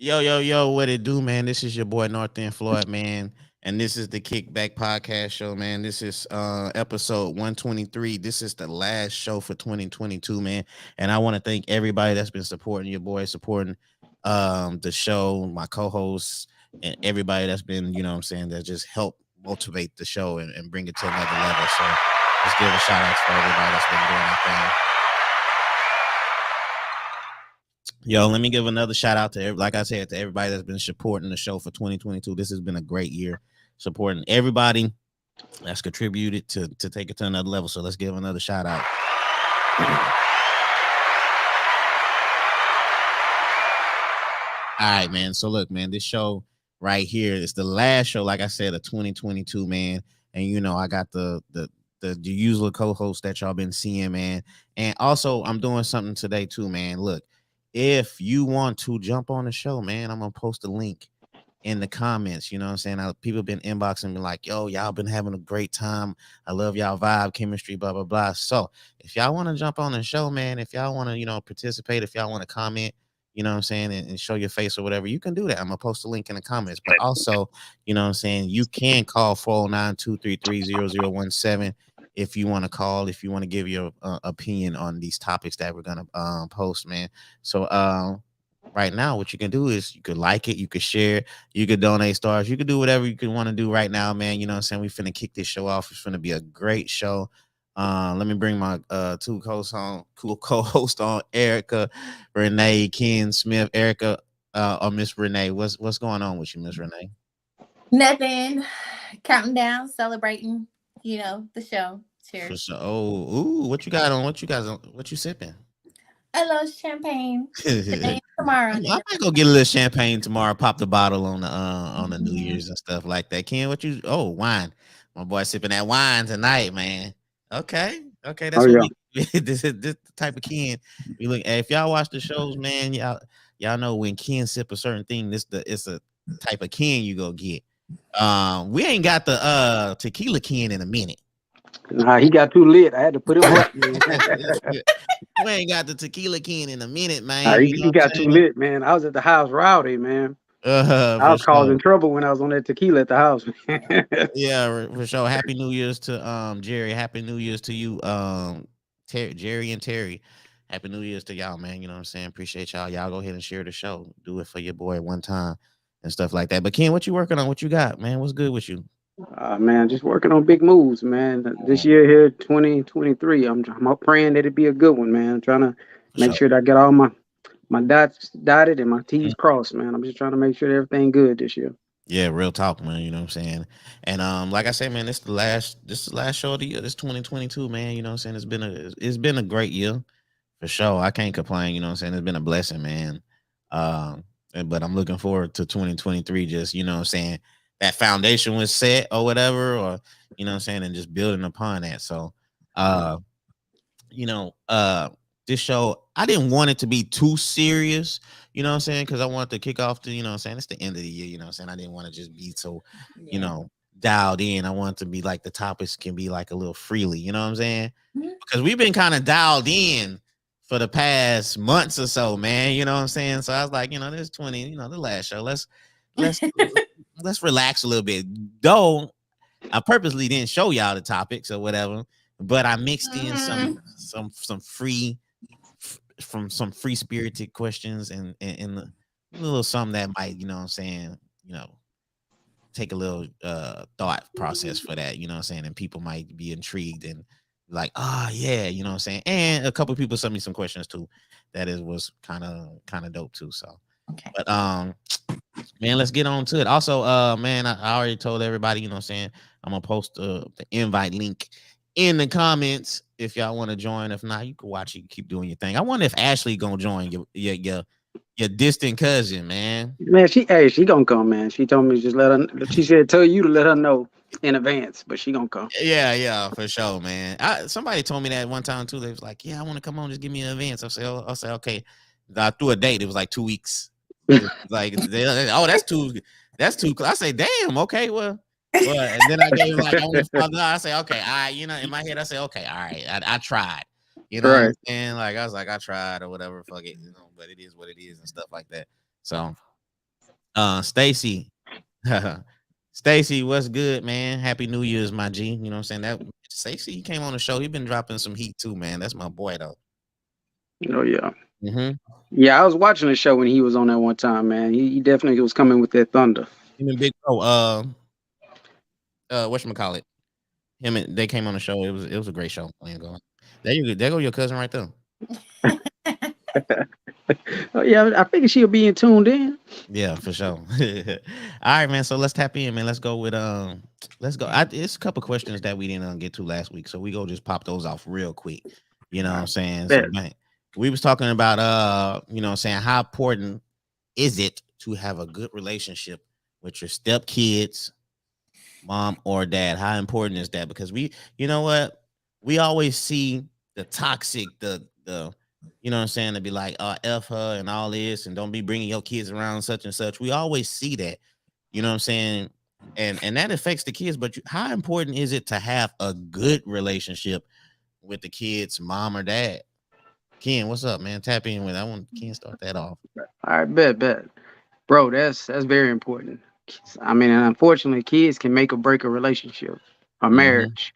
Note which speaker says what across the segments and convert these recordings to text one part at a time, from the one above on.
Speaker 1: Yo, what it do, man? This is your boy North End Floyd, man. And this is the Kickback Podcast Show, man. This is episode 123. This is the last show for 2022, man. And I want to thank everybody that's been supporting your boy, supporting the show, my co-hosts, and everybody that's been, you know what I'm saying, that just helped motivate the show and bring it to another level. So let's give a shout out for everybody that's been doing that thing. Yo, let me give another shout out to like I said, to everybody that's been supporting the show for 2022. This has been a great year, supporting everybody that's contributed to take it to another level. So let's give another shout out. All right, man. So look, man, this show right here is the last show, like I said, of 2022, man. And you know, I got the usual co-host that y'all been seeing, man. And also, I'm doing something today too, man. Look, if you want to jump on the show, man, I'm gonna post a link in the comments. You know what I'm saying? People been inboxing me like, yo, y'all been having a great time. I love y'all vibe, chemistry, blah, blah, blah. So if y'all want to jump on the show, man, if y'all want to, participate, if y'all want to comment, you know what I'm saying, and show your face or whatever, you can do that. I'm gonna post a link in the comments. But also, you know what I'm saying, you can call 409-233-0017 if you want to call, if you want to give your opinion on these topics that we're gonna post, man. So right now, what you can do is you could like it, you could share, you could donate stars, you could do whatever you could want to do right now, man. You know what I'm saying? We finna kick this show off. It's finna be a great show. Let me bring my two co-host on, Erica, Renee, Ken Smith. Erica, or Miss Renee. What's going on with you, Miss Renee?
Speaker 2: Nothing. Counting down, celebrating, the show.
Speaker 1: For
Speaker 2: Cheers.
Speaker 1: sure. Oh, ooh, what you got on? What you guys on? What you sipping?
Speaker 2: I love champagne. Today
Speaker 1: I
Speaker 2: and tomorrow, nigga.
Speaker 1: might go get a little champagne tomorrow. Pop the bottle on the New
Speaker 2: Mhm.
Speaker 1: Year's and stuff like that. Ken, what you? Oh, wine. My boy sipping that wine tonight, man. Okay,
Speaker 3: Oh
Speaker 1: that's what
Speaker 3: yeah.
Speaker 1: we. This the type of Ken we look. If y'all watch the shows, man, y'all know when Ken sip a certain thing, it's a type of Ken you go get. We ain't got the tequila Ken in a minute.
Speaker 3: Nah, he got too lit. I had to put him up, man.
Speaker 1: We ain't got the tequila Ken in a minute,
Speaker 3: Nah,
Speaker 1: man.
Speaker 3: he,
Speaker 1: You know
Speaker 3: he
Speaker 1: what
Speaker 3: got
Speaker 1: I'm
Speaker 3: too
Speaker 1: saying?
Speaker 3: lit, man. I was at the house rowdy, man. I
Speaker 1: For
Speaker 3: was
Speaker 1: sure.
Speaker 3: causing trouble when I was on that tequila at the house.
Speaker 1: Yeah, for sure. Happy New Year's to Jerry. Happy New Year's to you, Jerry and Terry. Happy New Year's to y'all, man. You know what I'm saying? Appreciate y'all. Y'all go ahead and share the show. Do it for your boy one time and stuff like that. But Ken, what you working on? What you got, man? What's good with you?
Speaker 3: Man, just working on big moves, man. This year here, 2023, I'm praying that it be a good one, man. I'm trying to
Speaker 1: For
Speaker 3: make
Speaker 1: sure.
Speaker 3: sure that I get all my dots dotted and my T's crossed, man. I'm just trying to make sure that everything good this year.
Speaker 1: Yeah, real talk, man. You know what I'm saying? And like I said, man, this is the last show of the year. This 2022, man. You know what I'm saying? It's been a great year for sure. I can't complain, you know what I'm saying? It's been a blessing, man. But I'm looking forward to 2023, just, you know what I'm saying, that foundation was set or whatever, or you know what I'm saying, and just building upon that. So uh you know, this show, I didn't want it to be too serious, you know what I'm saying? Because I wanted to kick off you know what I'm saying, it's the end of the year, you know what I'm saying? I didn't want to just be so, you
Speaker 2: Yeah.
Speaker 1: know, dialed in. I want it to be like the topics can be like a little freely, you know what I'm saying?
Speaker 2: Mhm.
Speaker 1: Because we've been kind of dialed in for the past months or so, man. You know what I'm saying? So I was like, this 20, the last show. Let's let's relax a little bit. Though I purposely didn't show y'all the topics or whatever, but I mixed in
Speaker 2: Mhm.
Speaker 1: some free from some free spirited questions and a little something that might, you know what I'm saying, you know, take a little thought process for that, you know what I'm saying, and people might be intrigued and like, yeah, you know what I'm saying. And a couple of people sent me some questions too. That is was kind of dope too. So,
Speaker 2: Okay.
Speaker 1: but man, let's get on to it. Also, man, I already told everybody, you know what I'm saying, I'm gonna post the invite link in the comments if y'all want to join. If not, you can watch it, you keep doing your thing. I wonder if Ashley gonna join your distant cousin, man.
Speaker 3: Man, she gonna come, man. She told me just let her. She said tell you to let her know in advance, but she gonna come.
Speaker 1: Yeah, for sure, man. Somebody told me that one time too. They was like, "Yeah, I want to come on, just give me an advance." I say, okay. I threw a date. It was like 2 weeks. It was like, oh, that's too. I say, damn, okay, well, and then I gave like I want to father. I say, okay, in my head, I say, okay, all right, I tried. You know what I'm
Speaker 3: Right.
Speaker 1: saying? Like I was like, I tried or whatever, fuck it, but it is what it is and stuff like that. So Stacy. Stacy, what's good, man? Happy New Year's, my G. You know what I'm saying? That Stacy, he came on the show. He been dropping some heat too, man. That's my boy though.
Speaker 3: Oh yeah.
Speaker 1: Mm-hmm.
Speaker 3: Yeah, I was watching the show when he was on that one time, man. He definitely was coming with that thunder.
Speaker 1: Him and Big Bro, whatchamacallit? Him and they came on the show. It was a great show. I ain't going. There go your cousin right there.
Speaker 3: Oh yeah, I figure she'll be in tuned in.
Speaker 1: Yeah, for sure. All right, man. So let's tap in, man. Let's go with let's go. It's a couple questions that we didn't get to last week, so we go just pop those off real quick. You know what I'm saying? So
Speaker 3: Bet.
Speaker 1: man, we was talking about you know what I'm saying, how important is it to have a good relationship with your step kids, mom or dad? How important is that? Because you know what, we always see the toxic, the you know what I'm saying, to be like, F her and all this, and don't be bringing your kids around such and such. We always see that, you know what I'm saying, and that affects the kids. But how important is it to have a good relationship with the kids, mom or dad? Ken, what's up, man? Tap in with. I want Ken start that off.
Speaker 3: All right, bet. Bro, that's very important. I mean, and unfortunately, kids can make or break a relationship, a
Speaker 1: Mm-hmm.
Speaker 3: marriage.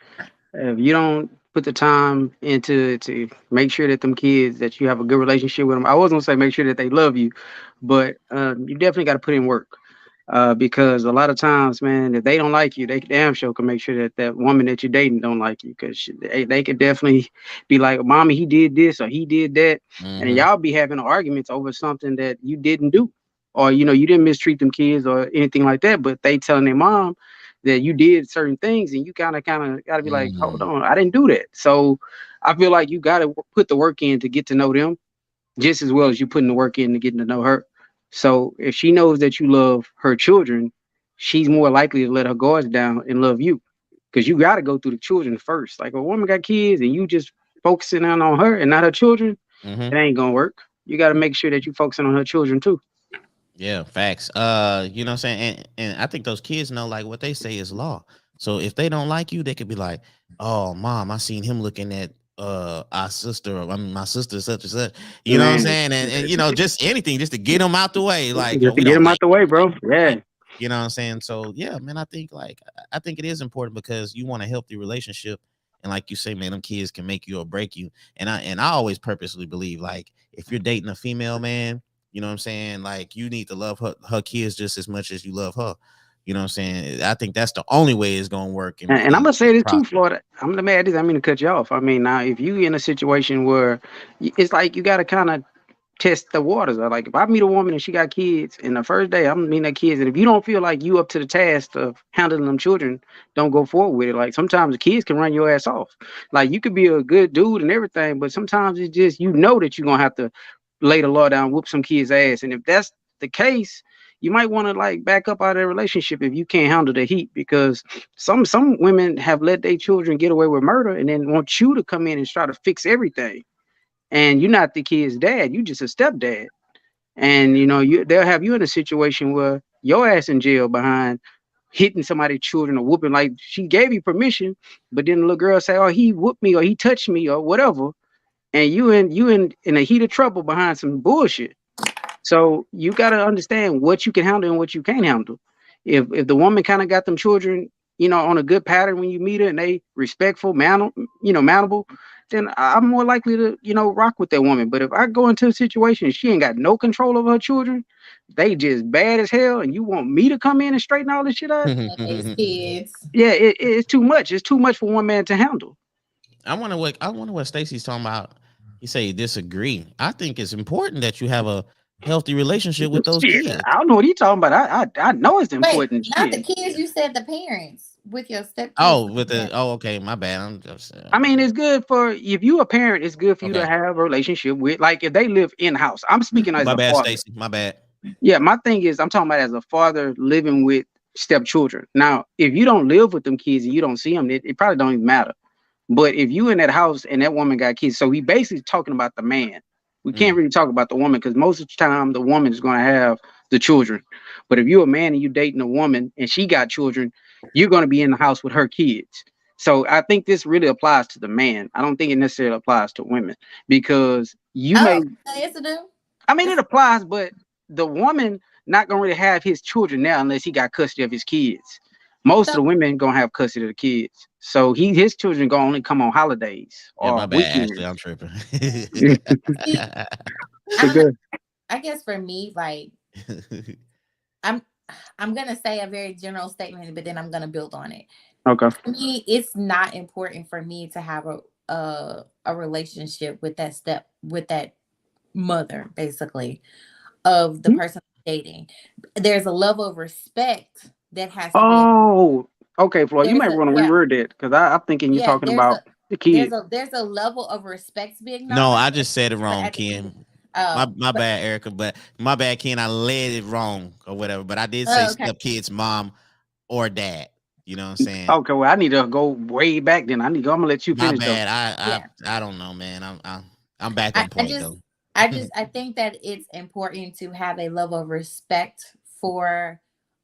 Speaker 3: If you don't put the time into it to make sure that them kids that you have a good relationship with them, I wasn't gonna say make sure that they love you, but you definitely got to put in work. Because a lot of times, man, if they don't like you, they damn sure can make sure that that woman that you're dating don't like you, because they could definitely be like, "Mommy, he did this or he did that," and
Speaker 1: Mm-hmm.
Speaker 3: y'all be having arguments over something that you didn't do, or you didn't mistreat them kids or anything like that, but they telling their mom that you did certain things, and you kind of got to be like, "Hold
Speaker 1: Mm-hmm.
Speaker 3: on, I didn't do that." So I feel like you got to put the work in to get to know them just as well as you putting the work in to getting to know her. So if she knows that you love her children, she's more likely to let her guards down and love you. Because you got to go through the children first. Like, a woman got kids and you just focusing on her and not her children,
Speaker 1: Mm-hmm.
Speaker 3: it ain't gonna work. You got to make sure that you focusing on her children too.
Speaker 1: Yeah, facts. You know what I'm saying? And I think those kids know, like, what they say is law. So if they don't like you, they could be like, "Oh, mom, I seen him looking at our sister, or I mean my sister such and such." You know what I'm
Speaker 3: Man,
Speaker 1: saying? And just anything just to get them out the way. Like, yo,
Speaker 3: just to
Speaker 1: we
Speaker 3: get
Speaker 1: don't
Speaker 3: them out
Speaker 1: like
Speaker 3: the
Speaker 1: you,
Speaker 3: way,
Speaker 1: man.
Speaker 3: bro.
Speaker 1: Like,
Speaker 3: Yeah.
Speaker 1: you know what I'm saying? So yeah, man, I think it is important because you want a healthy relationship. And like you say, man, them kids can make you or break you. And I always purposely believe, like, if you're dating a female, man, you know what I'm saying? Like, you need to love her kids just as much as you love her. You know what I'm saying? I think that's the only way it's gonna work
Speaker 3: And I'm
Speaker 1: and
Speaker 3: gonna say this too,
Speaker 1: prosper.
Speaker 3: Florida. I'm gonna add this. I mean to cut you off. I mean, now if you in a situation where it's like you got to kind of test the waters. Like, if I meet a woman and she got kids, and the first day I'm meeting that kids, and if you don't feel like you up to the task of handling them children, don't go forward with it. Like, sometimes the kids can run your ass off. Like, you could be a good dude and everything, but sometimes it's just, that you're gonna have to lay the law down, whoop some kids' ass. And if that's the case, you might want to like back up out of that relationship if you can't handle the heat, because some women have let their children get away with murder and then want you to come in and try to fix everything, and you're not the kid's dad, you just a stepdad. And they'll have you in a situation where your ass in jail behind hitting somebody's children or whooping. Like, she gave you permission, but then the little girl say, "Oh, he whooped me or he touched me or whatever," and you in a heat of trouble behind some bullshit. So you got to understand what you can handle and what you can't handle. If the woman kind of got them children, on a good pattern when you meet her, and they respectful, mountable, then I'm more likely to, rock with that woman. But if I go into a situation and she ain't got no control over her children, they just bad as hell, and you want me to come in and straighten all this shit out,
Speaker 2: And these kids.
Speaker 3: yeah, it's too much. It's too much for one man to handle.
Speaker 1: I wonder what Stacy's talking about. He say he disagree. I think it's important that you have a healthy relationship with those
Speaker 3: Shit,
Speaker 1: kids.
Speaker 3: I don't know what he talking about. I know it's
Speaker 2: Wait,
Speaker 3: important
Speaker 2: not the
Speaker 3: shit.
Speaker 2: kids. You said the parents with your stepkids.
Speaker 1: Oh, with the okay, my bad. I'm just
Speaker 3: I mean, it's good for, if you a parent, it's good for you to
Speaker 1: okay.
Speaker 3: have a relationship with, like, if they live in house. I'm speaking as
Speaker 1: My
Speaker 3: a
Speaker 1: bad,
Speaker 3: father.
Speaker 1: Stacy. My bad.
Speaker 3: Yeah, my thing is, I'm talking about as a father living with stepchildren. Now, if you don't live with them kids and you don't see them, it probably don't even matter. But if you in that house and that woman got kids, so we basically talking about the man. We can't
Speaker 1: Mm,
Speaker 3: really talk about the woman, because most of the time the woman is going to have the children. But if you're a man and you dating a woman and she got children, you're going to be in the house with her kids. So I think this really applies to the man. I don't think it necessarily applies to women, because you may.
Speaker 2: Oh, yes, it do.
Speaker 3: I mean, it applies, but the woman not gonna really have his children now unless he got custody of his kids. Most of
Speaker 2: So,
Speaker 3: the women gonna have custody of the kids. So his children gonna only come on holidays
Speaker 1: Yeah,
Speaker 3: or
Speaker 1: my bad, Ashley.
Speaker 3: weekends.
Speaker 1: I'm tripping.
Speaker 2: see, I
Speaker 3: But
Speaker 2: don't know.
Speaker 3: good.
Speaker 2: I guess for me, like I'm I'm gonna say a very general statement, but then I'm gonna build on it.
Speaker 3: Okay.
Speaker 2: For me, it's not important for me to have a relationship with that mother, basically, of the person I'm dating. There's a level of respect that has to be.
Speaker 3: Oh, okay, Floyd. You
Speaker 2: There's
Speaker 3: might
Speaker 2: a
Speaker 3: want to
Speaker 2: yeah
Speaker 3: reword that because I'm thinking you're
Speaker 2: yeah.
Speaker 3: talking about the kid.
Speaker 2: There's a level of respect to be
Speaker 1: No,
Speaker 2: acknowledged,
Speaker 1: I just said it
Speaker 2: but
Speaker 1: wrong,
Speaker 2: at the
Speaker 1: Ken. My
Speaker 2: oh,
Speaker 1: my
Speaker 2: but
Speaker 1: bad, Erica. But my bad, Ken. I led it wrong or whatever. But I did say
Speaker 2: oh, okay.
Speaker 1: stepkid's mom or dad. You know what I'm saying?
Speaker 3: Okay, well, I need to go way back then. I'm gonna let you
Speaker 1: My
Speaker 3: finish though.
Speaker 1: bad. I
Speaker 2: Yeah.
Speaker 1: I I don't know, man. I'm back
Speaker 2: I,
Speaker 1: on
Speaker 2: I
Speaker 1: point
Speaker 2: just
Speaker 1: though.
Speaker 2: I think that it's important to have a level of respect for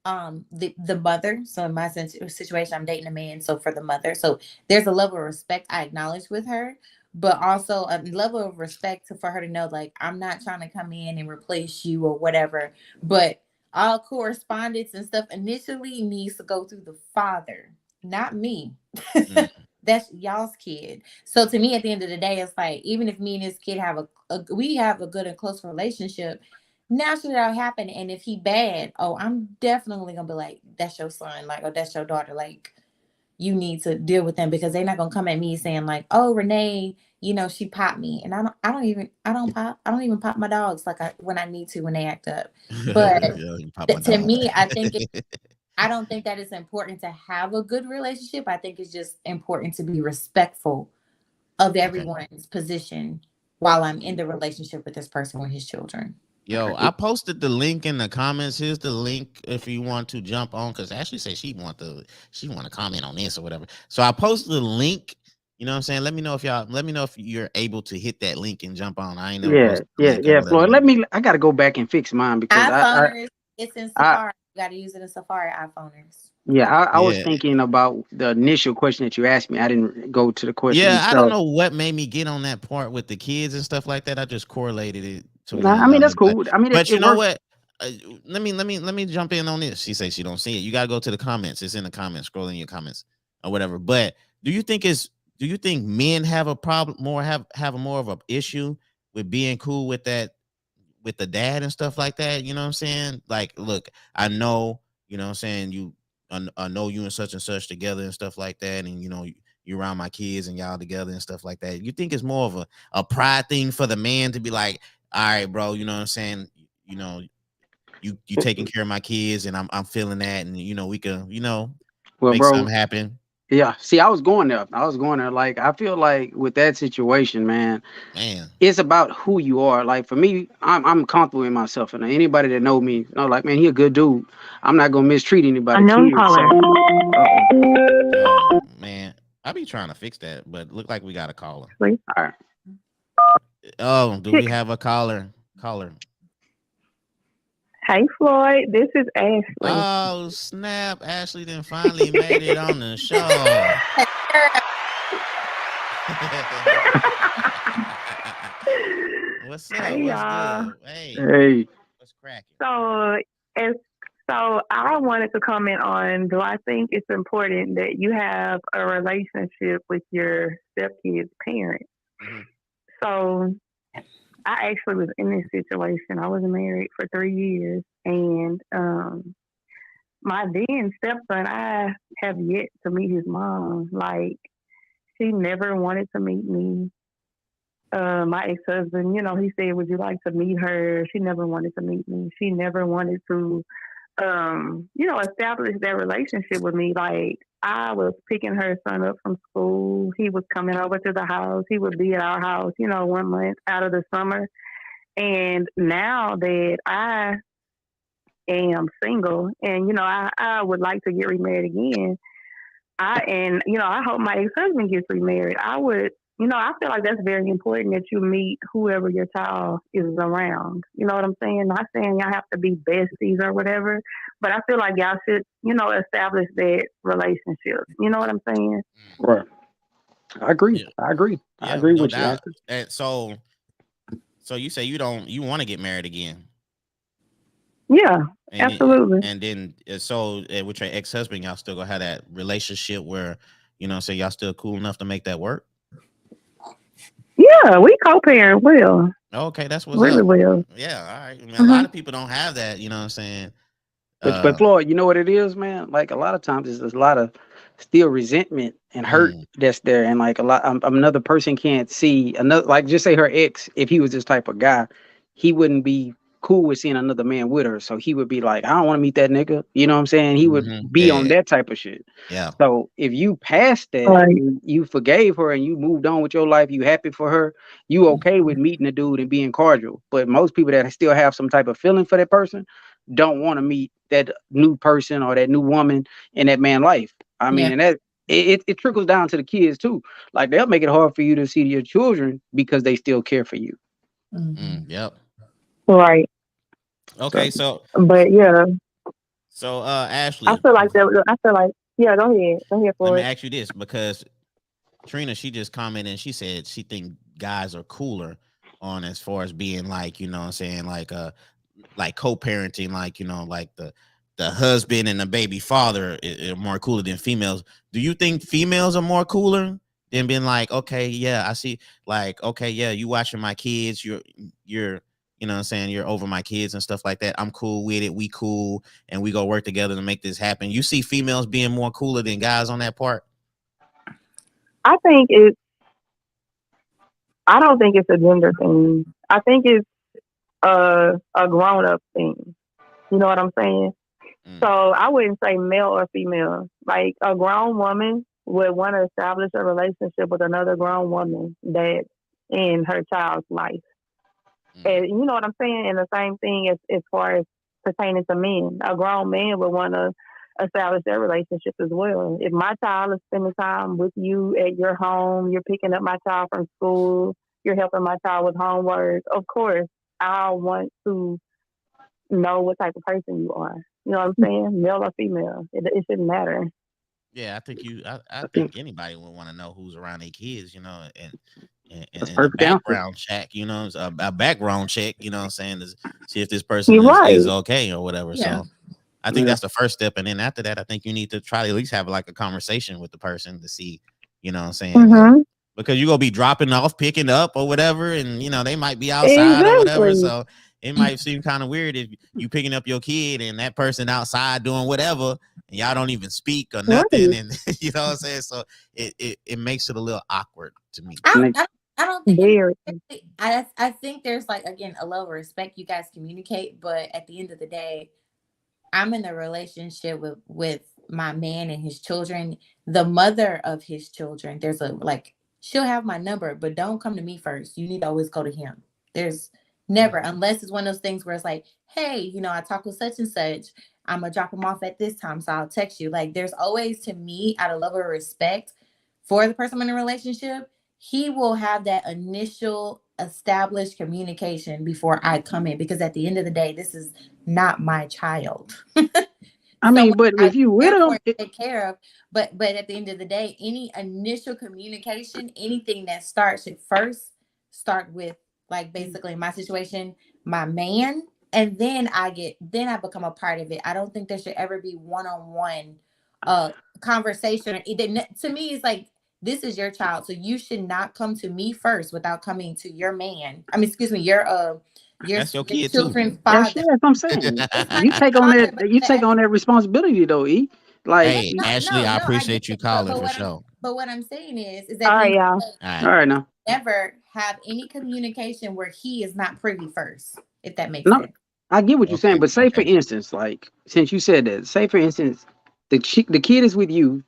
Speaker 2: the mother. So in my situation, I'm dating a man, so for the mother. So there's a level of respect I acknowledge with her, but also a level of respect for her to know, like, I'm not trying to come in and replace you or whatever. But all correspondence and stuff initially needs to go through the father, not me.
Speaker 1: Mm.
Speaker 2: That's y'all's kid. So to me, at the end of the day, it's like, even if me and this kid have we have a good and close relationship, naturally that'll happen. And if he bad, oh, I'm definitely gonna be like, that's your son, like, oh, that's your daughter, like, you need to deal with them, because they're not gonna come at me saying like, oh, Renee, she popped me, and I don't even pop my dogs like when I need to when they act up. But
Speaker 1: Yeah, you pop my
Speaker 2: to
Speaker 1: dog.
Speaker 2: me, I don't think that it's important to have a good relationship. I think it's just important to be respectful of
Speaker 1: Okay.
Speaker 2: everyone's position while I'm in the relationship with this person with his children.
Speaker 1: Yo, I posted the link in the comments. Here's the link if you want to jump on, because Ashley said she want to comment on this or whatever. So I posted the link. You know what I'm saying? Let me know if you're able to hit that link and jump on. I ain't never
Speaker 3: Yeah,
Speaker 1: posted the
Speaker 3: yeah,
Speaker 1: link or
Speaker 3: yeah,
Speaker 1: whatever.
Speaker 3: Floyd. I gotta go back and fix mine because
Speaker 2: iPhoners, it's in
Speaker 3: I
Speaker 2: Safari. You got to use it in Safari, iPhoners.
Speaker 3: yeah, I was
Speaker 1: Yeah.
Speaker 3: thinking about the initial question that you asked me. I didn't go to the question
Speaker 1: Yeah, I don't
Speaker 3: itself.
Speaker 1: know what made me get on that part with the kids and stuff like that. I just correlated it to
Speaker 3: Nah,
Speaker 1: one
Speaker 3: I mean
Speaker 1: another.
Speaker 3: that's cool. I mean
Speaker 1: But
Speaker 3: it
Speaker 1: you know
Speaker 3: works.
Speaker 1: what? Let me jump in on this. She says she don't see it. You gotta go to the comments. It's in the comments. Scroll in your comments or whatever. But do you think it's do you think men have a problem have a more of an issue with being cool with with the dad and stuff like that? You know what I'm saying? Like, look, I know, you know what I'm saying, I know you and such together and stuff like that, and you around my kids and y'all together and stuff like that. You think it's more of a pride thing for the man to be like, all right, bro, you know what I'm saying? You know, you taking care of my kids and I'm feeling that, and we can,
Speaker 3: Well,
Speaker 1: make
Speaker 3: bro,
Speaker 1: something happen.
Speaker 3: yeah. See, I was going there. I was going there. Like I feel like with that situation, man,
Speaker 1: Man.
Speaker 3: it's about who you are. Like for me, I'm comfortable in myself, and anybody that know me, like, man, he a good dude. I'm not gonna mistreat anybody.
Speaker 4: Unknown
Speaker 3: Kid. So,
Speaker 4: caller.
Speaker 1: Oh man. I be trying to fix that, but look like we got a caller.
Speaker 4: Please.
Speaker 3: all right.
Speaker 1: Oh, do we have a caller? Caller.
Speaker 4: Hey, Floyd. This is Ashley.
Speaker 1: Oh snap! Ashley then finally made it on the show. What's up?
Speaker 4: Hey,
Speaker 1: What's
Speaker 4: y'all.
Speaker 1: good? Hey,
Speaker 3: Hey.
Speaker 1: what's cracking?
Speaker 4: So, as I wanted to comment on, do I think it's important that you have a relationship with your stepkid's parents?
Speaker 1: Mm-hmm.
Speaker 4: So, I actually was in this situation. I was married for 3 years, and my then stepson, I have yet to meet his mom. Like, she never wanted to meet me. My ex-husband, he said, would you like to meet her? She never wanted to meet me. She never wanted to, establish that relationship with me. Like, I was picking her son up from school. He was coming over to the house. He would be at our house, 1 month out of the summer. And now that I am single and, I would like to get remarried again, I hope my ex-husband gets remarried. I feel like that's very important that you meet whoever your child is around. You know what I'm saying? Not saying y'all have to be besties or whatever, but I feel like y'all should, establish that relationship. You know what I'm saying?
Speaker 3: Right. I agree.
Speaker 1: Yeah,
Speaker 3: I agree. I
Speaker 1: yeah,
Speaker 3: agree
Speaker 1: no
Speaker 3: with you,
Speaker 1: doubt.
Speaker 3: Ashley.
Speaker 1: And so you say you want to get married again?
Speaker 4: Yeah,
Speaker 1: And
Speaker 4: absolutely.
Speaker 1: and then so with your ex-husband, y'all still gonna have that relationship where so y'all still cool enough to make that work.
Speaker 4: Yeah, we co-parent well,
Speaker 1: Okay, that's what's
Speaker 4: really
Speaker 1: up.
Speaker 4: well.
Speaker 1: Yeah, all right. I mean, a
Speaker 4: Hmm.
Speaker 1: lot of people don't have that. You know what I'm saying?
Speaker 3: But
Speaker 1: Uh,
Speaker 3: Floyd, you know what it is, man? Like a lot of times, there's a lot of still resentment and hurt
Speaker 1: mm,
Speaker 3: that's there, and like a lot, another person can't see another. Like just say her ex, if he was this type of guy, he wouldn't be cool with seeing another man with her. So he would be like, I don't want to meet that nigga. You know what I'm saying? He would be on
Speaker 1: yeah,
Speaker 3: that type of shit.
Speaker 1: yeah.
Speaker 3: So if you passed that,
Speaker 4: Right.
Speaker 3: you forgave her and you moved on with your life, you happy for her, you okay with meeting the dude and being cordial. But most people that still have some type of feeling for that person don't want to meet that new person or that new woman in that man life. I mean,
Speaker 2: Yeah.
Speaker 3: and that it trickles down to the kids too. Like they'll make it hard for you to see your children because they still care for you.
Speaker 2: Mhm.
Speaker 1: Yep.
Speaker 4: Right.
Speaker 3: So
Speaker 1: Okay,
Speaker 4: But yeah, I
Speaker 1: Ashley,
Speaker 4: feel like that. I feel like yeah. Go ahead. Go ahead
Speaker 1: let
Speaker 4: for
Speaker 1: me
Speaker 4: it.
Speaker 1: ask you this because Trina, she just commented and she said she think guys are cooler on as far as being like, what I'm saying, like co-parenting, like, like the husband and the baby father are more cooler than females. Do you think females are more cooler than being like, okay, yeah, I see, like, okay, yeah, you watching my kids, you're what I'm saying, you're over my kids and stuff like that. I'm cool with it. We cool and we go work together to make this happen. You see females being more cooler than guys on that part?
Speaker 4: I think it's. I don't think it's a gender thing. I think it's a grown up thing. You know what I'm saying? So
Speaker 1: Mm,
Speaker 4: I wouldn't say male or female. Like a grown woman would want to establish a relationship with another grown woman that in her child's life.
Speaker 1: mm.
Speaker 4: And you know what I'm saying? And the same thing as far as pertaining to men. A grown man would want to establish their relationship as well. If my child is spending time with you at your home, you're picking up my child from school, you're helping my child with homework, of course, I want to know what type of person you are. You know what I'm saying? Male or female. It shouldn't matter.
Speaker 1: Yeah, I think I
Speaker 3: I think
Speaker 1: think anybody would want to know who's around their kids, and
Speaker 3: that's
Speaker 1: in a
Speaker 3: perfect answer.
Speaker 1: background check, a background check, what I'm saying, to see if this person
Speaker 4: You're
Speaker 1: is
Speaker 4: right.
Speaker 1: okay or whatever.
Speaker 2: Yeah.
Speaker 1: So I think
Speaker 3: Yeah.
Speaker 1: that's the first step, and then after that, I think you need to try to at least have like a conversation with the person to see, what I'm saying,
Speaker 4: Mm-hmm.
Speaker 1: because you're gonna be dropping off, picking up, or whatever, and they might be outside or whatever.
Speaker 4: Exactly.
Speaker 1: So it might seem kind of weird if you picking up your kid and that person outside doing whatever, and y'all don't even speak or nothing,
Speaker 4: Right.
Speaker 1: and you know what I'm saying. So it makes it a little awkward to me.
Speaker 2: I
Speaker 3: And
Speaker 2: don't,
Speaker 3: they,
Speaker 2: I don't, I don't think it's
Speaker 4: Very.
Speaker 2: I think there's like again a level of respect you guys communicate, but at the end of the day, I'm in a relationship with my man and his children, the mother of his children. There's a like she'll have my number, but don't come to me first. You need to always go to him. There's never unless it's one of those things where it's like, hey, I talk with such and such. I'm gonna drop him off at this time, so I'll text you. Like there's always to me out of love or respect for the person I'm in a relationship, he will have that initial established communication before I come in because at the end of the day, this is not my child.
Speaker 3: I mean,
Speaker 2: Someone
Speaker 3: but
Speaker 2: I
Speaker 3: if you with
Speaker 2: care for
Speaker 3: them,
Speaker 2: and take care of. But at the end of the day, any initial communication, anything that starts at first, start with like basically in my situation, my man, and then I become a part of it. I don't think there should ever be one-on-one conversation. To me, it's like this is your child, so you should not come to me first without coming to your man. I mean, excuse me, your
Speaker 1: That's your
Speaker 2: your
Speaker 1: kid too.
Speaker 2: children's
Speaker 3: that's
Speaker 2: father.
Speaker 3: yeah, that's what I'm saying.
Speaker 2: It's my
Speaker 3: You take on
Speaker 2: father,
Speaker 3: that. You
Speaker 2: but
Speaker 3: take on that responsibility, though. E like,
Speaker 1: Hey, Ashley,
Speaker 2: no,
Speaker 1: I
Speaker 2: no, I get
Speaker 1: appreciate you
Speaker 2: it.
Speaker 1: calling for sure.
Speaker 2: But what I'm saying is
Speaker 4: All
Speaker 2: at the
Speaker 4: right,
Speaker 2: end of
Speaker 4: y'all.
Speaker 2: the day,
Speaker 1: All
Speaker 3: all
Speaker 1: right.
Speaker 3: right now.
Speaker 2: never have any communication where he is not privy first, if that makes
Speaker 3: No,
Speaker 2: sense.
Speaker 3: I get what you're saying,
Speaker 1: Okay.
Speaker 3: but say for
Speaker 1: Okay.
Speaker 3: instance, like since you said that, say for instance, the kid is with you,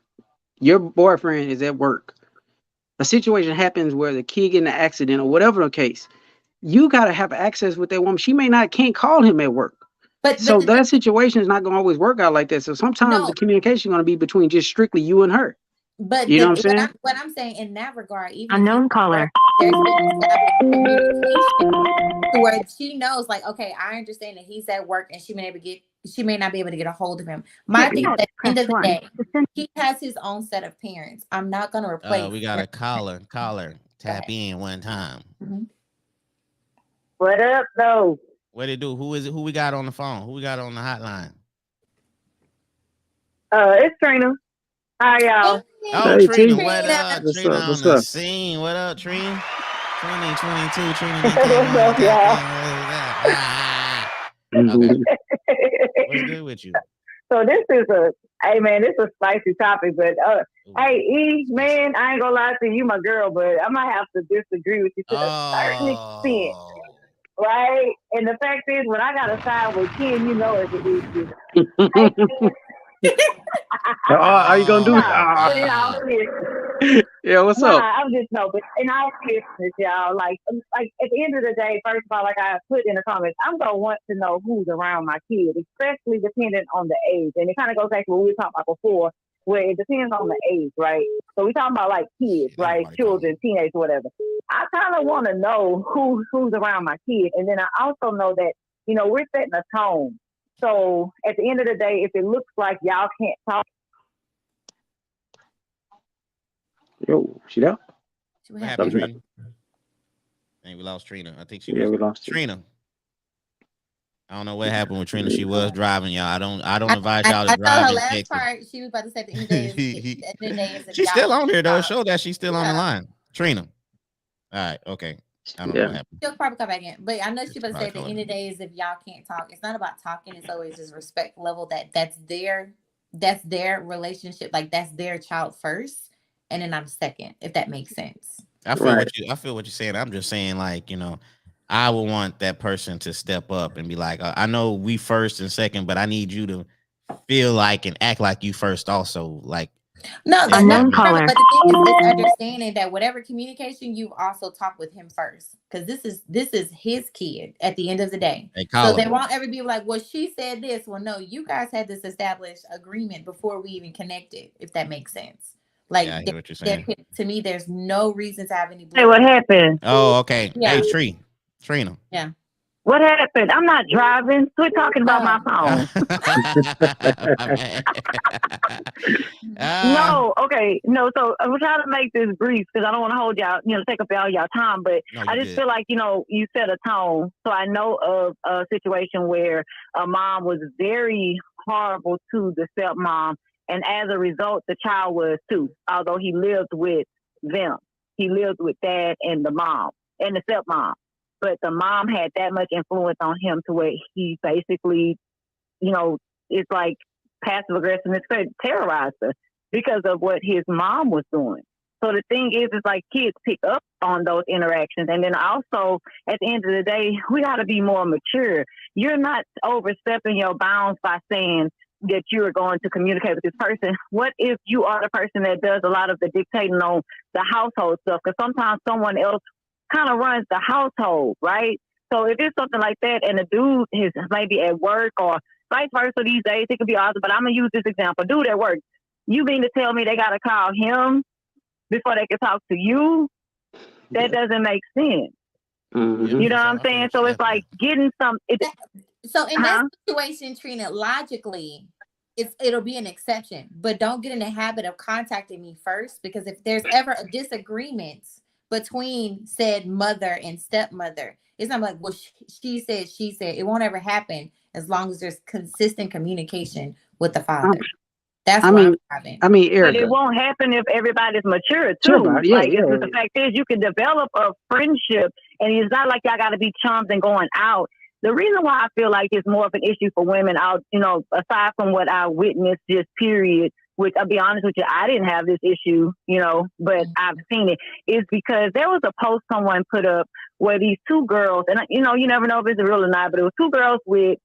Speaker 3: your boyfriend is at work. A situation happens where the kid get in an accident or whatever the case. You gotta have access with that woman. She may not can't call him at work.
Speaker 2: But
Speaker 3: So
Speaker 2: the thing
Speaker 3: that situation is not gonna always work out like that. So sometimes the
Speaker 2: no,
Speaker 3: communication gonna be between just strictly you and her.
Speaker 2: but
Speaker 3: You know what I'm
Speaker 2: what
Speaker 3: saying?
Speaker 2: I'm saying in that regard, even if he's
Speaker 4: Unknown
Speaker 2: at work,
Speaker 4: caller.
Speaker 2: there's been established communication to where she knows, like, okay, I understand that he's at work and she may not be able to get a hold of him. My thing is at the end of the day, he has his own set of parents. I'm not gonna replace
Speaker 1: We got
Speaker 2: their
Speaker 1: a caller.
Speaker 2: go
Speaker 1: Tap
Speaker 2: ahead.
Speaker 1: in one time.
Speaker 2: Mhm.
Speaker 4: What up, though?
Speaker 1: What it do? Who is it? Who we got on the phone? Who we got on the hotline?
Speaker 4: It's Trina. Hi, y'all.
Speaker 1: Oh,
Speaker 3: Hey,
Speaker 1: Trina,
Speaker 3: T.
Speaker 1: what up?
Speaker 3: What's
Speaker 1: Trina
Speaker 3: up?
Speaker 1: on
Speaker 3: What's
Speaker 1: the
Speaker 3: up?
Speaker 1: scene. What up, Trina? 2022, Trina
Speaker 4: What's
Speaker 1: done came on and
Speaker 4: up,
Speaker 1: tapped in.
Speaker 4: y'all?
Speaker 1: What is that? Okay. What's good with you?
Speaker 4: So this is this is a spicy topic, but
Speaker 1: Ooh,
Speaker 4: hey, E,
Speaker 1: spicy.
Speaker 4: man, I ain't gonna lie to you, my girl, but I might have to disagree with you to a certain extent,
Speaker 1: Oh.
Speaker 4: right? And the fact is, when I got to side with Ken, you know it's an issue. Hey,
Speaker 3: Are you gonna do?
Speaker 1: Oh,
Speaker 4: but in all
Speaker 1: wow.
Speaker 4: seriousness,
Speaker 3: Yeah. What's up?
Speaker 4: I'm just no, but in all seriousness, y'all, like at the end of the day, first of all, like I put in the comments, I'm gonna want to know who's around my kid, especially depending on the age. And it kind of goes back to what we were talking about before, where it depends on the age, right? So we talking about like kids,
Speaker 1: Shit, ain't
Speaker 4: right?
Speaker 1: nobody calling.
Speaker 4: Children, teenagers, whatever. I kind of want to know who's around my kid, and then I also know that we're setting a tone. So at the end of the day, if it looks like y'all can't talk.
Speaker 3: Yo, she there?
Speaker 1: What happened, Trina? I think we lost Trina. I think she
Speaker 3: Yeah,
Speaker 1: was
Speaker 3: we lost you.
Speaker 1: Trina. I don't know what happened with Trina. She was driving, y'all. I don't advise y'all to
Speaker 2: I
Speaker 1: drive
Speaker 2: know her
Speaker 1: in
Speaker 2: last
Speaker 1: Texas.
Speaker 2: part. She was about to say at the end of the day, is
Speaker 1: She's still on here though.
Speaker 2: talk.
Speaker 1: Show that she's still on the
Speaker 2: Yeah.
Speaker 1: line. Trina. All right, okay. I don't know
Speaker 3: Yeah.
Speaker 1: what happened.
Speaker 2: She'll probably come back in, but I know she about to say at the
Speaker 1: Probably
Speaker 2: end of the day is if y'all can't talk, it's not about talking. It's always just respect level that's their relationship, like that's their child first, and then I'm second, if that makes sense.
Speaker 1: I feel
Speaker 3: Right.
Speaker 1: what you're saying. I'm just saying, like, I would want that person to step up and be like, I know we first and second, but I need you to feel like and act like you first also. Like,
Speaker 2: No,
Speaker 1: if that makes
Speaker 2: but the thing is, it's understanding that whatever communication you also talk with him first, because this is his kid at the end of the day.
Speaker 1: They
Speaker 2: So
Speaker 1: call
Speaker 2: they
Speaker 1: him.
Speaker 2: won't ever be like, well, she said this. Well, no, you guys had this established agreement before we even connected, if that makes sense. Like,
Speaker 1: Yeah, I hear what you're saying.
Speaker 2: to me, there's no reason to have any.
Speaker 4: Hey, what happened?
Speaker 1: Oh, okay.
Speaker 2: Yeah.
Speaker 1: Hey, Trina.
Speaker 2: Yeah.
Speaker 4: What happened? I'm not driving. Quit talking about my phone. No, okay, no. So I'm trying to make this brief because I don't want to hold y'all, take up all y'all time. But
Speaker 1: No,
Speaker 4: I just feel like you set a tone. So I know of a situation where a mom was very horrible to the stepmom, and as a result, the child was too. Although he lived with them, he lived with dad and the mom and the stepmom. But the mom had that much influence on him to where he basically, it's like passive aggressiveness terrorized her because of what his mom was doing. So the thing is like kids pick up on those interactions. And then also at the end of the day, we got to be more mature. You're not overstepping your bounds by saying that you're going to communicate with this person. What if you are the person that does a lot of the dictating on the household stuff? Because sometimes someone else kind of runs the household, right? So if it's something like that and the dude is maybe at work or vice versa these days, it could be awesome. But I'm going to use this example. Dude at work, you mean to tell me they got to call him before they can talk to you? That doesn't make sense.
Speaker 3: Mm-hmm.
Speaker 4: You know what I'm saying? So it's like getting some.
Speaker 2: So in that situation, Trina, logically, it'll be an exception. But don't get in the habit of contacting me first, because if there's ever a disagreement between said mother and stepmother, it's not like, well, she said, it won't ever happen as long as there's consistent communication with the father. That's what I'm having.
Speaker 3: I mean, Erica.
Speaker 4: But it won't happen if everybody's mature too.
Speaker 3: Sure, yeah,
Speaker 4: like the fact is, you can develop a friendship, and it's not like y'all got to be chums and going out. The reason why I feel like it's more of an issue for women, aside from what I witnessed, just period, which I'll be honest with you, I didn't have this issue, but I've seen it, is because there was a post someone put up where these two girls, and you never know if it's real or not, but it was two girls with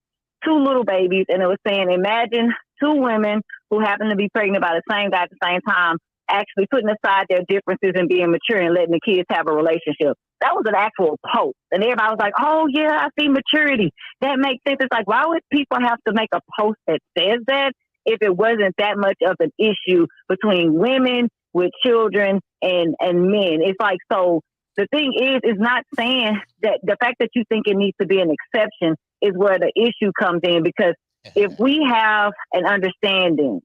Speaker 4: two little babies, and it was saying, imagine two women who happen to be pregnant by the same guy at the same time, actually putting aside their differences and being mature and letting the kids have a relationship. That was an actual post. And everybody was like, oh, yeah, I see maturity. That makes sense. It's like, why would people have to make a post that says that if it wasn't that much of an issue between women with children and men? It's like, so the thing is not saying that the fact that you think it needs to be an exception is where the issue comes in, because if we have an understanding,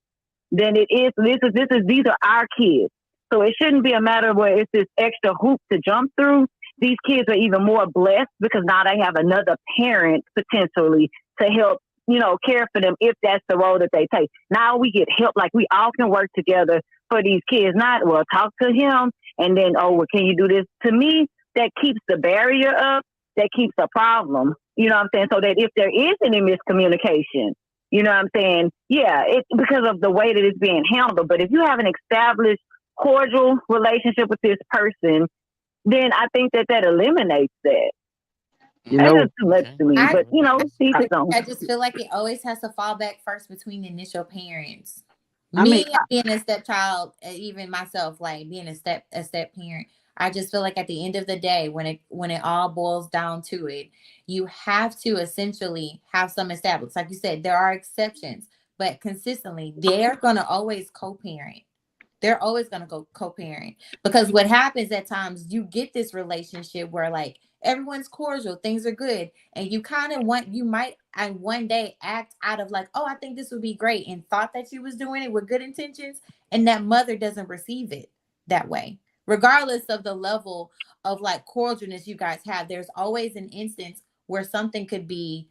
Speaker 4: then these are our kids. So it shouldn't be a matter where it's this extra hoop to jump through. these kids are even more blessed because now they have another parent potentially to help, care for them if that's the role that they take. Now we get help, like we all can work together for these kids. Not, well, talk to him and then, oh, well, can you do this? To me, that keeps the barrier up, that keeps the problem. You know what I'm saying? So that if there is any miscommunication, you know what I'm saying? Yeah, it's because of the way that it's being handled. But if you have an established, cordial relationship with this person, then I think that eliminates that. That's just too much to me. But,
Speaker 2: I just feel like it always has to fall back first between the initial parents. Being a stepchild, even myself, like being a step parent, I just feel like at the end of the day, when it all boils down to it, you have to essentially have some established. Like you said, there are exceptions, but consistently, they're gonna always co-parent. They're always gonna go co-parent, because what happens at times, you get this relationship where like everyone's cordial, things are good, and you kind of might one day act out of like, oh, I think this would be great, and thought that you was doing it with good intentions, and that mother doesn't receive it that way. Regardless of the level of like cordialness you guys have, there's always an instance where something could be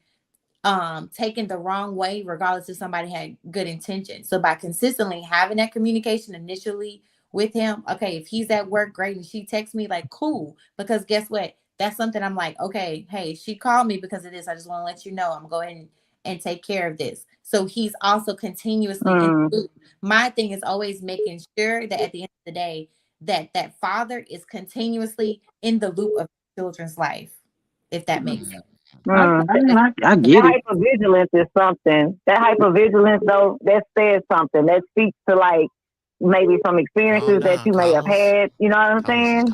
Speaker 2: taken the wrong way, regardless if somebody had good intentions. So by consistently having that communication initially with him, okay, if he's at work, great, and she texts me, like, cool, because guess what? That's something I'm like, okay, hey, she called me because of this. I just want to let you know I'm going to go ahead and take care of this. So he's also continuously in the loop. My thing is always making sure that at the end of the day, that father is continuously in the loop of children's life, if that makes sense.
Speaker 3: I get
Speaker 4: it. Hypervigilance is something. That hypervigilance, though, that says something. That speaks to like maybe some experiences that you may have had. You know what I'm saying?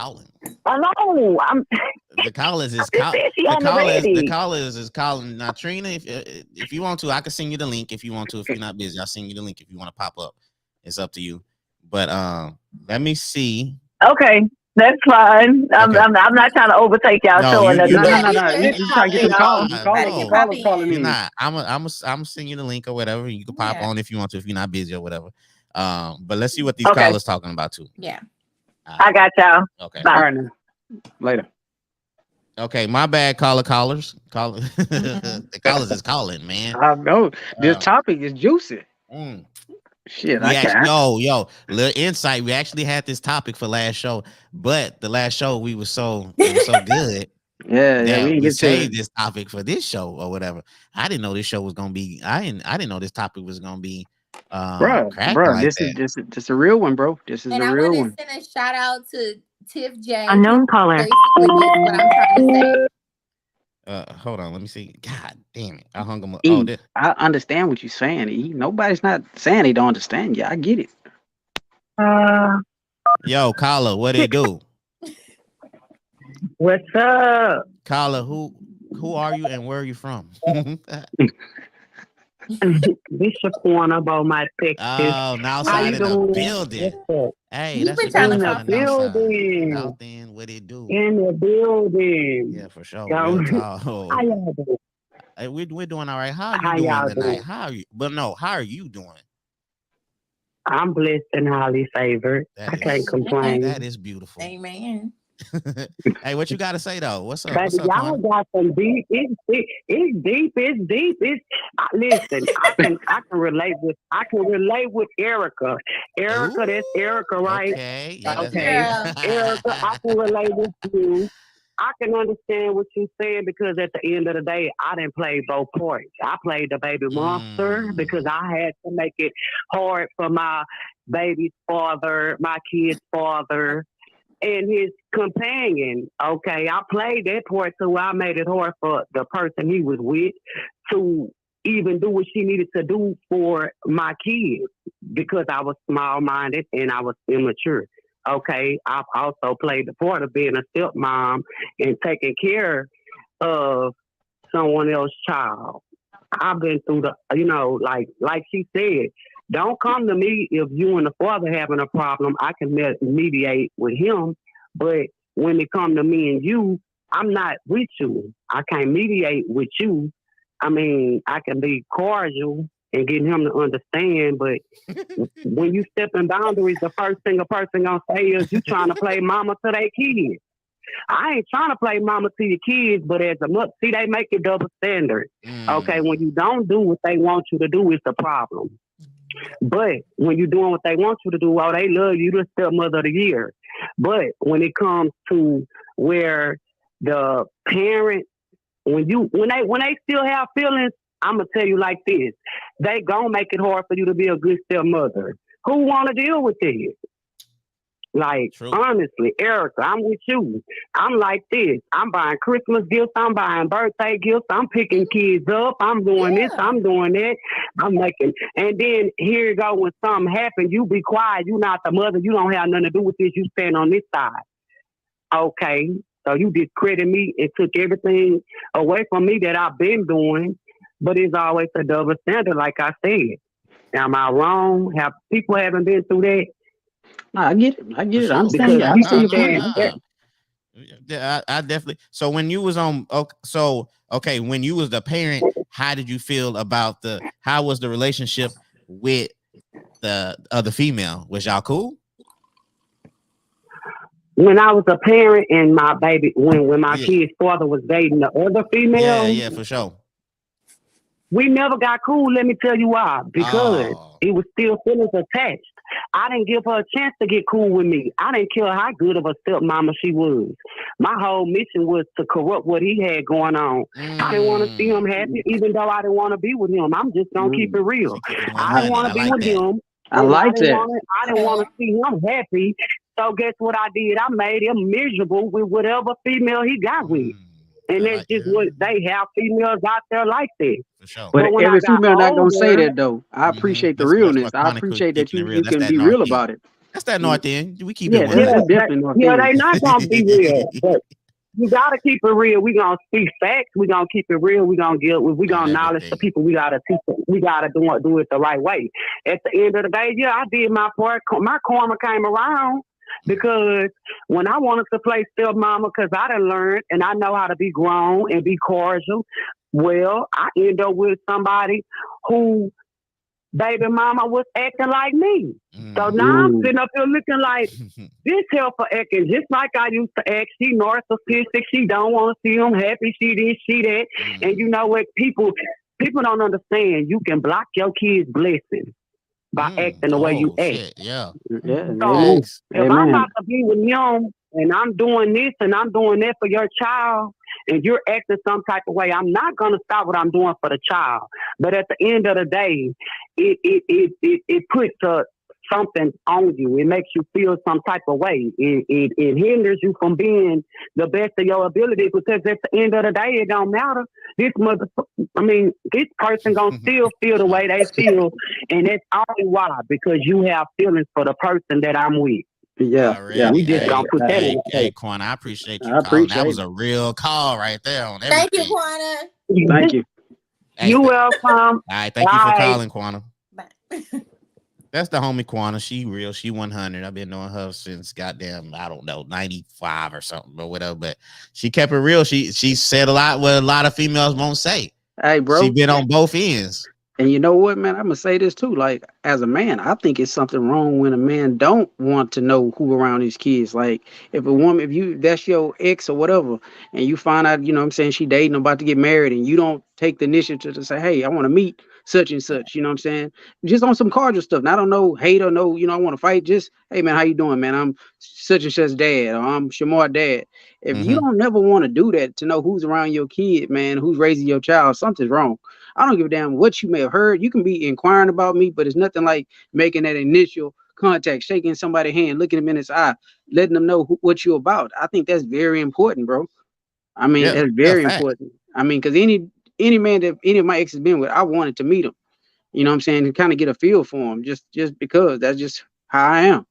Speaker 4: I know.
Speaker 1: The callers is the callers is calling. Now, Trina, if you want to, I can send you the link. If you want to, if you're not busy, I'll send you the link. If you want to pop up, it's up to you. But let me see.
Speaker 4: Okay. That's fine. I'm not trying to overtake y'all show or nothing.
Speaker 3: No. You trying to get some calls. Calling
Speaker 1: you're not. I'm send you the link or whatever. You can pop on if you want to, if you're not busy or whatever. But let's see what these callers talking about too.
Speaker 2: Yeah.
Speaker 4: I got y'all.
Speaker 3: Okay. Bye. All right. Later.
Speaker 1: Okay, my bad. Callers. The callers is calling, man.
Speaker 3: I know. This topic is juicy. Shit,
Speaker 1: yo, little insight. We actually had this topic for last show, but the last show it was so good.
Speaker 3: We
Speaker 1: saved this topic for this show or whatever. I didn't know this show was gonna be. I didn't know this topic was gonna be.
Speaker 3: Bro, like this is a real one, bro. This is a real one.
Speaker 2: And I want to send a shout out to Tiff J.
Speaker 4: Unknown caller.
Speaker 2: Basically, what I'm trying to say.
Speaker 1: Hold on, let me see. God damn it, I hung him up.
Speaker 3: I understand what you're saying. Nobody's not saying they don't understand you. I get it.
Speaker 1: Yo, caller, what it do?
Speaker 4: What's up,
Speaker 1: caller? Who are you and where are you from?
Speaker 4: Bishop Warner, my Texas.
Speaker 1: Oh, now outside in the building. Hey, that's
Speaker 2: in the
Speaker 4: building.
Speaker 1: Out then, what it do?
Speaker 4: In the building.
Speaker 1: Yeah, for sure.
Speaker 4: How y'all doing?
Speaker 1: Hey, we're doing all right. How are you doing tonight? How are you? But no, how are you doing?
Speaker 4: I'm blessed and highly favored. I can't complain.
Speaker 1: That is beautiful.
Speaker 2: Amen.
Speaker 1: Hey, what you got to say though? What's up?
Speaker 4: What's up, y'all got some deep. It's deep. Listen, I can relate with Erica. Erica, that's Erica, right?
Speaker 1: Okay.
Speaker 4: Yeah, Erica, I can relate with you. I can understand what you're saying because at the end of the day, I didn't play both parts. I played the baby monster because I had to make it hard for my baby's father, my kid's father, and his companion. Okay, I played that part, so I made it hard for the person he was with to even do what she needed to do for my kids because I was small-minded and I was immature. Okay, I've also played the part of being a stepmom and taking care of someone else's child. I've been through like she said, don't come to me if you and the father having a problem. I can mediate with him, but when it come to me and you, I'm not with you. I can't mediate with you. I mean, I can be cordial and getting him to understand, but when you step in boundaries, the first thing a person gonna say is you trying to play mama to their kids.
Speaker 5: I ain't trying to play mama to your kids, but as a mother, see, they make it double standard. Okay, when you don't do what they want you to do, it's a problem. But when you're doing what they want you to do, oh, they love you, the stepmother of the year. But when it comes to where the parent, when they still have feelings, I'm gonna tell you like this: they gonna make it hard for you to be a good stepmother. Who want to deal with it? Like,
Speaker 1: True.
Speaker 5: honestly, Erica, I'm with you. I'm like this. I'm buying Christmas gifts. I'm buying birthday gifts. I'm picking kids up. I'm doing this. I'm doing that. I'm making. And then here you go. When something happens, you be quiet. You not the mother. You don't have nothing to do with this. You stand on this side. Okay. So you discredit me and took everything away from me that I've been doing. But it's always a double standard, like I said. Am I wrong? Have people haven't been through that?
Speaker 3: Nah, I get it. I get it.
Speaker 1: Sure.
Speaker 3: I understand.
Speaker 5: Because
Speaker 3: I understand your
Speaker 5: people
Speaker 3: point.
Speaker 1: Yeah, I definitely. So when you was on, when you was the parent, how did you feel about how was the relationship with the other female? Was y'all cool?
Speaker 5: When I was a parent and my baby, when my kid's father was dating the other female,
Speaker 1: yeah, for sure.
Speaker 5: We never got cool. Let me tell you why. Because it was still feelings attached. I didn't give her a chance to get cool with me. I didn't care how good of a stepmama she was. My whole mission was to corrupt what he had going on. I didn't want to see him happy, even though I didn't want to be with him. I'm just gonna keep it real. I didn't want to be with him.
Speaker 3: I like that.
Speaker 5: I didn't want to see him happy. So guess what I did? I made him miserable with whatever female he got with. And that's just what they have, females out there like that.
Speaker 1: For sure.
Speaker 3: But every female not gonna say that though. I appreciate the realness. I appreciate that you can be real about it.
Speaker 1: That's that North End. We keep it
Speaker 3: real. That's definitely North End.
Speaker 5: Yeah, they not gonna be real, but you gotta keep it real. We gonna speak facts. We gonna keep it real. We gonna knowledge the people. We gotta teach them. We gotta do it the right way. At the end of the day, yeah, I did my part. My karma came around. Because when I wanted to play stepmama, because I done learned and I know how to be grown and be cordial, well, I end up with somebody who baby mama was acting like me. So now I'm sitting up here looking like this helper acting just like I used to act. She narcissistic. She don't want to see him happy. She this, she that. And you know what? People don't understand. You can block your kids' blessings by acting the way you act.
Speaker 1: Shit, yeah.
Speaker 5: So if I'm about to be with him and I'm doing this and I'm doing that for your child and you're acting some type of way, I'm not gonna stop what I'm doing for the child. But at the end of the day, it puts something on you. It makes you feel some type of way. It hinders you from being the best of your ability, because at the end of the day, it don't matter. This person gonna still feel the way they feel, and that's only why, because you have feelings for the person that I'm with.
Speaker 3: Yeah.
Speaker 5: We just gonna put that in.
Speaker 1: Hey, Quan, I appreciate you calling. That was a real call right there on everything.
Speaker 2: Thank you, Quana.
Speaker 3: Thank you.
Speaker 5: You're welcome.
Speaker 1: All right, thank you for calling, Quana. That's the homie Quana. She real. She 100. I've been knowing her since goddamn, I don't know, 95 or something or whatever. But she kept it real. She said a lot what a lot of females won't say.
Speaker 3: Hey, bro.
Speaker 1: She been on both ends.
Speaker 3: And you know what, man? I'm gonna say this too. Like, as a man, I think it's something wrong when a man don't want to know who around his kids. Like, if a woman, if that's your ex or whatever, and you find out, you know what I'm saying, she dating, about to get married, and you don't take the initiative to say, hey, I want to meet such and such, you know what I'm saying? Just on some cordial stuff. Now, I don't know, hate or no, I want to fight. Just, hey, man, how you doing, man? I'm such and such dad, or I'm Shamar dad. If you don't never want to do that to know who's around your kid, man, who's raising your child, something's wrong. I don't give a damn what you may have heard. You can be inquiring about me, but it's nothing like making that initial contact, shaking somebody's hand, looking them in his eye, letting them know what you're about. I think that's very important, bro. I mean, that's very important. I mean, because any man that any of my exes been with, I wanted to meet him. You know what I'm saying? To kind of get a feel for him, just because that's just how I am.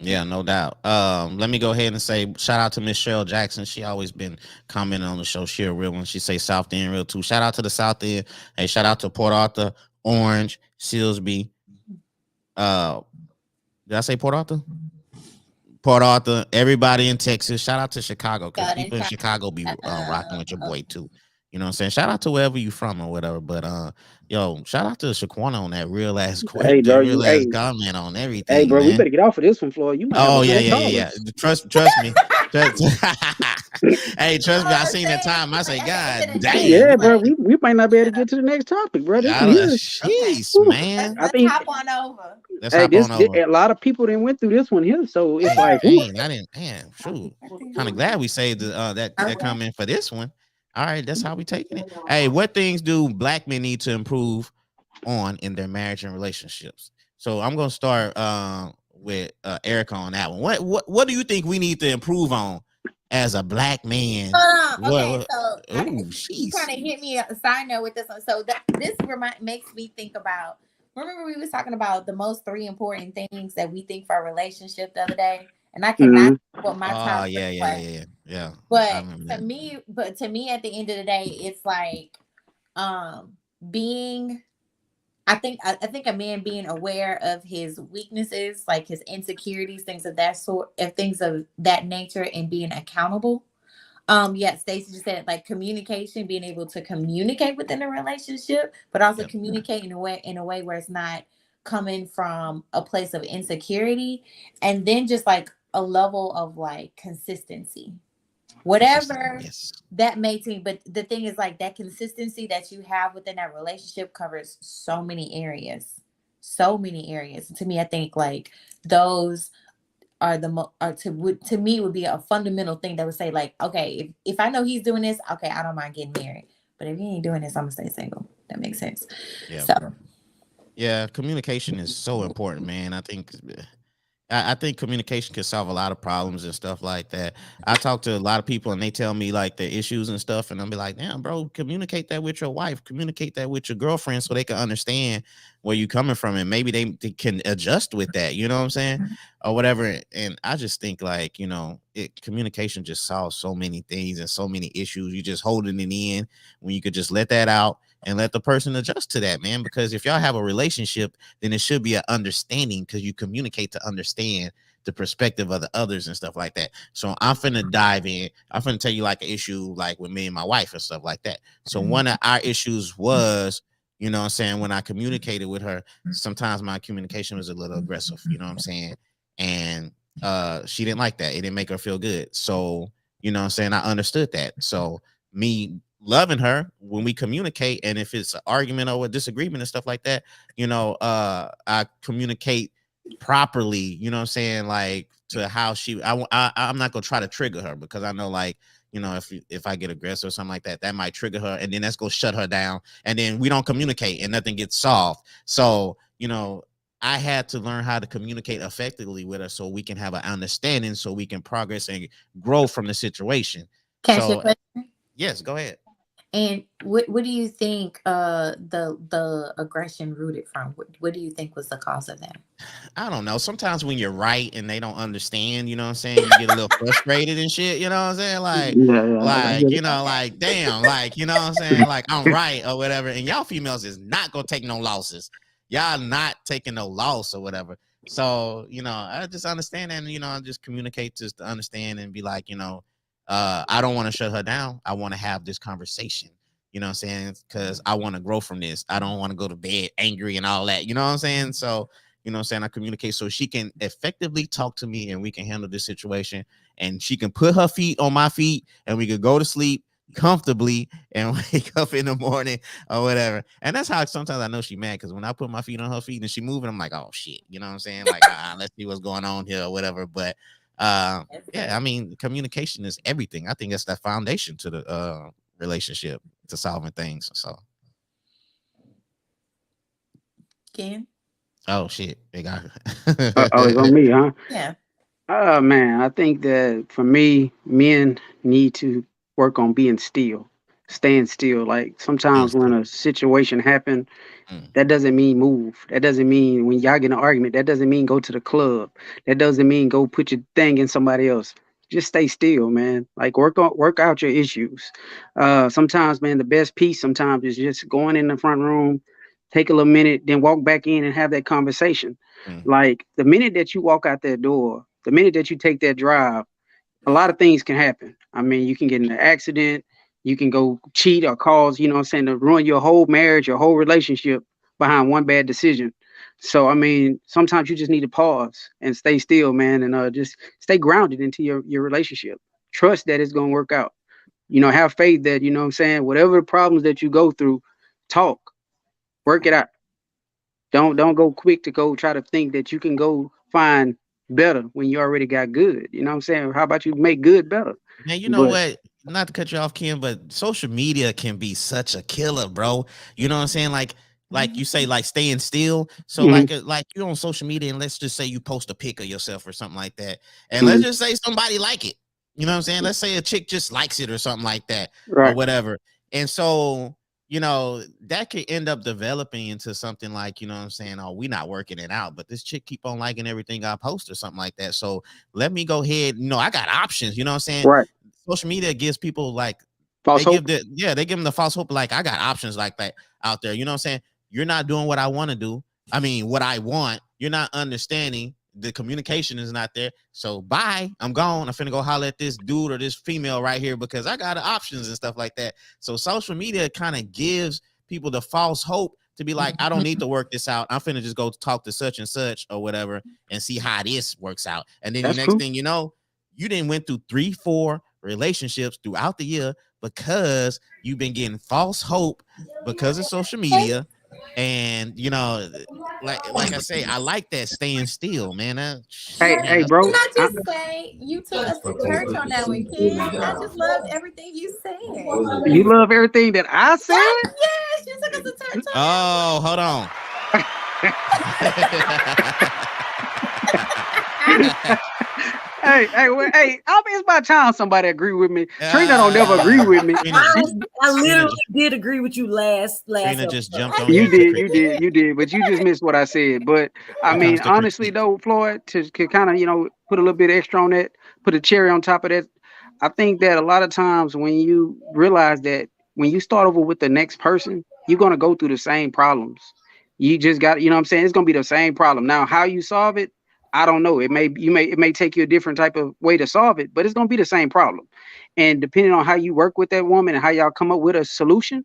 Speaker 1: Yeah, no doubt. Let me go ahead and say shout out to Miss Cheryl Jackson. She always been commenting on the show. She a real one. She say South End real too. Shout out to the South End. Hey, shout out to Port Arthur, Orange, Silsby. Did I say Port Arthur? Port Arthur, everybody in Texas. Shout out to Chicago, because people in Chicago be rocking with your boy too. You know what I'm saying? Shout out to wherever you from or whatever. But yo, shout out to Shaquana on that real ass question, real ass comment on everything.
Speaker 3: Hey, bro,
Speaker 1: man.
Speaker 3: We better get off of this one, Floyd. You might
Speaker 1: yeah. Trust me. Hey, trust me, I
Speaker 2: I'm
Speaker 1: seen that
Speaker 2: saying,
Speaker 1: time. I say,
Speaker 2: like, at the end
Speaker 1: God
Speaker 2: of the day,
Speaker 1: dang,
Speaker 3: Yeah,
Speaker 2: it's
Speaker 1: we
Speaker 3: bro.
Speaker 2: like,
Speaker 3: We might not be able to
Speaker 2: yeah,
Speaker 3: get to the next topic, bro. This one
Speaker 1: gotta,
Speaker 3: here.
Speaker 2: okay.
Speaker 1: jeez,
Speaker 3: Whew,
Speaker 1: man.
Speaker 3: I
Speaker 2: Let's
Speaker 3: think.
Speaker 2: hop on over.
Speaker 1: Let's
Speaker 3: Hey,
Speaker 1: hop on over.
Speaker 3: a lot of people didn't went through this one here, so it's
Speaker 1: Hey,
Speaker 3: like, whew.
Speaker 1: dang, I didn't. Man, shoot.
Speaker 2: I think
Speaker 1: Kind of glad we saved that
Speaker 2: okay.
Speaker 1: comment for this one. All right, that's how we taking it. Hey, what things do black men need to improve on in their marriage and relationships? So I'm gonna start with Erica on that one. What do you think we need to improve on as a black man?
Speaker 2: Okay, so
Speaker 1: Oh,
Speaker 2: you
Speaker 1: jeez.
Speaker 2: kind of hit me a side note with this one. So this makes me think about. Remember, we was talking about the most three important things that we think for a relationship the other day, and I cannot
Speaker 3: Mhm.
Speaker 2: what my
Speaker 1: Oh,
Speaker 2: top
Speaker 1: yeah,
Speaker 2: three
Speaker 1: yeah, yeah,
Speaker 2: was.
Speaker 1: yeah, yeah. I
Speaker 2: But
Speaker 1: remember
Speaker 2: to
Speaker 1: that.
Speaker 2: me, at the end of the day, it's like um being I think a man being aware of his weaknesses, like his insecurities, things of that sort, of things of that nature, and being accountable. Yeah, Stacey just said like communication, being able to communicate within a relationship, but also
Speaker 1: Yep.
Speaker 2: communicate in a way where it's not coming from a place of insecurity, and then just like a level of like consistency,
Speaker 1: Consistent.
Speaker 2: whatever
Speaker 1: Yes.
Speaker 2: that may seem. But the thing is, like, that consistency that you have within that relationship covers so many areas, so many areas. To me, I think like those are to me would be a fundamental thing that would say like, okay, if I know he's doing this, okay, I don't mind getting married, but if he ain't doing this, I'm gonna stay single. That makes sense.
Speaker 1: Yeah.
Speaker 2: So
Speaker 1: Yeah. Communication is so important, man. I think communication can solve a lot of problems and stuff like that. I talk to a lot of people and they tell me like their issues and stuff, and I'll be like, damn, bro, communicate that with your wife, communicate that with your girlfriend so they can understand where you coming from, and maybe they can adjust with that, you know what I'm saying? Or whatever. And I just think like, communication just solves so many things and so many issues. You just holding it in when you could just let that out and let the person adjust to that, man. Because if y'all have a relationship, then it should be an understanding because you communicate to understand the perspective of the others and stuff like that. So I'm finna dive in. I'm finna tell you like an issue like with me and my wife and stuff like that. So one of our issues was, you know what I'm saying, when I communicated with her, sometimes my communication was a little aggressive, you know what I'm saying? And she didn't like that. It didn't make her feel good. So, you know what I'm saying, I understood that. So me loving her, when we communicate, and if it's an argument or a disagreement and stuff like that, I communicate properly, you know what I'm saying, like to how I'm not gonna try to trigger her, because I know like, if I get aggressive or something like that, that might trigger her, and then that's gonna shut her down, and then we don't communicate and nothing gets solved. So I had to learn how to communicate effectively with her so we can have an understanding, so we can progress and grow from the situation.
Speaker 2: can I ask you a
Speaker 1: So
Speaker 2: question?
Speaker 1: yes, go ahead.
Speaker 2: And what do you think the aggression rooted from? What do you think was the cause of that?
Speaker 1: I don't know. Sometimes when you're right and they don't understand, you know what I'm saying, you get a little frustrated and shit, you know what I'm saying?
Speaker 3: Yeah, yeah, I get it.
Speaker 2: Okay.
Speaker 1: Like, damn, like, you know what I'm saying? Like, I'm right or whatever. And y'all females is not gonna take no losses. Y'all not taking no loss or whatever. So, I just understand that, and I just communicate just to understand and be like, I don't want to shut her down. I want to have this conversation. You know what I'm saying? Because I want to grow from this. I don't want to go to bed angry and all that. You know what I'm saying? So, you know what I'm saying, I communicate so she can effectively talk to me and we can handle this situation, and she can put her feet on my feet and we could go to sleep comfortably and wake up in the morning or whatever. And that's how sometimes I know she mad, because when I put my feet on her feet and she moving, I'm like, oh shit, you know what I'm saying? Like, let's see what's going on here or whatever. But yeah, I mean, communication is everything. I think that's the foundation to the relationship, to solving things. So
Speaker 2: Ken?
Speaker 1: oh shit, they got
Speaker 3: Oh, it's on me, huh?
Speaker 2: Yeah.
Speaker 3: Oh man, I think that for me, men need to work on being still, staying still. Like
Speaker 1: being
Speaker 3: sometimes when
Speaker 1: still.
Speaker 3: a situation happen,
Speaker 1: Mm,
Speaker 3: that doesn't mean move. That doesn't mean when y'all get in an argument. That doesn't mean go to the club. That doesn't mean go put your thing in somebody else. Just stay still, man. Like work out your issues. Sometimes, man, the best piece sometimes is just going in the front room, take a little minute, then walk back in and have that conversation.
Speaker 1: mm,
Speaker 3: Like the minute that you walk out that door, the minute that you take that drive, a lot of things can happen. I mean, you can get in an accident, you can go cheat or cause, you know what I'm saying, to ruin your whole marriage, your whole relationship behind one bad decision. So I mean, sometimes you just need to pause and stay still, man, and just stay grounded into your relationship. trust that it's gonna work out. Have faith that, what I'm saying, whatever the problems that you go through, talk, work it out. Don't go quick to go try to think that you can go find better when you already got good. You know what I'm saying? How about you make good better?
Speaker 1: Man, you know
Speaker 3: But
Speaker 1: what? Not to cut you off, Kim, but social media can be such a killer, bro. You know what I'm saying? Like you say, like staying still. So
Speaker 3: mhm,
Speaker 1: like you're on social media, and let's just say you post a pic of yourself or something like that, and let's
Speaker 3: mhm,
Speaker 1: just say somebody like it. You know what I'm saying? Let's say a chick just likes it or something like that, or
Speaker 3: right,
Speaker 1: whatever. And so that could end up developing into something like, you know what I'm saying? Oh, we not working it out, but this chick keep on liking everything I post or something like that. So let me go ahead. I got options. You know what I'm saying?
Speaker 3: right.
Speaker 1: Social media gives people like
Speaker 3: False hope.
Speaker 1: they give them the false hope, like I got options like that out there. You know what I'm saying? You're not doing what I want to do. I mean, what I want. You're not understanding. The communication is not there. So bye. I'm gone. I'm finna go holler at this dude or this female right here because I got options and stuff like that. So social media kind of gives people the false hope to be like, I don't need to work this out. I'm finna just go talk to such and such or whatever and see how this works out. And then the
Speaker 3: That's
Speaker 1: next
Speaker 3: true.
Speaker 1: thing you know, you didn't went through 3-4 relationships throughout the year because you've been getting false hope because of social media. And like I say, I like that staying still, man.
Speaker 3: Hey,
Speaker 1: Man,
Speaker 3: hey,
Speaker 1: that's
Speaker 2: Can
Speaker 3: bro.
Speaker 2: I just say you took us to church on that one, Ken? I just loved everything you said.
Speaker 3: You love everything that I said.
Speaker 2: Yes, you took us to church on
Speaker 1: oh, hold on.
Speaker 3: Hey, it's about time somebody agree with me. Trina don't never agree with me.
Speaker 6: I literally did agree with you last
Speaker 1: Trina just
Speaker 6: episode.
Speaker 1: jumped on
Speaker 3: You
Speaker 1: here to
Speaker 3: did, you did, but you just missed what I said. But I
Speaker 1: here comes
Speaker 3: mean,
Speaker 1: the
Speaker 3: honestly
Speaker 1: critique.
Speaker 3: though, Floyd, to kind of put a little bit extra on that, put a cherry on top of that. I think that a lot of times when you realize that when you start over with the next person, you're gonna go through the same problems. You just got, what I'm saying? It's gonna be the same problem. Now, how you solve it, I don't know. It may take you a different type of way to solve it, but it's gonna be the same problem. And depending on how you work with that woman and how y'all come up with a solution,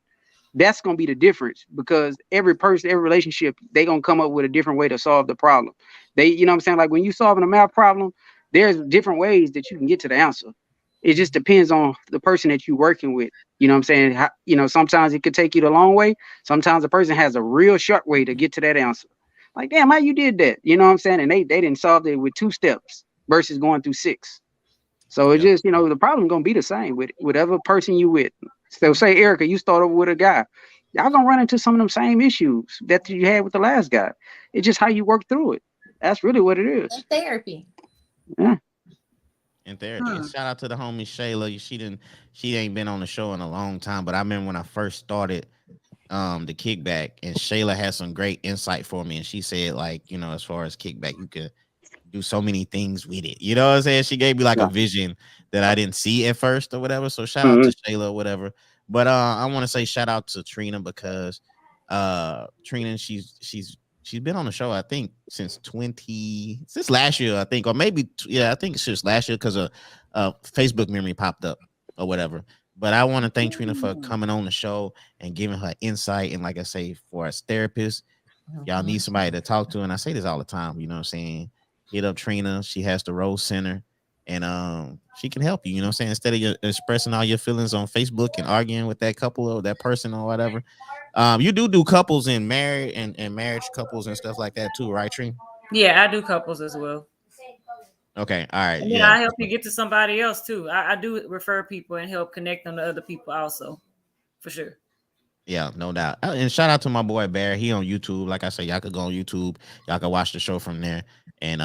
Speaker 3: that's gonna be the difference because every person, every relationship, they gonna come up with a different way to solve the problem. What I'm saying? Like when you solving a math problem, there's different ways that you can get to the answer. It just depends on the person that you're working with. You know what I'm saying? Sometimes it could take you the long way. Sometimes a person has a real short way to get to that answer. Like, damn, how you did that? You know what I'm saying? And they didn't solve it with 2 steps versus going through 6. So it's
Speaker 1: Yep.
Speaker 3: just, the problem gonna be the same with whatever person you with. So say Erica, you start over with a guy. Y'all gonna run into some of them same issues that you had with the last guy. It's just how you work through it. That's really what it is.
Speaker 2: therapy.
Speaker 3: Yeah.
Speaker 1: In therapy. And shout out to the homie Shayla. She ain't been on the show in a long time, but I remember when I first started the kickback, and Shayla had some great insight for me. And she said, like, as far as kickback, you could do so many things with it. You know what I'm saying? She gave me like a
Speaker 3: Yeah.
Speaker 1: vision that I didn't see at first or whatever. So shout out
Speaker 3: Mhm.
Speaker 1: to Shayla or whatever. But I want to say shout out to Trina because Trina, she's been on the show, I think, since last year, I think, or maybe I think it's just last year because a Facebook memory popped up or whatever. But I want to thank Trina for coming on the show and giving her insight. And like I say, for us therapists, y'all need somebody to talk to. And I say this all the time, you know what I'm saying? Hit up Trina. She has the Rose Center. And she can help you, you know what I'm saying? Instead of expressing all your feelings on Facebook and arguing with that couple or that person or whatever. You do couples and marriage couples and stuff like that too, right, Trina?
Speaker 6: Yeah, I do couples as well.
Speaker 1: Okay, all right,
Speaker 6: And then
Speaker 1: yeah.
Speaker 6: I help you get to somebody else too. I do refer people and help connect them to other people also, for sure.
Speaker 1: Yeah, no doubt. And shout out to my boy Bear. He on YouTube. Like I said, y'all could go on YouTube. Y'all can watch the show from there. And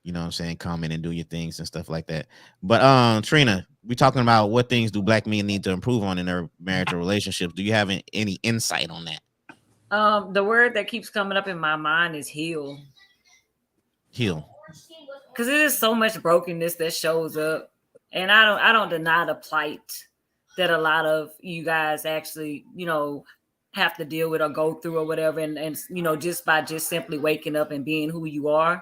Speaker 1: you know what I'm saying, comment and do your things and stuff like that. But Trina, we talking about what things do black men need to improve on in their marriage or relationships. Do you have any insight on that?
Speaker 6: The word that keeps coming up in my mind is heal.
Speaker 1: Heal.
Speaker 6: Because it is so much brokenness that shows up. And I don't deny the plight that a lot of you guys actually, have to deal with or go through or whatever. And just by just simply waking up and being who you are,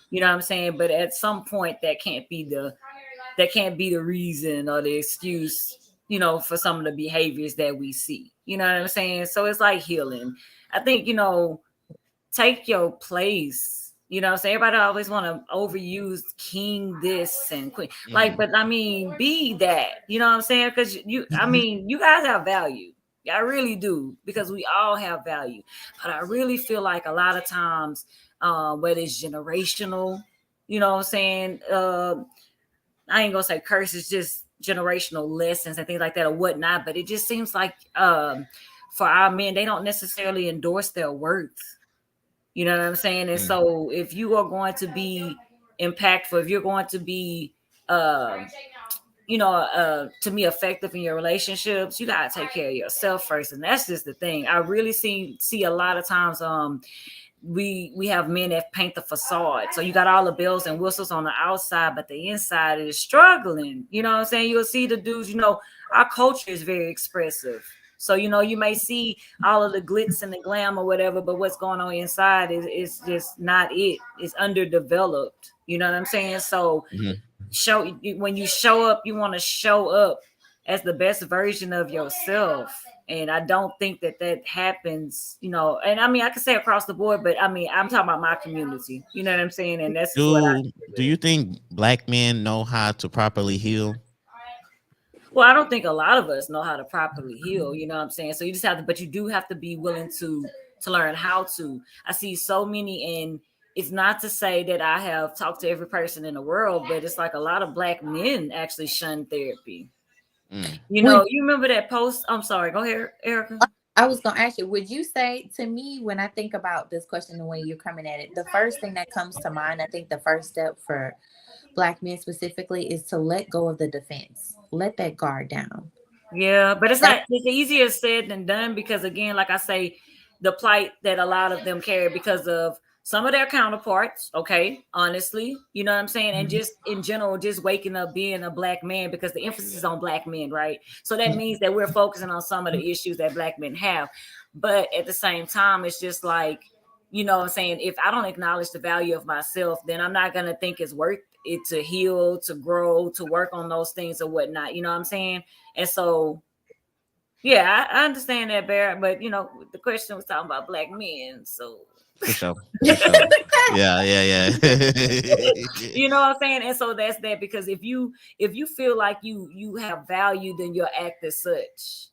Speaker 6: you know what I'm saying? But at some point that can't be the reason or the excuse, for some of the behaviors that we see. You know what I'm saying? So it's like healing. I think, take your place You know, so everybody always want to overuse king this and queen. Like,
Speaker 1: Mm.
Speaker 6: but I mean, be that. You know what I'm saying? Because I mean, you guys have value. I really do, because we all have value. But I really feel like a lot of times, whether it's generational, you know what I'm saying? I ain't gonna say curse, it's just generational lessons and things like that or whatnot. But it just seems like for our men, they don't necessarily endorse their worth. You know what I'm saying? And
Speaker 1: Mm.
Speaker 6: so if you are going to be impactful, if you're going to be uh, to me effective in your relationships, you gotta take care of yourself first. And that's just the thing. I really see a lot of times we have men that paint the facade. So you got all the bells and whistles on the outside, but the inside is struggling. You know what I'm saying? You'll see the dudes, our culture is very expressive. So, you may see all of the glitz and the glam or whatever, but what's going on inside is just not it. It's underdeveloped. You know what I'm saying? So when you show up, you want to show up as the best version of yourself. And I don't think that happens, and I mean, I can say across the board, but I mean, I'm talking about my community, you know what I'm saying? And that's just what
Speaker 1: Do you think black men know how to properly heal?
Speaker 6: well, I don't think a lot of us know how to properly heal, you know what I'm saying? So you just have to, but you do have to be willing to learn how to. I see so many, and it's not to say that I have talked to every person in the world, but it's like a lot of black men actually shun therapy.
Speaker 1: Mm.
Speaker 6: You remember that post? I'm sorry, go ahead, Erica.
Speaker 2: I was going to ask you, would you say to me, when I think about this question, the way you're coming at it, the first thing that comes to mind, I think the first step for black men specifically is to let go of the defense, let that guard down.
Speaker 6: Yeah, but it's easier said than done, because again, like I say, the plight that a lot of them carry because of some of their counterparts, okay, honestly, you know what I'm saying? And just in general, just waking up being a black man, because the emphasis is on black men, right? So that means that we're focusing on some of the issues that black men have. But at the same time, it's just like, you know what I'm saying? If I don't acknowledge the value of myself, then I'm not going to think it's worth it to heal, to grow, to work on those things or whatnot. You know what I'm saying? And so, yeah, I understand that, Barrett. But the question was talking about black men, so
Speaker 1: For sure. For sure. Yeah.
Speaker 6: you know what I'm saying. And so that's that. Because if you feel like you have value, then you'll act as such.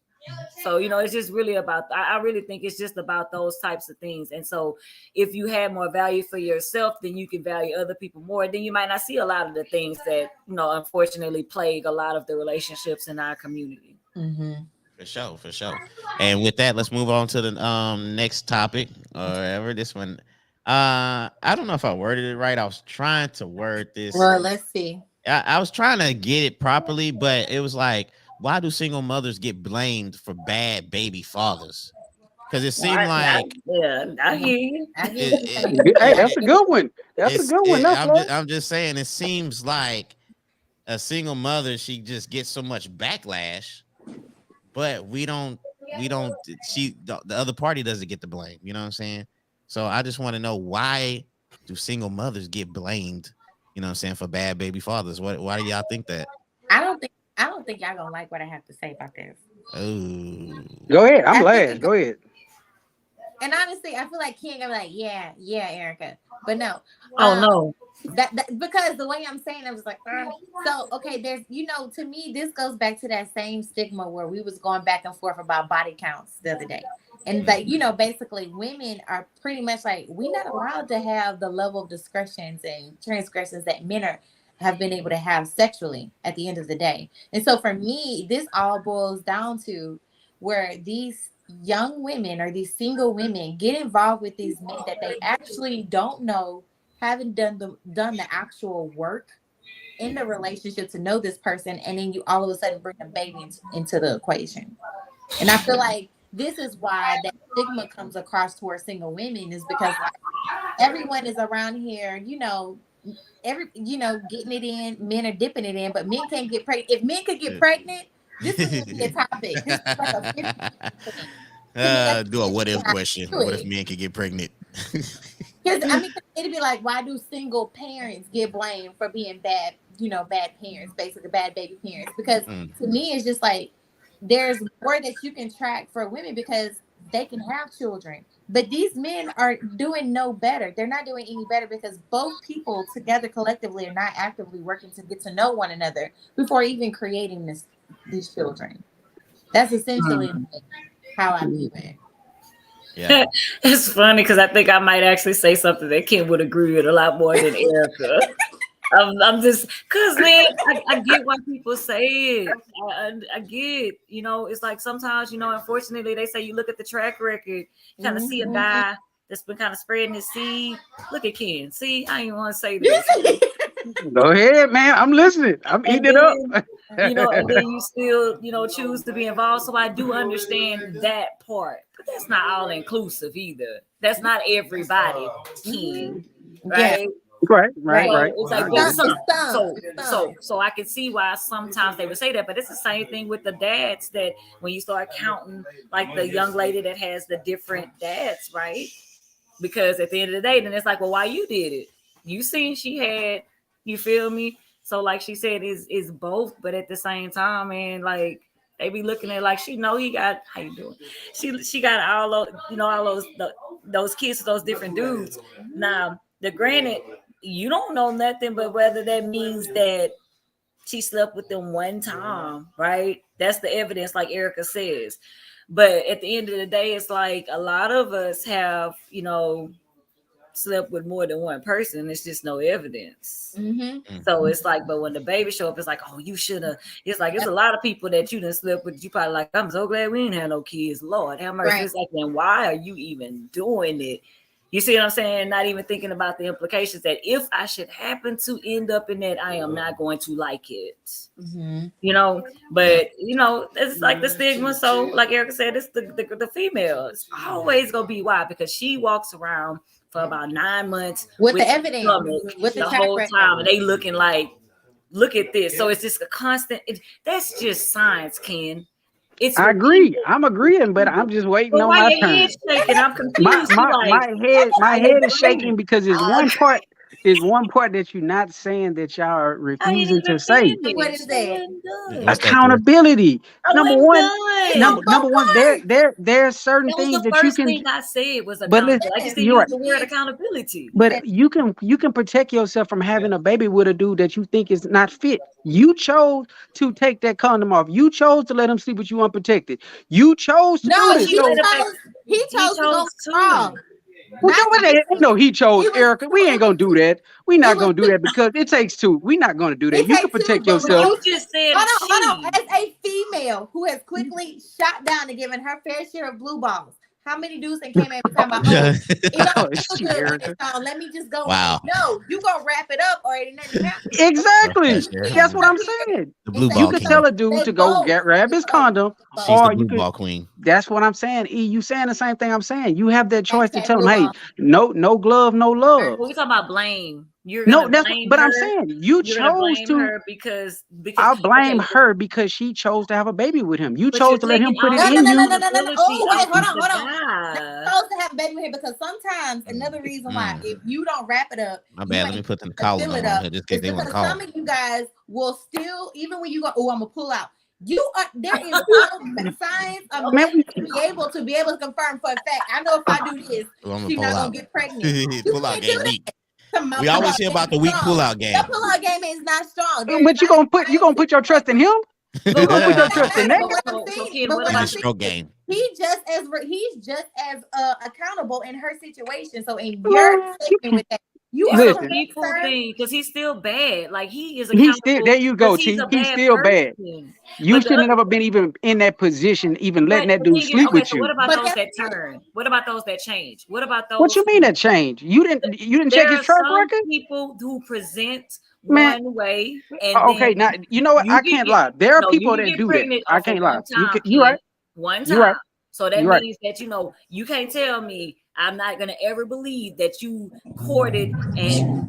Speaker 6: So it's just really about. I really think it's just about those types of things. And so, if you have more value for yourself, then you can value other people more. Then you might not see a lot of the things that unfortunately plague a lot of the relationships in our community.
Speaker 2: Mm-hmm.
Speaker 1: For sure. And with that, let's move on to the next topic, or whatever. This one, I don't know if I worded it right. I was trying to word this.
Speaker 2: Well, let's see.
Speaker 1: I was trying to get it properly, but it was like, why do single mothers get blamed for bad baby fathers? Because it seemed like,
Speaker 6: I hear you.
Speaker 3: Hey, that's a good one. That's a good one.
Speaker 1: I'm just saying, it seems like a single mother, she just gets so much backlash, but the other party doesn't get the blame. You know what I'm saying? So I just want to know, why do single mothers get blamed? You know what I'm saying, for bad baby fathers? Why do y'all think that?
Speaker 2: I don't think y'all gonna like what I have to say about this.
Speaker 1: Oh,
Speaker 3: go ahead. I'm glad. Go ahead.
Speaker 2: And honestly, I feel like King gonna be like, yeah, Erica, but no.
Speaker 6: No.
Speaker 2: That because the way I'm saying, I was like, so okay, there's to me, this goes back to that same stigma where we was going back and forth about body counts the other day. And basically women are pretty much like, we're not allowed to have the level of discretions and transgressions that men have been able to have sexually at the end of the day. And so for me, this all boils down to where these young women or these single women get involved with these men that they actually don't know, haven't done the actual work in the relationship to know this person, and then you all of a sudden bring a baby into the equation. And I feel like this is why that stigma comes across towards single women, is because everyone is around here, getting it in. Men are dipping it in, but men can't get pregnant. If men could get pregnant, this would be a topic. This is like a 50
Speaker 1: do a what if question. What if men could get pregnant?
Speaker 2: Because it'd be like, why do single parents get blamed for being bad, bad parents, basically bad baby parents? Because to me, it's just like, there's more that you can track for women, because they can have children. But these men are doing no better. They're not doing any better because both people together collectively are not actively working to get to know one another before even creating these children. That's essentially how I view it.
Speaker 1: Yeah.
Speaker 6: It's funny because I think I might actually say something that Kim would agree with a lot more than Erica. I'm just because man, I get why people say it. I get, it's like sometimes, unfortunately, they say you look at the track record, kind of see a guy that's been kind of spreading his seed. Look at Ken. See, I didn't want to say this.
Speaker 3: Go ahead, man. I'm listening. I'm eating it up.
Speaker 6: And then you still, choose to be involved. So I do understand that part, but that's not all inclusive either. That's not everybody, Ken, right?
Speaker 2: Yeah.
Speaker 3: Right.
Speaker 6: It's like so I can see why sometimes they would say that, but it's the same thing with the dads that when you start counting like the young lady that has the different dads, right? Because at the end of the day, then it's like, well, why you did it? You seen she had, you feel me? So like she said, is both, but at the same time, man, like they be looking at like she know he got how you doing. She got all those, all those kids, those different dudes. Now, the granted, you don't know nothing, but whether that means that she slept with them one time, right? That's the evidence, like Erica says. But at the end of the day, it's like a lot of us have, slept with more than one person. It's just no evidence. So it's like, but when the baby show up, it's like, oh, you should have. It's like it's a lot of people that you done slept with. You probably like, I'm so glad we didn't have no kids. Lord, have mercy. Right. It's like, then why are you even doing it? You see what I'm saying? Not even thinking about the implications that if I should happen to end up in that, I am not going to like it. But it's like the stigma. So, like Erica said, it's the female. It's always gonna be why, because she walks around for about 9 months
Speaker 2: with the evidence, with
Speaker 6: the whole time, and they looking like, look at this. So it's just a constant. That's just science, Ken.
Speaker 3: I agree. I'm agreeing, but I'm just waiting on my turn.
Speaker 6: Shaking? I'm confused.
Speaker 3: My head is shaking because it's one part. Is one part that you're not saying that y'all are refusing to say.
Speaker 2: What is that?
Speaker 3: Accountability. Number one. There are certain things that you can.
Speaker 6: Thing I said was accountability. I just didn't use the word accountability.
Speaker 3: But you can protect yourself from having a baby with a dude that you think is not fit. You chose to take that condom off. You chose to let him sleep with you unprotected. You chose to do this.
Speaker 2: He chose to go wrong.
Speaker 3: He chose, Erica. We ain't gonna do that. We're not gonna do that because it takes two. We're not gonna do that. You can protect yourself.
Speaker 6: You just said
Speaker 2: hold on. As a female who has quickly shot down and given her fair share of blue balls, how many dudes that came in talking about, let me just go.
Speaker 1: Wow.
Speaker 2: No, you gonna wrap it up or ain't nothing happening.
Speaker 3: Exactly. That's what I'm saying. You can tell a dude to go grab his condom.
Speaker 1: She's the blue ball queen.
Speaker 3: That's what I'm saying. You saying the same thing I'm saying. You have that choice to tell him, hey, no glove, no love.
Speaker 6: We're talking about blame.
Speaker 3: I'm saying you chose to
Speaker 6: her because
Speaker 3: I'll blame her because she chose to have a baby with him. You chose to let him put it in you.
Speaker 2: No. Oh, wait, hold on. You're supposed to have a baby with him because sometimes another reason why if you don't wrap it up,
Speaker 1: my bad. Let me put the collar on her just in case they want to call.
Speaker 2: Some of you guys will still, even when you go, I'm gonna pull out. There is no science of men to be able to confirm for a fact. I know if I do this, she's not gonna get pregnant.
Speaker 1: Pull out game weak. We always hear about the weak pull-out game.
Speaker 2: The pull-out game is not strong.
Speaker 3: But you gonna put your trust in him? You gonna put your trust in that?
Speaker 1: Stroke game.
Speaker 2: He's just as accountable in her situation. So in your statement with that, you
Speaker 6: are a beautiful thing because he's still bad. Like he is. He's
Speaker 3: still there. You go, T. He's still bad. You should have never been even in that position, even letting that dude sleep with you.
Speaker 6: What about those that turn? What about those that change? What about those?
Speaker 3: What you mean that change? You didn't check his track record.
Speaker 6: People who present one way. And
Speaker 3: okay, now you know what? I can't lie. There are people that do that. I can't lie. You're right.
Speaker 6: One time. Right. So that means that you can't tell me I'm not gonna ever believe that you courted and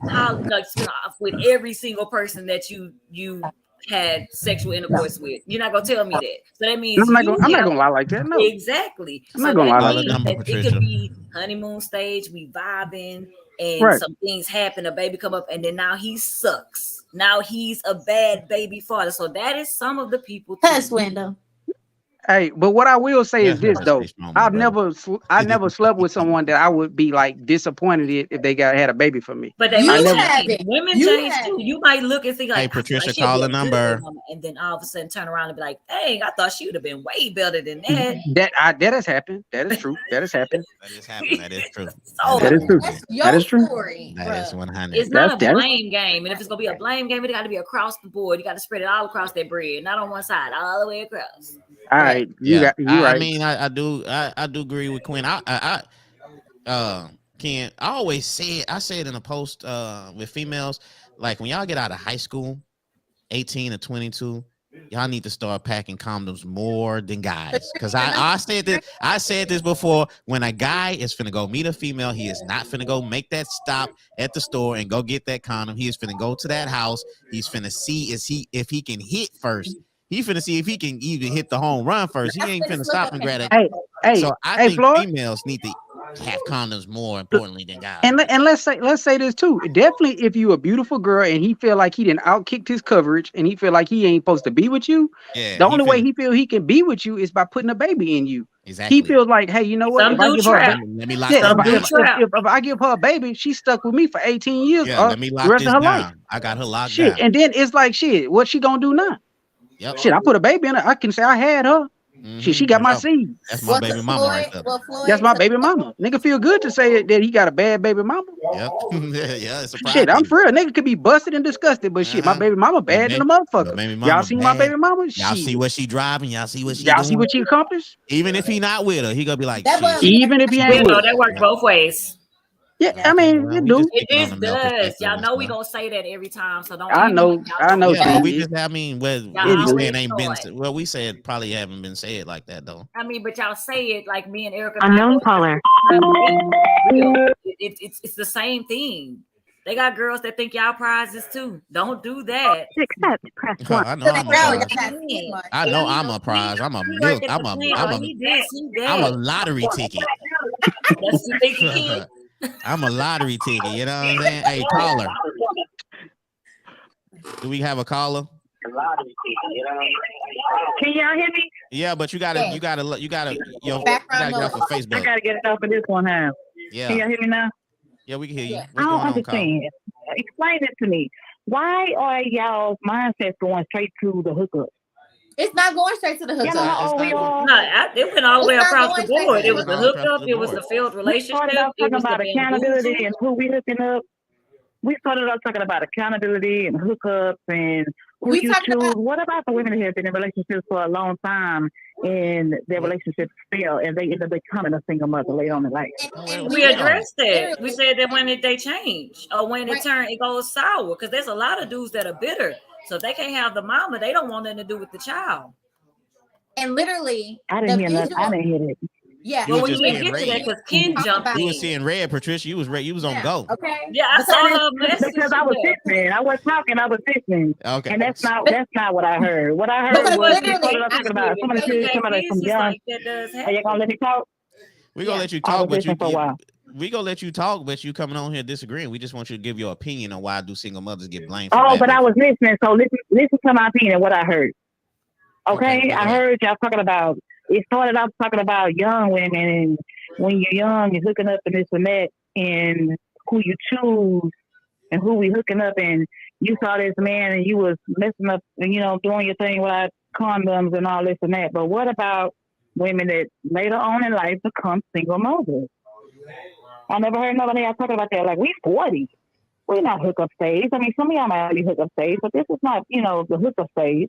Speaker 6: with every single person that you had sexual intercourse with. You're not gonna tell me that. So that means
Speaker 3: I'm not gonna lie like that. No,
Speaker 6: exactly.
Speaker 3: I'm not gonna lie like
Speaker 6: that. It could be honeymoon stage, we vibing, and some things happen. A baby come up, and then now he sucks. Now he's a bad baby father. So that is some of the people.
Speaker 2: Hush, window.
Speaker 3: Hey, but what I will say is
Speaker 1: Just
Speaker 3: this
Speaker 1: have a
Speaker 3: though.
Speaker 1: speech moment, brother.
Speaker 3: I never slept with someone that I would be like disappointed if they had a baby for me.
Speaker 6: But they
Speaker 3: I
Speaker 6: might
Speaker 2: You
Speaker 3: never.
Speaker 2: have
Speaker 6: change.
Speaker 2: it.
Speaker 6: Women
Speaker 2: You
Speaker 6: change
Speaker 2: have
Speaker 6: too.
Speaker 2: it.
Speaker 6: You might look and think
Speaker 1: Hey,
Speaker 6: like, I feel like
Speaker 1: Patricia,
Speaker 6: she'll
Speaker 1: call
Speaker 6: be
Speaker 1: the
Speaker 6: a good
Speaker 1: number.
Speaker 6: woman, and then all of a sudden turn around and be like, dang, I thought she would have been way better than that.
Speaker 3: That has happened. That is true. That has happened.
Speaker 1: That is happening. That is true.
Speaker 6: So
Speaker 3: That is true.
Speaker 2: That's
Speaker 3: That
Speaker 2: your
Speaker 3: is true.
Speaker 2: story,
Speaker 1: That is
Speaker 2: bro.
Speaker 1: 100.
Speaker 6: it's not a
Speaker 3: That is.
Speaker 6: blame game. And if it's gonna be a blame game, it got to be across the board. You got to spread it all across that bread, not on one side, all the way across.
Speaker 3: All
Speaker 2: Right.
Speaker 3: right,
Speaker 1: Yeah,
Speaker 3: you
Speaker 1: I
Speaker 3: right.
Speaker 1: mean, I do agree with Quinn. Ken, I say it in a post with females, like when y'all get out of high school, 18 or 22, y'all need to start packing condoms more than guys. Because I said this before. When a guy is finna go meet a female, he is not finna go make that stop at the store and go get that condom. He is finna go to that house. He's finna see if he can hit first. He finna see if he can even hit the home run first. He ain't finna stop and grab that.
Speaker 3: Hey,
Speaker 1: So I
Speaker 3: hey,
Speaker 1: think
Speaker 3: Floyd.
Speaker 1: females need to have condoms more importantly than guys.
Speaker 3: And let's say this too. Definitely, if you a beautiful girl and he feel like he didn't outkicked his coverage and he feel like he ain't supposed to be with you,
Speaker 1: Yeah,
Speaker 3: the only way he feel he can be with you is by putting a baby in you. He feels like, hey, you know what?
Speaker 6: Some
Speaker 3: If I
Speaker 6: do
Speaker 3: give her,
Speaker 6: trap.
Speaker 1: let me lock
Speaker 3: yeah,
Speaker 1: this
Speaker 6: Some do
Speaker 1: down.
Speaker 6: trap.
Speaker 3: if I give her a baby, she's stuck with me for 18 years
Speaker 1: Yeah,
Speaker 3: or
Speaker 1: let me
Speaker 3: the
Speaker 1: lock
Speaker 3: rest
Speaker 1: this
Speaker 3: of her life.
Speaker 1: down. I got her locked
Speaker 3: Shit,
Speaker 1: down.
Speaker 3: and then it's like, shit, what she gonna do now?
Speaker 1: Yep.
Speaker 3: Shit, I put a baby in her. I can say I had her. Shit, she got my
Speaker 1: Yep.
Speaker 3: seed.
Speaker 1: That's my baby mama right there.
Speaker 3: That's my baby mama. Nigga feel good to say that he got a bad baby mama.
Speaker 1: Yep. Yeah, it's a pride
Speaker 3: Shit, I'm
Speaker 1: thing.
Speaker 3: for real. Nigga could be busted and disgusted, but shit, my baby mama bad than a motherfucker.
Speaker 1: Baby
Speaker 3: Y'all
Speaker 1: mama
Speaker 3: see my
Speaker 1: bad.
Speaker 3: baby mama?
Speaker 1: Y'all
Speaker 3: Shit.
Speaker 1: see what she driving. Y'all see what she
Speaker 3: Y'all
Speaker 1: doing.
Speaker 3: see what she accomplished?
Speaker 1: Even if he not with her, he gonna be like,
Speaker 2: That
Speaker 1: shit.
Speaker 2: boy-
Speaker 3: Even if he ain't
Speaker 6: You
Speaker 3: with
Speaker 6: know,
Speaker 3: her.
Speaker 6: that works both ways.
Speaker 3: Yeah,
Speaker 2: Yeah.
Speaker 3: I mean,
Speaker 1: Well,
Speaker 3: it
Speaker 1: we
Speaker 3: do.
Speaker 1: just
Speaker 6: It
Speaker 1: speaking on
Speaker 6: just
Speaker 1: the male
Speaker 6: does.
Speaker 1: perspective
Speaker 6: Y'all
Speaker 1: and
Speaker 6: know we
Speaker 1: stuff.
Speaker 6: gonna say that every time, so don't
Speaker 3: I
Speaker 6: act like
Speaker 3: know.
Speaker 6: y'all
Speaker 3: I
Speaker 6: don't
Speaker 3: know,
Speaker 6: do
Speaker 1: Yeah, but
Speaker 6: that.
Speaker 1: we
Speaker 3: shit.
Speaker 1: just, I mean, what
Speaker 6: Y'all
Speaker 1: we
Speaker 3: do.
Speaker 1: saying
Speaker 6: always
Speaker 1: ain't been,
Speaker 6: start.
Speaker 1: well, we said probably haven't been said like that though.
Speaker 6: I mean, but y'all say it like me and Erica.
Speaker 4: Unknown caller.
Speaker 6: It's the same thing. They got girls that think y'all prizes too. Don't do that.
Speaker 4: To accept, press 1.
Speaker 1: I know I'm a
Speaker 2: Girl, y'all
Speaker 1: prize.
Speaker 2: got skin money.
Speaker 1: I know I'm a prize. I'm a
Speaker 6: He
Speaker 1: milk.
Speaker 6: worked at the plant.
Speaker 1: I'm
Speaker 6: Oh,
Speaker 1: a
Speaker 6: he did see
Speaker 1: I'm a
Speaker 6: that.
Speaker 1: lottery ticket.
Speaker 6: That's what you think he is.
Speaker 1: I'm a lottery ticket. You know what I'm saying? Hey, caller. Do we have a caller?
Speaker 4: Can y'all hear me?
Speaker 1: Yeah, but you gotta get off of
Speaker 4: I
Speaker 1: Facebook.
Speaker 4: gotta get it off of this one now. Can
Speaker 1: Yeah,
Speaker 4: y'all hear me now?
Speaker 1: yeah, we can hear you.
Speaker 2: Yeah.
Speaker 4: I
Speaker 1: What's
Speaker 4: don't
Speaker 1: going on, caller?
Speaker 4: understand. Explain it to me. Why are y'all's mindsets going straight to the hookup?
Speaker 2: It's not going straight to the
Speaker 4: Y'all know
Speaker 2: hookup.
Speaker 4: how old we are?
Speaker 6: No, it went all the way
Speaker 2: It's not
Speaker 6: across the
Speaker 2: going straight
Speaker 6: board.
Speaker 2: to
Speaker 6: It
Speaker 2: the
Speaker 6: was the
Speaker 1: hookup.
Speaker 6: hookup. It was the failed
Speaker 4: We
Speaker 6: relationship.
Speaker 4: started off
Speaker 6: It
Speaker 4: talking
Speaker 6: was the
Speaker 4: about accountability
Speaker 6: bamboozle.
Speaker 4: and who we hooking up. We started off talking about accountability and hookups and who
Speaker 2: We
Speaker 4: you
Speaker 2: talking
Speaker 4: choose.
Speaker 2: about-
Speaker 4: What about the women that have been in relationships for a long time and their relationships fail and they end up becoming a single mother later on in life?
Speaker 2: And
Speaker 6: We addressed that. We
Speaker 2: literally-
Speaker 6: said that when they change or when
Speaker 2: Right.
Speaker 6: it goes sour, because there's a lot of dudes that are bitter. So if they can't have the mama, they don't want nothing to do with the child.
Speaker 2: And literally,
Speaker 4: I didn't
Speaker 2: the
Speaker 4: hear nothing. I
Speaker 2: visual,
Speaker 4: didn't hear that.
Speaker 2: yeah.
Speaker 1: You
Speaker 6: Well,
Speaker 1: was
Speaker 6: we
Speaker 1: just
Speaker 6: didn't
Speaker 1: being
Speaker 6: get to that
Speaker 1: raised.
Speaker 6: because Ken
Speaker 2: Talk
Speaker 6: jumped
Speaker 2: about-
Speaker 1: You
Speaker 6: in.
Speaker 1: was seeing red, Patricia. You was on
Speaker 2: Yeah,
Speaker 1: go.
Speaker 2: okay.
Speaker 6: Yeah, I
Speaker 2: Because-
Speaker 6: saw her message.
Speaker 4: Because I was listening. I was talking. I was listening.
Speaker 1: Okay.
Speaker 4: And that's not what I heard. What I heard
Speaker 2: Because
Speaker 4: was
Speaker 2: literally,
Speaker 4: we started off talking about somebody from young.
Speaker 6: Like that does
Speaker 4: Are you
Speaker 6: happen.
Speaker 4: gonna let me talk?
Speaker 1: We gonna
Speaker 2: Yeah.
Speaker 1: let you
Speaker 4: I
Speaker 1: talk,
Speaker 4: was
Speaker 1: but you
Speaker 4: listening for a while.
Speaker 1: we gonna let you talk, but you coming on here disagreeing. We just want you to give your opinion on why do single mothers get blamed for
Speaker 4: Oh,
Speaker 1: bad
Speaker 4: but I was
Speaker 1: relationships.
Speaker 4: listening. So listen to my opinion. What I heard. Okay,
Speaker 1: go
Speaker 4: I
Speaker 1: ahead.
Speaker 4: heard y'all talking about. It started off talking about young women and when you're young, you're hooking up and this and that, and who you choose and who we hooking up. And you saw this man and you was messing up and doing your thing without condoms and all this and that. But what about women that later on in life become single mothers? I never heard nobody else talking about that. Like, we 40. We're not hookup stage. I mean, some of y'all might be hookup stage, but this is not, the hookup stage.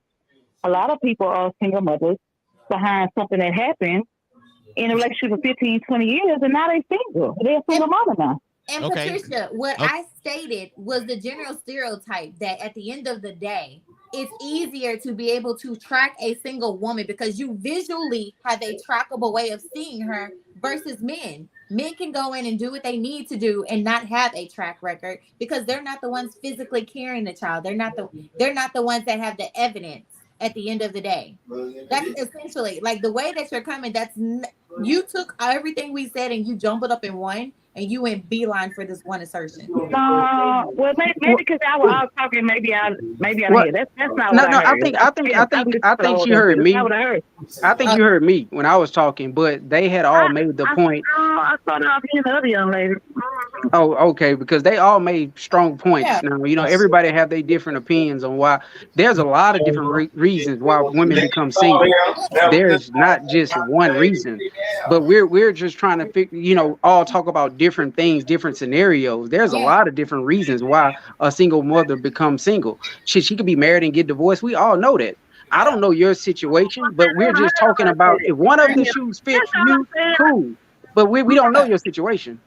Speaker 4: A lot of people are single mothers behind something that happened in a relationship for 15, 20 years, and now they single. They're a single mother now.
Speaker 2: And
Speaker 1: Okay.
Speaker 2: Patricia, what
Speaker 1: Okay.
Speaker 2: I stated was the general stereotype that at the end of the day, it's easier to be able to track a single woman because you visually have a trackable way of seeing her versus men. Men can go in and do what they need to do and not have a track record because they're not the ones physically carrying the child. They're not the ones that have the evidence at the end of the day. That's essentially like the way that you're coming. You took everything we said and you jumbled up in one, and you went beeline for this one assertion?
Speaker 4: Well, maybe because I was talking. Maybe I did. That's not
Speaker 3: No,
Speaker 4: what
Speaker 3: no.
Speaker 4: I heard.
Speaker 3: I think she heard me.
Speaker 4: That's what I heard.
Speaker 3: I think you heard me when I was talking, but they had all made the point.
Speaker 4: I started off hearing the other young lady.
Speaker 3: Oh, okay, because they all made strong points.
Speaker 2: Yeah.
Speaker 3: Now, everybody have their different opinions on why. There's a lot of different reasons why women become single. There's not just one reason, but we're just trying to figure, all talk about different things, different scenarios. There's a lot of different reasons why a single mother becomes single. She could be married and get divorced. We all know that. I don't know your situation, but we're just talking about if one of the shoes fits you, cool. But we don't know your situation.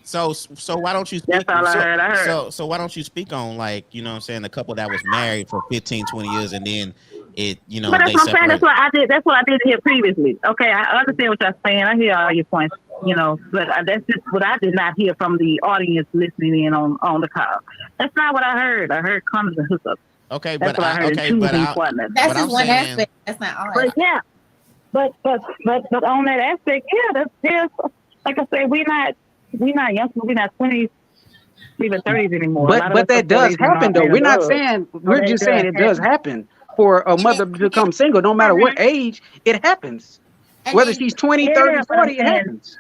Speaker 1: So why don't you speak?
Speaker 4: That's all I heard.
Speaker 1: So why don't you speak on, like, the couple that was married for 15, 20 years and then it,
Speaker 4: But that's what I'm saying. That's what I did. That's what I did here previously. Okay, I understand what you're saying. I hear all your points. But that's just what I did not hear from the audience listening in on the call. That's not what I heard. I heard condoms and hookups.
Speaker 1: Okay,
Speaker 4: that's
Speaker 1: but
Speaker 2: that's just one aspect. That's not all.
Speaker 4: But yeah, but on that aspect, yeah, there's like I said, we're not young, we're not 20s, even 30s anymore.
Speaker 3: But that does happen though. We're not saying, we're just saying it does happen for a mother to become single. No matter what age, it happens. Whether she's 20, 30, 40, it happens.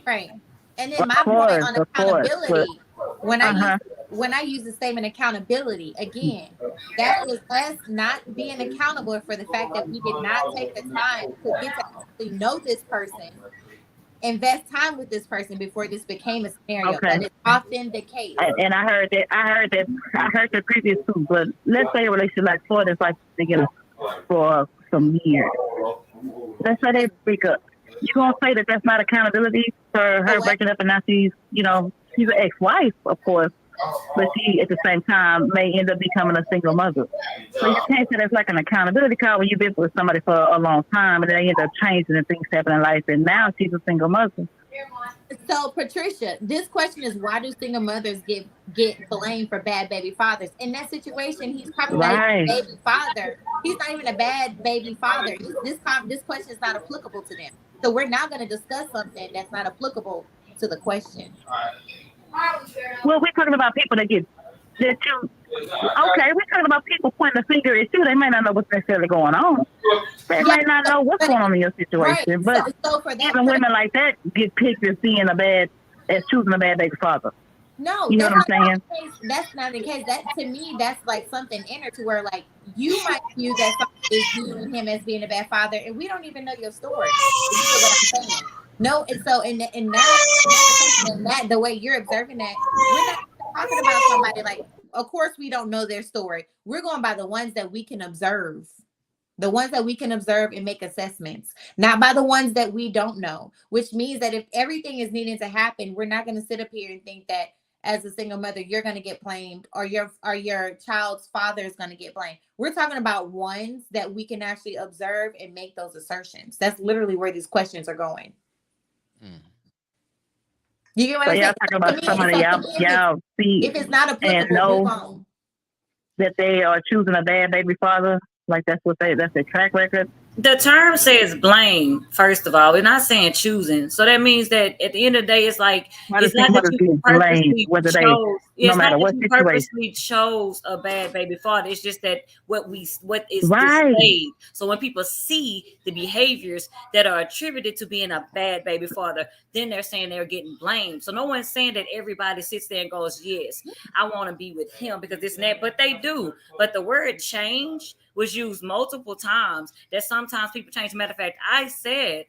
Speaker 2: Right. And then my point on accountability, when I use the statement accountability, again, that is us not being accountable for the fact that we did not take the time to get to actually know this person, invest time with this person before this became a scenario.
Speaker 4: Okay.
Speaker 2: That is often the case.
Speaker 4: And I heard the previous two, but let's say a relationship like four that's like together for some years. Let's say they break up. You gonna say that that's not accountability for her breaking up, and now she's an ex-wife, of course, but she at the same time may end up becoming a single mother. So you can't say that's like an accountability call when you've been with somebody for a long time and they end up changing and things happen in life, and now she's a single mother.
Speaker 2: So Patricia, this question is, why do single mothers get blamed for bad baby fathers? In that situation, he's probably not even a baby father. He's not even a bad baby father. This question is not applicable to them. So we're not going to discuss something that's not applicable to the question.
Speaker 4: Well, we're talking about people we're talking about people pointing the finger at you. They may not know what's necessarily going on. They might not know what's going on in your situation. Right. But
Speaker 2: so for that
Speaker 4: even women like that get picked as choosing a bad baby father.
Speaker 2: No,
Speaker 4: you know what I'm saying?
Speaker 2: That's not the case. That, to me, that's like something inner to where, like, you might view that someone is viewing him as being a bad father, and we don't even know your story. You know what I'm saying? No, and so in that the way you're observing that, we're not talking about somebody like. Of course, we don't know their story. We're going by the ones that we can observe. The ones that we can observe and make assessments, not by the ones that we don't know, which means that if everything is needing to happen, we're not going to sit up here and think that as a single mother, you're going to get blamed or your child's father is going to get blamed. We're talking about ones that we can actually observe and make those assertions. That's literally where these questions are going. You get what I'm saying?
Speaker 4: Talking about somebody y'all see
Speaker 2: if it's not applicable, move on.
Speaker 4: That they are choosing a bad baby father, like that's their track record.
Speaker 6: The term says blame, first of all. We're not saying choosing. So that means that at the end of the day, it's like it's not that you purposely chose a bad baby father. It's just that what is displayed. So when people see the behaviors that are attributed to being a bad baby father, then they're saying they're getting blamed. So no one's saying that everybody sits there and goes, yes, I want to be with him because this and that, but they do. But the word change was used multiple times, that sometimes people change. Matter of fact, I said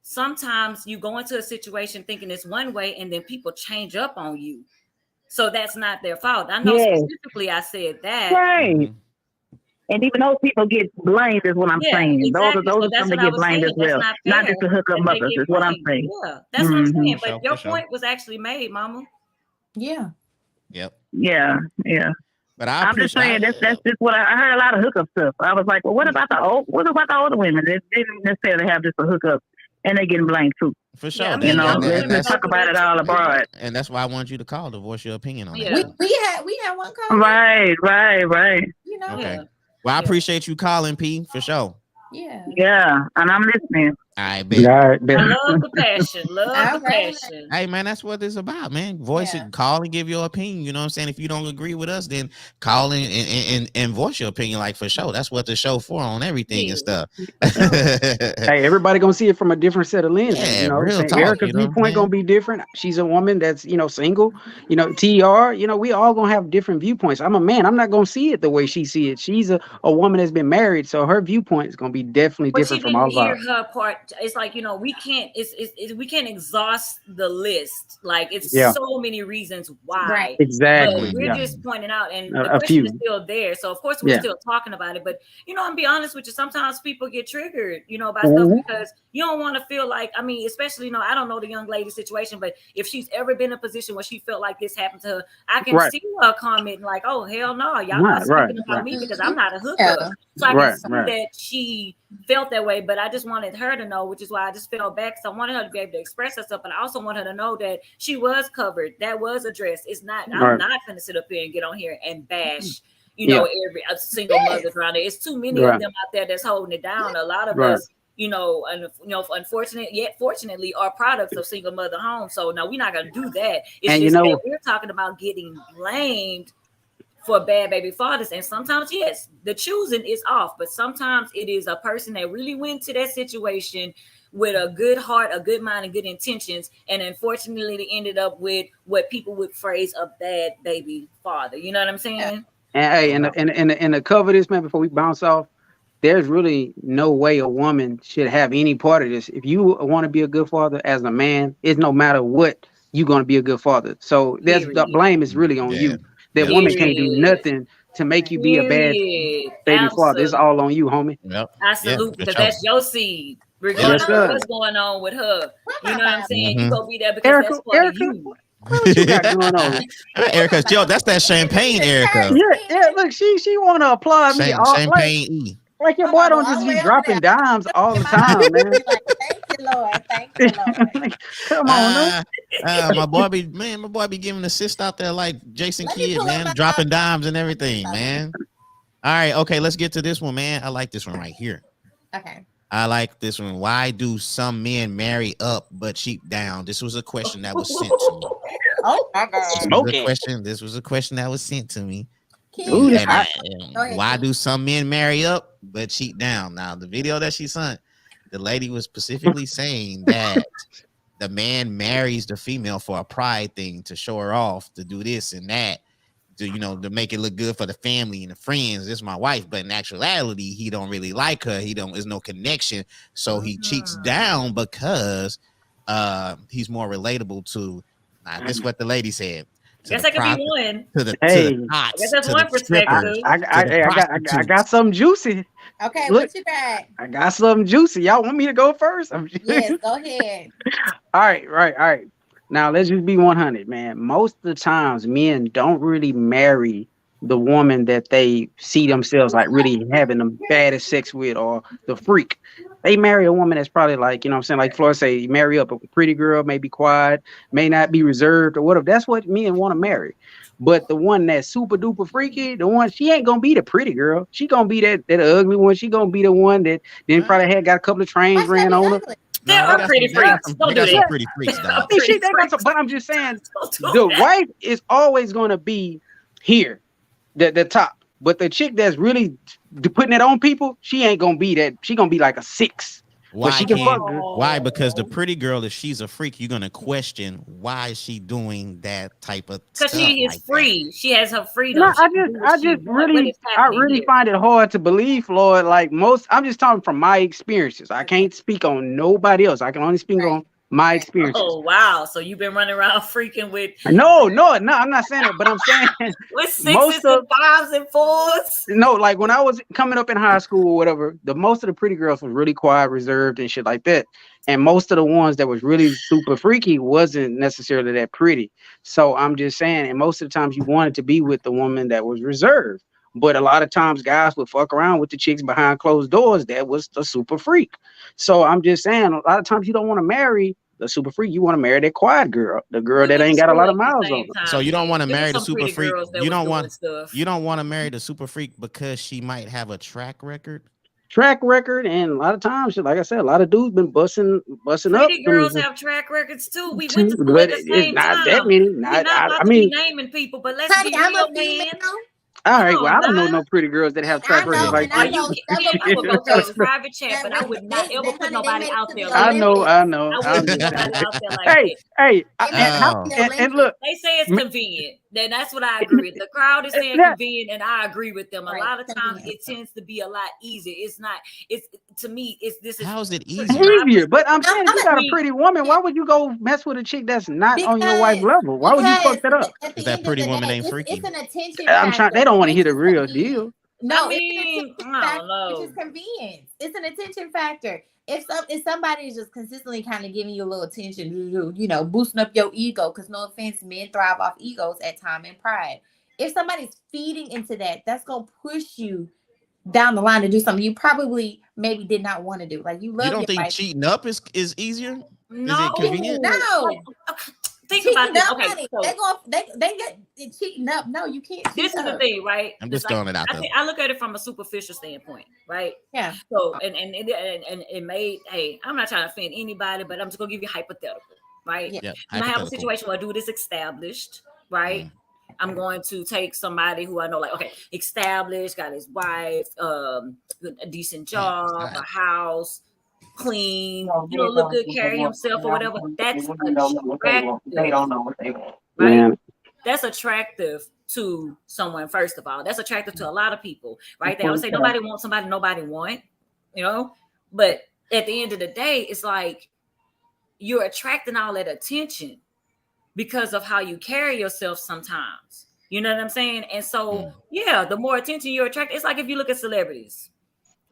Speaker 6: sometimes you go into a situation thinking it's one way and then people change up on you. So that's not their fault. I know specifically I said that.
Speaker 4: Right. And even those people get blamed is what I'm saying.
Speaker 6: Exactly.
Speaker 4: Those are some that get blamed as well. Not just the hookup mothers is what I'm saying.
Speaker 6: Yeah, that's what I'm saying. But your point was actually made, Mama.
Speaker 2: Yeah.
Speaker 1: Yep.
Speaker 4: Yeah.
Speaker 1: But
Speaker 4: I'm just saying that's just what I heard a lot of hookup stuff. I was like, well, what about the older women? They didn't necessarily have just a hookup and they getting blamed too.
Speaker 1: For sure.
Speaker 6: Yeah,
Speaker 4: let's talk about it all abroad.
Speaker 1: And that's why I want you to call to voice your opinion on
Speaker 2: it. We had one call.
Speaker 4: Right.
Speaker 2: You know.
Speaker 1: Okay. Well, I appreciate you calling, P, for sure.
Speaker 2: Yeah.
Speaker 4: Yeah, and I'm listening.
Speaker 1: I bet.
Speaker 3: Yeah,
Speaker 6: I love the passion. Love
Speaker 2: All
Speaker 6: the
Speaker 2: right.
Speaker 6: passion.
Speaker 1: Hey man, that's what it's about, man. Voice
Speaker 2: Yeah.
Speaker 1: it, call and give your opinion. You know what I'm saying? If you don't agree with us, then call in and voice your opinion, like for sure. That's what the show for on everything and
Speaker 6: Yeah.
Speaker 1: stuff.
Speaker 3: hey, everybody gonna see it from a different set of lenses.
Speaker 1: Yeah, real talk.
Speaker 3: Erica's
Speaker 1: You know what I'm
Speaker 3: viewpoint gonna
Speaker 1: saying?
Speaker 3: be different. She's a woman that's single. Tr. We all gonna have different viewpoints. I'm a man. I'm not gonna see it the way she see it. She's a woman that's been married, so her viewpoint is gonna be definitely
Speaker 6: But she
Speaker 3: different from all
Speaker 6: didn't
Speaker 3: of
Speaker 6: hear
Speaker 3: ours.
Speaker 6: her part. It's like, we can't. We can't exhaust the list. Like, it's
Speaker 3: Yeah,
Speaker 6: so many reasons
Speaker 2: Right.
Speaker 6: why. But
Speaker 3: exactly.
Speaker 6: we're
Speaker 3: Yeah,
Speaker 6: just pointing out, and the
Speaker 3: a
Speaker 6: question is
Speaker 3: few.
Speaker 6: still there. So of course we're
Speaker 3: Yeah.
Speaker 6: still talking about it. But I'm be honest with you. Sometimes people get triggered, by stuff
Speaker 3: Mhm.
Speaker 6: because you don't want to feel like. I mean, especially I don't know the young lady situation, but if she's ever been in a position where she felt like this happened to her, I can
Speaker 3: Right.
Speaker 6: see her commenting like, "Oh hell no, y'all
Speaker 3: Right.
Speaker 6: not
Speaker 3: Right.
Speaker 6: speaking about
Speaker 3: Right.
Speaker 6: me because I'm not a
Speaker 2: Yeah.
Speaker 6: hookup." So I can
Speaker 3: Right.
Speaker 6: see
Speaker 3: Right.
Speaker 6: that she felt that way, but I just wanted her to know, which is why I just fell back. So I wanted her to be able to express herself, but I also want her to know that she was covered, that was addressed. It's not, I'm
Speaker 3: Right.
Speaker 6: not going to sit up here and get on here and bash,
Speaker 3: Yeah.
Speaker 6: every a single mother around there. It's too many of
Speaker 3: Right.
Speaker 6: them out there that's holding it down. A lot of
Speaker 3: Right.
Speaker 6: us, unfortunate yet fortunately, are products of single mother homes. So no, we're not going to do that. It's
Speaker 3: And
Speaker 6: just that we're talking about getting blamed for bad baby fathers. And sometimes, yes, the choosing is off, but sometimes it is a person that really went to that situation with a good heart, a good mind, and good intentions, and unfortunately they ended up with what people would phrase a bad baby father. You know what I'm saying?
Speaker 3: And hey, and to cover this, man, before we bounce off, there's really no way a woman should have any part of this. If you want to be a good father as a man, it's no matter what, you're going to be a good father. So the
Speaker 6: Period.
Speaker 3: blame is really on
Speaker 1: Yeah.
Speaker 3: you. That
Speaker 1: Yep.
Speaker 3: woman can't do
Speaker 6: Period.
Speaker 3: nothing to make you be a bad
Speaker 6: Period.
Speaker 3: baby father. It's
Speaker 6: Absolutely.
Speaker 3: all on you, homie.
Speaker 1: Yep.
Speaker 6: Absolutely,
Speaker 1: Yeah,
Speaker 6: because
Speaker 1: for sure.
Speaker 6: that's your seed,
Speaker 1: Yep.
Speaker 6: regardless
Speaker 3: Yes,
Speaker 6: of
Speaker 3: sir.
Speaker 6: what's going on with her.
Speaker 2: Where
Speaker 6: You
Speaker 2: my
Speaker 6: know what I'm
Speaker 2: Bible?
Speaker 6: saying? You
Speaker 1: Mhm.
Speaker 6: go be there because that's
Speaker 3: Erica,
Speaker 6: part of
Speaker 3: Erica,
Speaker 6: you.
Speaker 3: what you got going on?
Speaker 1: Erica, yo, that's that champagne, Erica.
Speaker 3: Yeah, look, she want to applaud me all
Speaker 1: Champagne E.
Speaker 3: like your
Speaker 2: I'm
Speaker 3: boy
Speaker 2: gonna go
Speaker 3: don't
Speaker 2: all
Speaker 3: just
Speaker 2: the
Speaker 3: be
Speaker 2: way over
Speaker 3: dropping
Speaker 2: there.
Speaker 3: dimes all the
Speaker 2: In my Bible,
Speaker 3: time, man.
Speaker 2: be like, thank you, Lord. Thank you, Lord.
Speaker 3: Like, come on, man.
Speaker 1: My boy be giving assist out there like Jason
Speaker 2: Let me
Speaker 1: Kidd,
Speaker 2: pull up
Speaker 1: man,
Speaker 2: my
Speaker 1: dropping
Speaker 2: Bible.
Speaker 1: dimes and everything, man. All right, okay, let's get to this one, man. I like this one right here.
Speaker 2: Okay.
Speaker 1: I like this one. Why do some men marry up but cheat down? This was a question that was sent to me.
Speaker 2: Oh my God.
Speaker 3: Smoking.
Speaker 1: This was a question that was sent to me.
Speaker 3: Ooh,
Speaker 2: Kid.
Speaker 3: this
Speaker 1: And
Speaker 3: hot.
Speaker 2: Go ahead,
Speaker 1: why
Speaker 2: Kid.
Speaker 1: do some men marry up but cheat down? Now, the video that she sent, the lady was specifically saying that the man marries the female for a pride thing, to show her off, to do this and that, to make it look good for the family and the friends. This is my wife, but in actuality, he don't really like her. There's no connection, so he cheats down because he's more relatable to. Now, this is what the lady said.
Speaker 6: I guess that could be one.
Speaker 1: To the
Speaker 3: Hey,
Speaker 6: I guess
Speaker 1: tots,
Speaker 6: that's
Speaker 1: to the
Speaker 6: one
Speaker 1: strippers,
Speaker 6: perspective.
Speaker 1: to the
Speaker 3: I
Speaker 1: prostitutes.
Speaker 3: got something juicy.
Speaker 2: Okay,
Speaker 3: Look,
Speaker 2: what you got?
Speaker 3: I got something juicy. Y'all want me to go first?
Speaker 2: Yes, go ahead.
Speaker 3: All right. Now let's just be 100, man. Most of the times, men don't really marry the woman that they see themselves like really having the baddest sex with or the freak. They marry a woman that's probably like, you know what I'm saying? Like Flora say, you marry up a pretty girl, may be quiet, may not be reserved or whatever. That's what men want to marry. But the one that's super duper freaky, the one, she ain't gonna be the pretty girl. She gonna be that ugly one. She gonna be the one that then probably had got a couple of trains
Speaker 2: Why she
Speaker 3: ran
Speaker 2: gotta be
Speaker 3: on her.
Speaker 2: ugly?
Speaker 6: There are pretty freaks. Don't do
Speaker 1: They got some
Speaker 6: that.
Speaker 1: pretty freaks,
Speaker 6: There
Speaker 1: dog.
Speaker 6: are pretty
Speaker 3: They got
Speaker 6: freaks.
Speaker 3: some, but I'm just saying
Speaker 6: Don't do
Speaker 3: the
Speaker 6: that.
Speaker 3: wife is always going to be here, the top. But the chick that's really putting it on people, she ain't gonna be that. She gonna be like a 6.
Speaker 1: Why
Speaker 3: she can
Speaker 1: can't?
Speaker 3: fuck good.
Speaker 1: Why? Because the pretty girl, if she's a freak, you're gonna question why is she doing that type of
Speaker 6: Because
Speaker 1: stuff
Speaker 6: she is
Speaker 1: like that.
Speaker 6: free. She has her freedom.
Speaker 3: No,
Speaker 6: She can do what she want. What is
Speaker 3: I
Speaker 6: happening
Speaker 3: really
Speaker 6: here?
Speaker 3: find it hard to believe, Lord. Like most, I'm just talking from my experiences. I can't speak on nobody else. I can only speak on my experiences.
Speaker 6: Oh wow! So you've been running around freaking with
Speaker 3: No, I'm not saying that, but I'm saying
Speaker 6: with
Speaker 3: most
Speaker 6: 6s and
Speaker 3: of
Speaker 6: 5s and 4s.
Speaker 3: no, like when I was coming up in high school or whatever, the most of the pretty girls was really quiet, reserved, and shit like that. And most of the ones that was really super freaky wasn't necessarily that pretty. So I'm just saying, and most of the times you wanted to be with the woman that was reserved. But a lot of times guys would fuck around with the chicks behind closed doors that was the super freak. So I'm just saying, a lot of times you don't want to marry the super freak. You want to marry that quiet girl, the girl that ain't got a lot of miles on her.
Speaker 1: So you don't want to marry the
Speaker 6: some
Speaker 1: super
Speaker 6: pretty
Speaker 1: freak.
Speaker 6: girls that
Speaker 1: You
Speaker 6: was
Speaker 1: don't
Speaker 6: doing
Speaker 1: want
Speaker 6: stuff.
Speaker 1: you don't want to marry the super freak because she might have a track record.
Speaker 3: track record, and a lot of times, like I said, a lot of dudes been busting up.
Speaker 6: Pretty girls have track records too. We went to school
Speaker 3: But
Speaker 6: at the
Speaker 3: it's
Speaker 6: same
Speaker 3: not that
Speaker 6: time.
Speaker 3: many.
Speaker 6: We're not
Speaker 3: I
Speaker 6: about to be
Speaker 3: mean,
Speaker 6: naming people, but let's
Speaker 2: Honey,
Speaker 6: be
Speaker 2: I'm a
Speaker 6: real,
Speaker 2: female.
Speaker 6: man.
Speaker 3: all
Speaker 6: Come
Speaker 3: right. Well,
Speaker 6: on
Speaker 3: I don't know
Speaker 6: now.
Speaker 3: no pretty girls that have
Speaker 2: And I
Speaker 3: track records
Speaker 2: know,
Speaker 3: like
Speaker 2: and I
Speaker 6: Are
Speaker 3: you.
Speaker 6: you
Speaker 2: know
Speaker 6: kidding me?
Speaker 2: several
Speaker 6: I would go to a
Speaker 2: girls
Speaker 6: private chat,
Speaker 2: that
Speaker 6: but I would not ever put
Speaker 2: honey, they
Speaker 6: nobody
Speaker 2: make it
Speaker 6: out
Speaker 2: to
Speaker 6: there
Speaker 2: the
Speaker 6: like that.
Speaker 3: I
Speaker 2: Olympics.
Speaker 3: know.
Speaker 6: I
Speaker 3: I'm
Speaker 6: wouldn't put
Speaker 3: just
Speaker 6: nobody
Speaker 3: saying.
Speaker 6: out there like
Speaker 3: Hey,
Speaker 6: that.
Speaker 3: hey,
Speaker 2: They make it to
Speaker 1: Oh.
Speaker 2: the
Speaker 3: and
Speaker 2: Olympics.
Speaker 3: look,
Speaker 6: They say it's
Speaker 3: m-
Speaker 6: convenient. Then that's what I agree with. The crowd is saying
Speaker 3: that,
Speaker 6: convenient, and I agree with them. A
Speaker 2: Right,
Speaker 6: lot of times
Speaker 2: convenient.
Speaker 6: it tends to be a lot easier. It's not, it's to me, it's this is
Speaker 1: How is it easier?
Speaker 6: my
Speaker 3: easier. But I'm
Speaker 6: perspective.
Speaker 3: saying if you
Speaker 2: I'm
Speaker 3: got a
Speaker 6: Me,
Speaker 3: pretty woman, why would you go mess with a chick that's not on your wife's
Speaker 2: because
Speaker 3: level? Why would you fuck that up?
Speaker 2: at
Speaker 1: Because
Speaker 2: the
Speaker 1: that
Speaker 2: end of
Speaker 1: pretty
Speaker 2: the
Speaker 1: woman
Speaker 2: day,
Speaker 1: ain't
Speaker 2: it's
Speaker 1: freaky.
Speaker 2: an attention
Speaker 3: I'm trying. They
Speaker 2: factor,
Speaker 3: don't want to
Speaker 2: which
Speaker 3: hear the
Speaker 2: is
Speaker 3: real
Speaker 2: convenient.
Speaker 3: deal.
Speaker 2: No,
Speaker 6: I
Speaker 2: it's an
Speaker 6: mean,
Speaker 2: attention
Speaker 6: I
Speaker 2: factor,
Speaker 6: don't
Speaker 2: which is
Speaker 6: know.
Speaker 2: convenience. It's an attention factor. If somebody is just consistently kind of giving you a little attention, boosting up your ego, because no offense, men thrive off egos at time and pride. If somebody's feeding into that, that's gonna push you down the line to do something you probably maybe did not want to do. Like you
Speaker 1: You
Speaker 2: love
Speaker 1: don't
Speaker 2: your
Speaker 1: think
Speaker 2: wife.
Speaker 1: cheating up is easier? Is it convenient?
Speaker 6: No. Like,
Speaker 2: No.
Speaker 6: okay, think
Speaker 2: Cheating
Speaker 6: about this.
Speaker 2: up,
Speaker 6: Okay,
Speaker 2: honey.
Speaker 6: so
Speaker 2: They get cheating up. No, you can't cheat
Speaker 6: this is the
Speaker 2: up.
Speaker 6: thing, right?
Speaker 1: I'm
Speaker 6: It's
Speaker 1: just
Speaker 6: like
Speaker 1: throwing it out there.
Speaker 6: I look at it from a superficial standpoint, right?
Speaker 2: Yeah.
Speaker 6: So and it made, hey, I'm not trying to offend anybody, but I'm just gonna give you hypothetical, right?
Speaker 2: Yeah.
Speaker 1: Yep.
Speaker 6: And I have a
Speaker 1: Hypothetical.
Speaker 6: situation where a dude is established, right? I'm going to take somebody who I know, like, okay, established, got his wife, a decent job, a house, clean, look good, carry himself or whatever. That's attractive, right?
Speaker 3: Man,
Speaker 6: That's attractive to someone, first of all. That's attractive to a lot of people, right? They always say nobody wants somebody nobody want, but at the end of the day, it's like you're attracting all that attention because of how you carry yourself sometimes. You know what I'm saying? And so, yeah, the more attention you're attracted, it's like if you look at celebrities,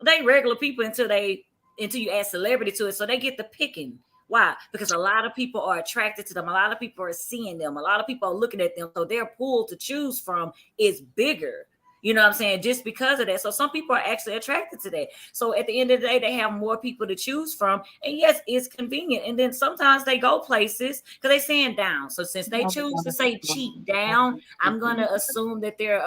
Speaker 6: they regular people until you add celebrity to it. So they get the picking. Why? Because a lot of people are attracted to them. A lot of people are seeing them. A lot of people are looking at them. So their pool to choose from is bigger. You know what I'm saying? Just because of that. So some people are actually attracted to that. So at the end of the day, they have more people to choose from. And yes, it's convenient. And then sometimes they go places because they're saying down. So since they choose to say cheat down, I'm going to assume that they're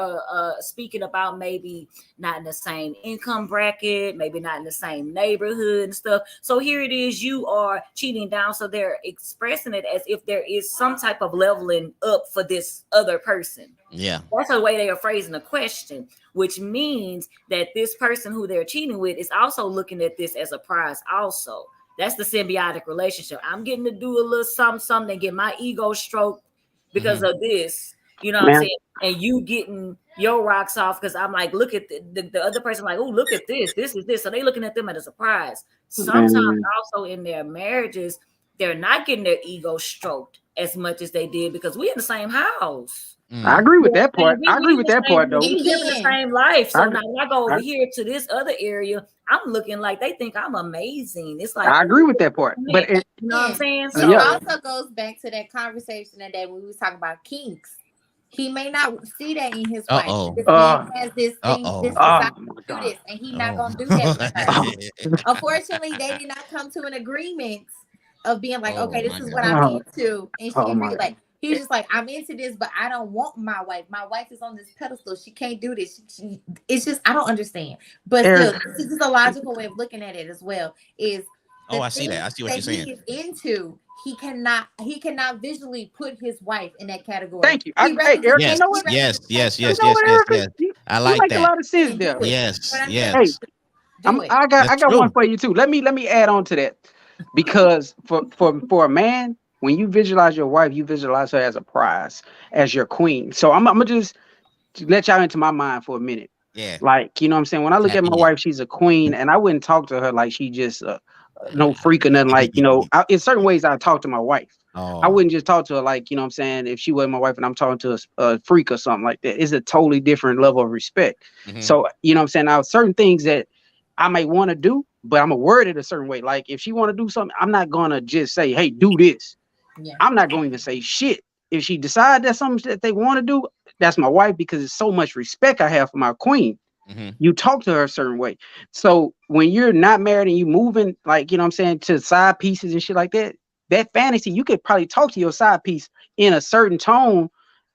Speaker 6: speaking about maybe not in the same income bracket, maybe not in the same neighborhood and stuff. So here it is, you are cheating down. So they're expressing it as if there is some type of leveling up for this other person.
Speaker 1: Yeah.
Speaker 6: That's the way they are phrasing the question, which means that this person who they're cheating with is also looking at this as a prize also. That's the symbiotic relationship. I'm getting to do a little something and get my ego stroked because of this. You know what I'm saying? And you getting your rocks off because I'm like, look at the other person, like, oh, look at this. This is this. So they looking at them as a surprise. Sometimes also in their marriages, they're not getting their ego stroked as much as they did because we in the same house.
Speaker 3: I agree with that part. I agree with that part, though.
Speaker 6: We living the same life. So now when I go over here to this other area, I'm looking like they think I'm amazing. It's like
Speaker 3: I agree with that part. But
Speaker 6: you know what I'm saying?
Speaker 2: So it also goes back to that conversation that day when we was talking about kinks. He may not see that in his wife. This man has this thing, this desire to do this, and he's not gonna do that with her. Unfortunately, they did not come to an agreement of being like, okay, this is what I'm into, and she agreed. Like he was just like, I'm into this, but I don't want my wife. My wife is on this pedestal. She can't do this. It's just I don't understand. But still, this is a logical way of looking at it as well. Is
Speaker 1: I see that. I see what you're saying.
Speaker 2: He is into. He cannot visually put his wife in that category.
Speaker 3: Thank you. Eric,
Speaker 1: yes,
Speaker 3: you know what?
Speaker 1: Yes. I
Speaker 3: You
Speaker 1: like
Speaker 3: make
Speaker 1: that.
Speaker 3: a lot of sense there.
Speaker 1: Yes.
Speaker 3: Hey, I got one for you too. Let me add on to that, because for a man, when you visualize your wife, you visualize her as a prize, as your queen. So I'm gonna just let y'all into my mind for a minute.
Speaker 1: Yeah.
Speaker 3: Like, you know what I'm saying? When I look at my wife, she's a queen, and I wouldn't talk to her like she just no freak or nothing. Like, in certain ways I talk to my wife. I wouldn't just talk to her like, you know what I'm saying, if she wasn't my wife and I'm talking to a freak or something like that. It's a totally different level of respect. So, you know what I'm saying? Now, certain things that I may want to do, but I'm gonna word it a certain way. Like, if she want to do something, I'm not gonna just say, hey, do this. Yeah. I'm not going to say shit. If she decides that's something that they want to do, that's my wife, because it's so much respect I have for my queen. You talk to her a certain way. So when you're not married and you moving, like, you know what I'm saying, to side pieces and shit like that, that fantasy, you could probably talk to your side piece in a certain tone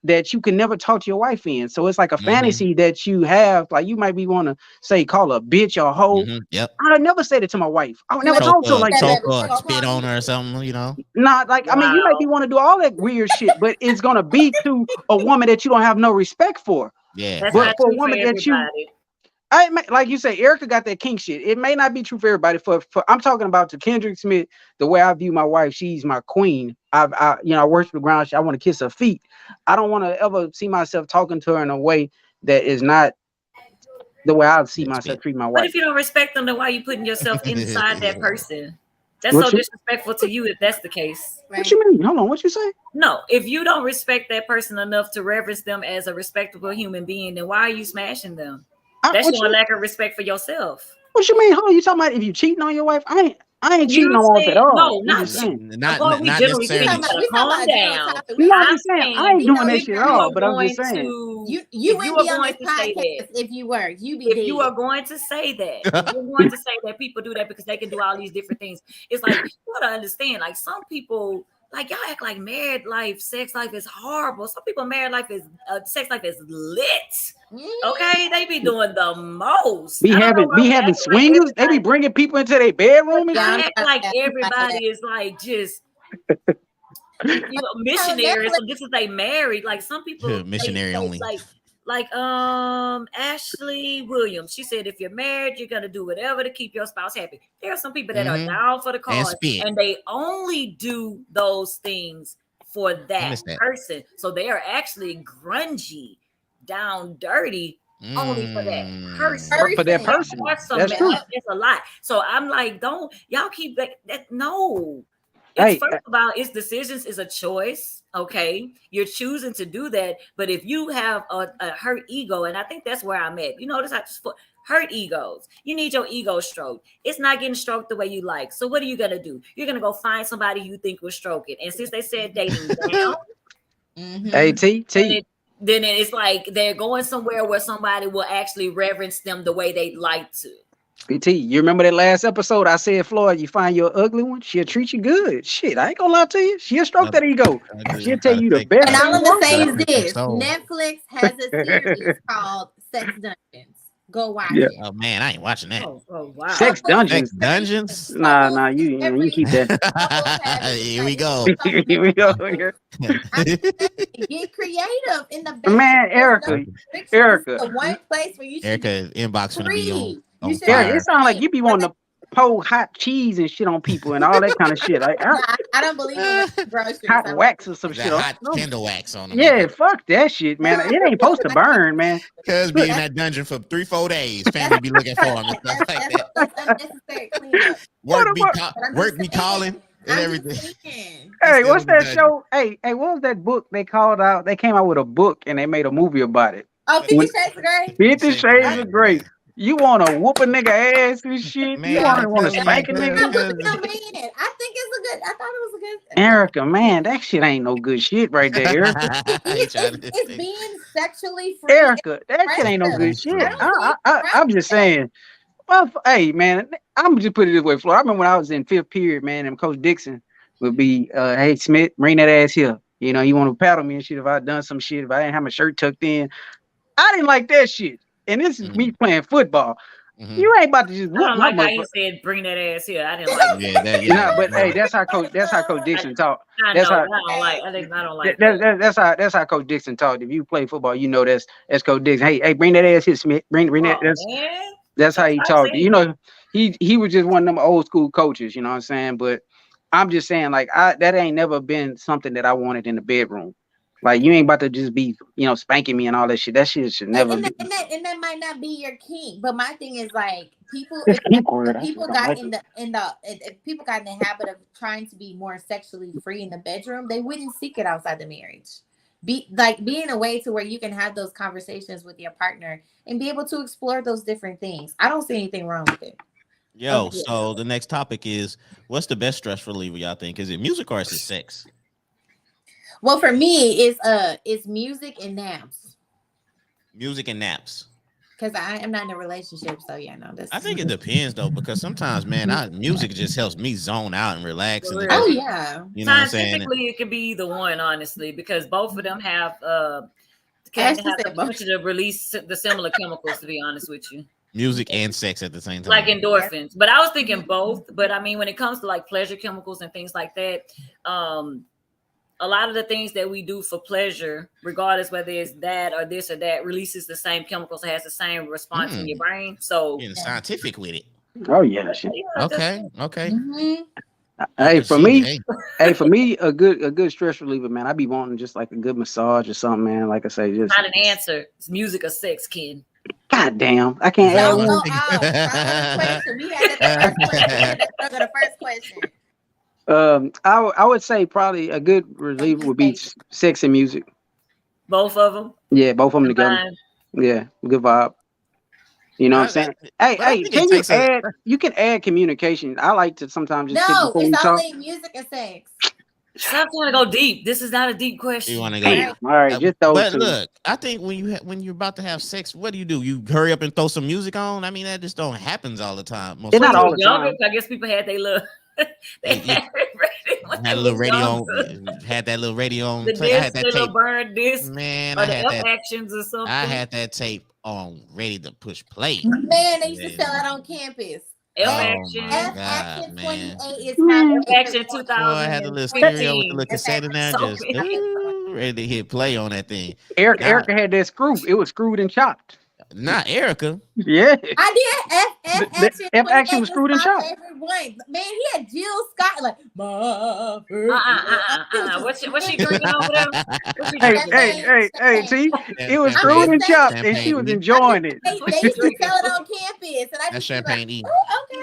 Speaker 3: that you can never talk to your wife in. So it's like a
Speaker 1: Mhm.
Speaker 3: fantasy that you have. Like you might be want to say, call her a bitch or a hoe.
Speaker 1: Yep.
Speaker 3: I would never say that to my wife. I would never
Speaker 2: Choke
Speaker 3: talk to her like that.
Speaker 1: Choke her, spit on her or something, you know.
Speaker 3: Not like, I mean, you might be
Speaker 6: Wow.
Speaker 3: want to do all that weird shit, but it's gonna be to a woman that you don't have no respect for.
Speaker 1: Yeah.
Speaker 6: That's
Speaker 3: But
Speaker 6: not
Speaker 3: for a
Speaker 6: true for
Speaker 3: woman that you,
Speaker 6: everybody.
Speaker 3: like you say, Erica got that kink shit. It may not be true for everybody. For I'm talking about to Kendrick Smith, the way I view my wife, she's my queen. I you know, I worship the ground. I want to kiss her feet. I don't want to ever see myself talking to her in a way that is not the way I see myself treat my
Speaker 6: But
Speaker 3: wife.
Speaker 6: if you don't respect them, then why are you putting yourself inside that person? That's
Speaker 3: What
Speaker 6: so
Speaker 3: you-
Speaker 6: disrespectful to you if that's the case.
Speaker 3: What you mean? Hold on, what you say?
Speaker 6: No, if you don't respect that person enough to reverence them as a respectable human being, then why are you smashing them? That's
Speaker 3: What
Speaker 6: showing
Speaker 3: you,
Speaker 6: lack of respect for yourself.
Speaker 3: what you mean? Hold on, you talking about if you cheating on your wife? I ain't cheating
Speaker 6: You
Speaker 3: on my wife
Speaker 6: said
Speaker 3: at all.
Speaker 6: no,
Speaker 3: I'm
Speaker 6: not
Speaker 3: just saying.
Speaker 6: boy, we
Speaker 1: not
Speaker 6: generally
Speaker 1: necessarily.
Speaker 6: speaking, you gotta calm down.
Speaker 3: No, I'm
Speaker 6: I'm
Speaker 3: just saying I
Speaker 6: saying
Speaker 3: ain't doing that
Speaker 6: if
Speaker 3: shit
Speaker 6: you
Speaker 3: at all.
Speaker 6: are
Speaker 3: But I'm
Speaker 6: going
Speaker 3: just saying.
Speaker 6: to
Speaker 2: You
Speaker 6: if you
Speaker 2: wouldn't
Speaker 6: are
Speaker 2: be on
Speaker 6: going
Speaker 2: this
Speaker 6: to say
Speaker 2: podcast
Speaker 6: that,
Speaker 2: if you were. You be
Speaker 6: if
Speaker 2: dead.
Speaker 6: you are going to say that, if you're going to say that people do that because they can do all these different things, it's like you gotta understand. Like some people, like y'all act like married life, sex life is horrible. Some people married life is sex life is lit. Okay, they be doing the most.
Speaker 3: Be
Speaker 6: I don't know
Speaker 3: having
Speaker 6: why we act like
Speaker 3: swingers. They be
Speaker 6: everybody.
Speaker 3: bringing people into their bedroom and
Speaker 6: I
Speaker 3: shit.
Speaker 6: act like everybody is like just missionaries. So this is they married. Like some people
Speaker 1: Missionary only.
Speaker 6: Like Ashley Williams. She said if you're married, you're gonna do whatever to keep your spouse happy. There are some people that are down for the cause and they only do those things for that person. So they are actually grungy, down dirty. Only for that person.
Speaker 3: For that person. That's true.
Speaker 6: It's a lot. So I'm like, don't y'all keep that no.
Speaker 3: Hey,
Speaker 6: First of all, it's decisions is a choice. Okay, you're choosing to do that, but if you have a hurt ego, and I think that's where I'm at. You notice I just put hurt egos. You need your ego stroked. It's not getting stroked the way you like. So what are you gonna do? You're gonna go find somebody you think will stroke it. And since they said dating down,
Speaker 3: hey T,
Speaker 6: then it's like they're going somewhere where somebody will actually reverence them the way they'd like to.
Speaker 3: BT, you remember that last episode? I said, Floyd, you find your ugly one, she'll treat you good. Shit, I ain't gonna lie to you. She'll stroke that ego. She'll tell you the best.
Speaker 2: And all I'm gonna say is this:
Speaker 1: So-
Speaker 2: Netflix has a series called Sex Dungeons. Go watch
Speaker 3: Yeah.
Speaker 2: it.
Speaker 1: Oh man, I ain't watching that.
Speaker 6: Oh wow.
Speaker 3: Sex dungeons.
Speaker 1: Sex dungeons.
Speaker 3: Nah, you keep that.
Speaker 1: Here we go.
Speaker 3: Here we go.
Speaker 2: Get creative in the
Speaker 3: Man, Erica.
Speaker 2: The one place where you should
Speaker 1: Erica inbox gonna be on
Speaker 2: You should-
Speaker 1: fire.
Speaker 3: Erica, it sounds like you be wanting to pour hot cheese and shit on people and all that kind of shit. Like
Speaker 2: I don't believe in groceries.
Speaker 3: hot wax or some
Speaker 1: That
Speaker 3: shit.
Speaker 1: hot candle wax on them.
Speaker 3: Yeah, fuck that shit, man. It ain't supposed to burn, man.
Speaker 1: Cuz be in that dungeon for 3-4 days. Family be looking for him and stuff like that.
Speaker 2: That's unnecessary cleanup.
Speaker 1: Work be calling and everything.
Speaker 3: Hey, what's that show? Hey, what was that book they called out? They came out with a book and they made a movie about it.
Speaker 2: Oh, 50 Shades of Grey?
Speaker 3: 50 Shades of Grey. You want to whoop a nigga ass and shit?
Speaker 1: Man,
Speaker 3: you want to spank a nigga?
Speaker 2: I think it's a good. I thought it was a good.
Speaker 3: Erica, man, that shit ain't no good shit right there, Erica.
Speaker 2: It's being sexually free.
Speaker 3: Erica, that shit ain't no good shit. I'm just saying. Well, hey, man, I'm just put it this way, Floyd. I remember when I was in 5th period, man, and Coach Dixon would be, hey, Smith, bring that ass here. You know, you want to paddle me and shit if I done some shit, if I didn't have my shirt tucked in. I didn't like that shit. And this is me playing football. You ain't about to just
Speaker 6: I don't like how you said bring that ass here. I didn't like
Speaker 3: Yeah, but hey, that's how Coach Dixon taught. That's how
Speaker 6: I don't like
Speaker 3: that's how Coach Dixon taught. If you play football, you know that's Coach Dixon. Hey, bring that ass here, Smith. Bring that. That's how he taught. You know, he was just one of them old school coaches, you know what I'm saying? But I'm just saying, like, that ain't never been something that I wanted in the bedroom. Like, you ain't about to just be, you know, spanking me and all that shit. That shit should never be.
Speaker 2: And that might not be your kink. But my thing is, like, people got in the habit of trying to be more sexually free in the bedroom, they wouldn't seek it outside the marriage. Being a way to where you can have those conversations with your partner and be able to explore those different things. I don't see anything wrong with it.
Speaker 1: Yo, so the next topic is, what's the best stress reliever y'all think? Is it music or is it sex?
Speaker 2: Well, for me, it's music and naps.
Speaker 1: Music and naps.
Speaker 2: because I am not in a relationship. So yeah, no,
Speaker 1: I
Speaker 2: this.
Speaker 1: think it depends though, because sometimes, man, music just helps me zone out and relax, and
Speaker 2: Oh
Speaker 1: just,
Speaker 2: yeah.
Speaker 1: you know what I'm saying.
Speaker 6: Scientifically, it could be either one, honestly, because both of them have can
Speaker 2: Ashley
Speaker 6: have the
Speaker 2: said both.
Speaker 6: potential to release the similar chemicals. To be honest with you,
Speaker 1: Music and sex at the same time.
Speaker 6: like endorphins. But I was thinking both. But I mean, when it comes to like pleasure chemicals and things like that, a lot of the things that we do for pleasure, regardless whether it's that or this or that, releases the same chemicals, has the same response in your brain. So
Speaker 1: Getting scientific with it.
Speaker 3: Oh yeah, shit.
Speaker 1: Okay.
Speaker 2: Mm-hmm.
Speaker 3: Hey, for me,
Speaker 1: hey.
Speaker 3: for me, a good stress reliever, man. I be wanting just like a good massage or something, man. Like I say, just
Speaker 6: not an answer. It's music or sex, kid.
Speaker 3: God damn, I can't add
Speaker 2: Don't go
Speaker 3: one.
Speaker 2: off. Start with a question. We had the first question. Let's go to the first question.
Speaker 3: I would say probably a good reliever would be sex and music.
Speaker 6: Both of them.
Speaker 3: Yeah, both of them together. Yeah, good vibe. You know what I'm saying? Hey, can you add? You can add communication. I like to sometimes just sit before we
Speaker 2: it's
Speaker 3: talk.
Speaker 2: only music and sex.
Speaker 6: Stop trying to go deep. This is not a deep question.
Speaker 1: You want to
Speaker 3: go? All right, just those
Speaker 1: but
Speaker 3: two.
Speaker 1: Look, I think when you're about to have sex, what do? You hurry up and throw some music on? I mean, that just don't happens all the time.
Speaker 3: It's not all the time.
Speaker 6: I guess people had their little.
Speaker 1: Had a little radio on. Had that little radio on.
Speaker 6: The
Speaker 1: I had that tape.
Speaker 6: Burn disc.
Speaker 1: Man,
Speaker 6: or
Speaker 1: I
Speaker 6: the
Speaker 1: had
Speaker 6: F
Speaker 1: that
Speaker 6: actions or something.
Speaker 1: I had that tape on, ready to push play.
Speaker 2: Man, they used to sell it on campus.
Speaker 6: F Action.
Speaker 2: F Action 28 is
Speaker 6: F Action 2000.
Speaker 1: I had a little stereo with the little cassette in there, just ready to hit play on that thing.
Speaker 3: Erica had that screw. It was screwed and chopped.
Speaker 1: Not Erica.
Speaker 3: Yeah.
Speaker 2: I did.
Speaker 3: F Action was screwed and chopped.
Speaker 2: Man, he had Jill Scott like
Speaker 6: What's she drinking over there?
Speaker 3: Hey, T. It was screwed and chopped, and she was enjoying it.
Speaker 2: They used to sell it on campus, and I just
Speaker 1: champagne.
Speaker 2: Like, oh, okay,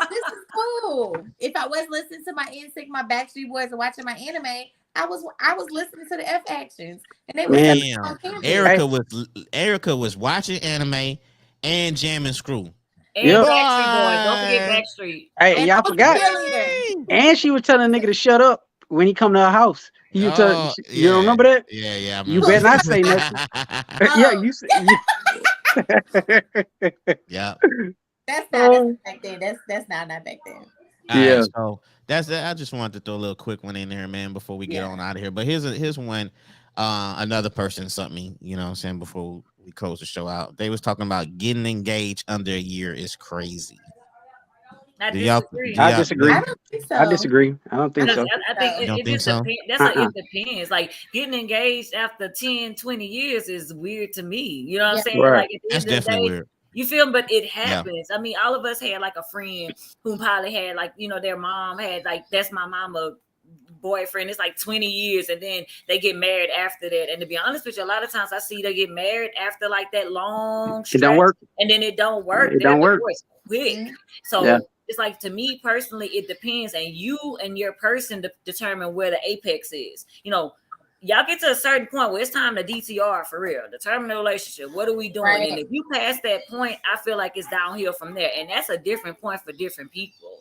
Speaker 2: this is cool. If I was listening to my NSYNC, my Backstreet Boys, and watching my anime, I was listening to the F Actions, and they were on campus.
Speaker 1: Erica was watching anime and jamming screw.
Speaker 6: And Backstreet Boys. Don't forget Backstreet.
Speaker 3: Hey, y'all forgot. And she was telling a nigga to shut up when he come to her house. You don't remember that?
Speaker 1: Yeah.
Speaker 3: You better not say nothing. Yeah, you say.
Speaker 1: Yeah.
Speaker 2: That's not back then. That's not back then.
Speaker 1: Yeah. Right, so that's that. I just wanted to throw a little quick one in there, man, before we get on out of here. But here's one. Another person sent me, you know what I'm saying, before we close the show out. They was talking about getting engaged under a year is crazy.
Speaker 6: I disagree.
Speaker 3: I disagree.
Speaker 2: I don't think so.
Speaker 3: I disagree. I don't think so.
Speaker 6: I think it just depends. It depends. Like getting engaged after 10, 20 years is weird to me. You know what I'm saying?
Speaker 3: Right.
Speaker 6: Like at the
Speaker 1: That's
Speaker 6: end of the
Speaker 1: definitely
Speaker 6: day,
Speaker 1: weird.
Speaker 6: you feel me? But it happens. Yeah. I mean, all of us had like a friend who probably had like, you know, their mom had like, that's my mama boyfriend. It's like 20 years and then they get married after that. And to be honest with you, a lot of times I see they get married after like that long stretch,
Speaker 3: it don't work.
Speaker 6: And then it don't work.
Speaker 3: It don't work.
Speaker 6: Quick. Mm-hmm. So it's like, to me personally, it depends. And you and your person determine where the apex is. You know, y'all get to a certain point where it's time to DTR for real, determine the relationship. What are we doing? Right. And if you pass that point, I feel like it's downhill from there. And that's a different point for different people.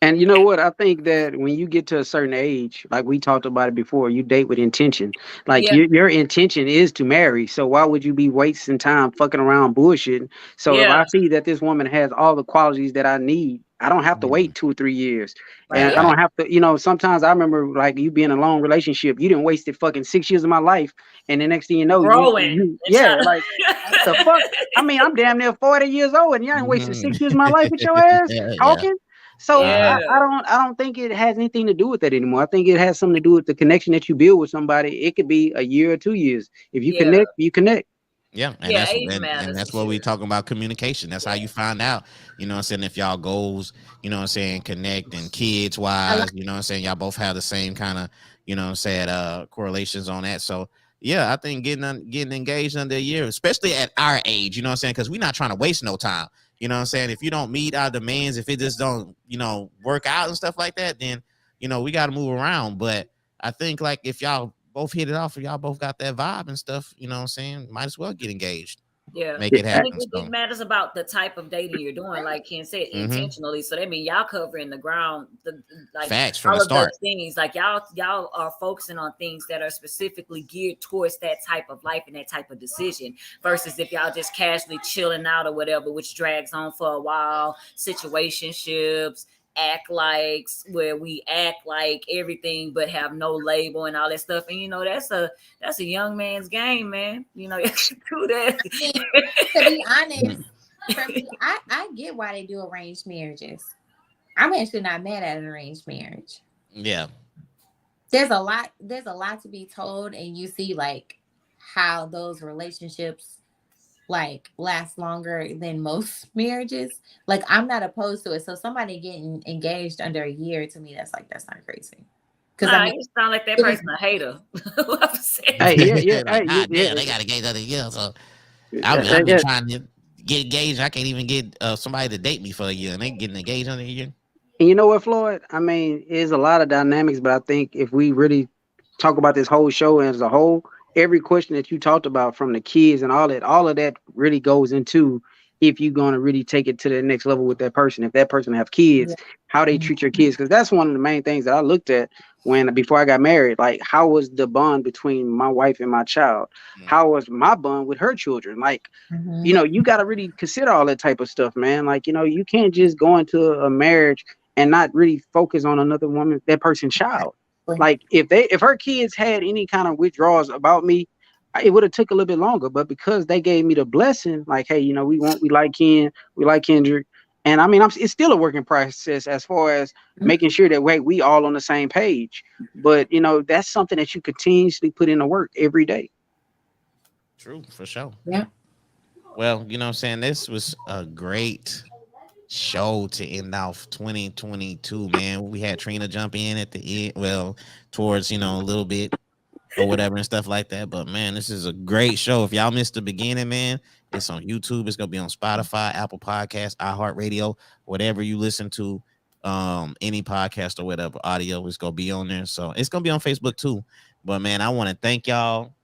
Speaker 3: And you know what? I think that when you get to a certain age, like we talked about it before, you date with intention. Like your intention is to marry. So why would you be wasting time fucking around bullshitting? So if I see that this woman has all the qualities that I need, I don't have to wait 2 or 3 years. Right. And I don't have to, you know, sometimes I remember like you being in a long relationship, you didn't waste it fucking 6 years of my life. And the next thing you know, like the fuck. I mean, I'm damn near 40 years old and you ain't wasted 6 years of my life with your ass talking. So I don't think it has anything to do with that anymore. I think it has something to do with the connection that you build with somebody. It could be a year or 2 years. If you connect, you connect.
Speaker 1: Yeah, and that's what we talking about, communication. That's how you find out, you know what I'm saying, if y'all goals, you know what I'm saying, connect, and kids wise, you know what I'm saying, y'all both have the same kind of, you know what I'm saying, correlations on that. So yeah, I think getting engaged under a year, especially at our age, you know what I'm saying, because we're not trying to waste no time. You know what I'm saying? If you don't meet our demands, if it just don't, you know, work out and stuff like that, then, you know, we got to move around. But I think like if y'all both hit it off, if y'all both got that vibe and stuff, you know what I'm saying, might as well get engaged.
Speaker 6: Yeah.
Speaker 1: make it
Speaker 6: And
Speaker 1: happen.
Speaker 6: it
Speaker 1: So,
Speaker 6: matters about the type of dating you're doing, like Ken said, intentionally. So that means y'all covering the ground, like
Speaker 1: facts from the
Speaker 6: all of
Speaker 1: start.
Speaker 6: those things. Like y'all are focusing on things that are specifically geared towards that type of life and that type of decision. Versus if y'all just casually chilling out or whatever, which drags on for a while, situationships, act likes, where we act like everything but have no label and all that stuff. And that's a young man's game, man. You do that.
Speaker 2: To be honest, for me, I get why they do arranged marriages. I'm actually not mad at an arranged marriage.
Speaker 1: Yeah.
Speaker 2: There's a lot to be told, and you see like how those relationships like last longer than most marriages. Like I'm not opposed to it. So somebody getting engaged under a year, to me, that's not crazy. Because I
Speaker 6: Nah,
Speaker 2: mean,
Speaker 6: you sound like that person a hater.
Speaker 3: Hey, yeah,
Speaker 1: Like,
Speaker 3: hey,
Speaker 1: God
Speaker 3: yeah,
Speaker 1: damn, they got engaged other year. So
Speaker 3: yeah,
Speaker 1: I've been trying to get engaged. I can't even get somebody to date me for a year, and they getting engaged under a year.
Speaker 3: And you know what, Floyd? I mean, there's a lot of dynamics, but I think if we really talk about this whole show as a whole, every question that you talked about from the kids and all of that really goes into if you're going to really take it to the next level with that person. If that person have kids,
Speaker 2: yeah.
Speaker 3: how they treat your kids, because that's one of the main things that I looked at when before I got married. Like, how was the bond between my wife and my child? How was my bond with her children? Like,
Speaker 2: Mm-hmm.
Speaker 3: you got to really consider all that type of stuff, man. Like, you can't just go into a marriage and not really focus on another woman, that person's child. Like if her kids had any kind of withdrawals about me, it would have took a little bit longer. But because they gave me the blessing, like, hey, we like Ken, we like Kendrick, and I mean, it's still a working process as far as making sure that we all on the same page. But that's something that you continuously put into work every day.
Speaker 1: True, for sure.
Speaker 2: Yeah.
Speaker 1: Well, you know what I'm saying? This was a great show to end off 2022, man. We had Trina jump in at the end, well, towards, a little bit or whatever and stuff like that. But man, this is a great show. If y'all missed the beginning, man, it's on YouTube. It's gonna be on Spotify, Apple Podcasts, iHeartRadio, whatever you listen to, any podcast or whatever audio is gonna be on there. So it's gonna be on Facebook too. But man, I want to thank y'all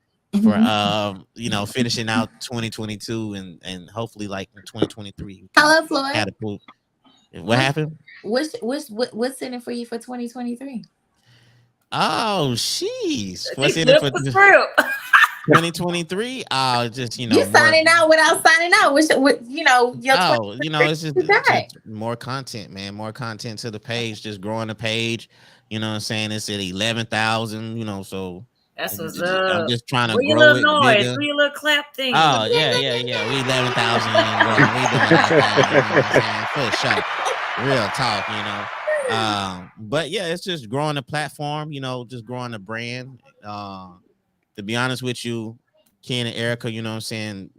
Speaker 1: for finishing out 2022 and hopefully like in 2023 we can
Speaker 2: Hello, Floyd.
Speaker 1: catapult. What happened?
Speaker 2: What's in it for you for 2023?
Speaker 1: Oh, sheesh.
Speaker 6: He
Speaker 1: What's in it
Speaker 6: flipped
Speaker 1: for
Speaker 6: the script.
Speaker 1: 2023? Oh, just
Speaker 2: You
Speaker 1: more.
Speaker 2: signing out without signing out. Your
Speaker 1: Oh, it's
Speaker 2: that.
Speaker 1: just more content, man. More content to the page, just growing the page. You know what I'm saying? It's at 11,000, so
Speaker 6: That's what's
Speaker 1: I'm
Speaker 6: up.
Speaker 1: just trying to
Speaker 6: Do your
Speaker 1: grow
Speaker 6: little
Speaker 1: it
Speaker 6: noise.
Speaker 1: bigger.
Speaker 6: Do your little clap thing.
Speaker 1: Oh, yeah. We 11,000 and growing. We doing our thing, you know what I'm saying? For sure. Real talk. But yeah, it's just growing the platform, just growing the brand. To be honest with you, Ken and Erica, you know what I'm saying?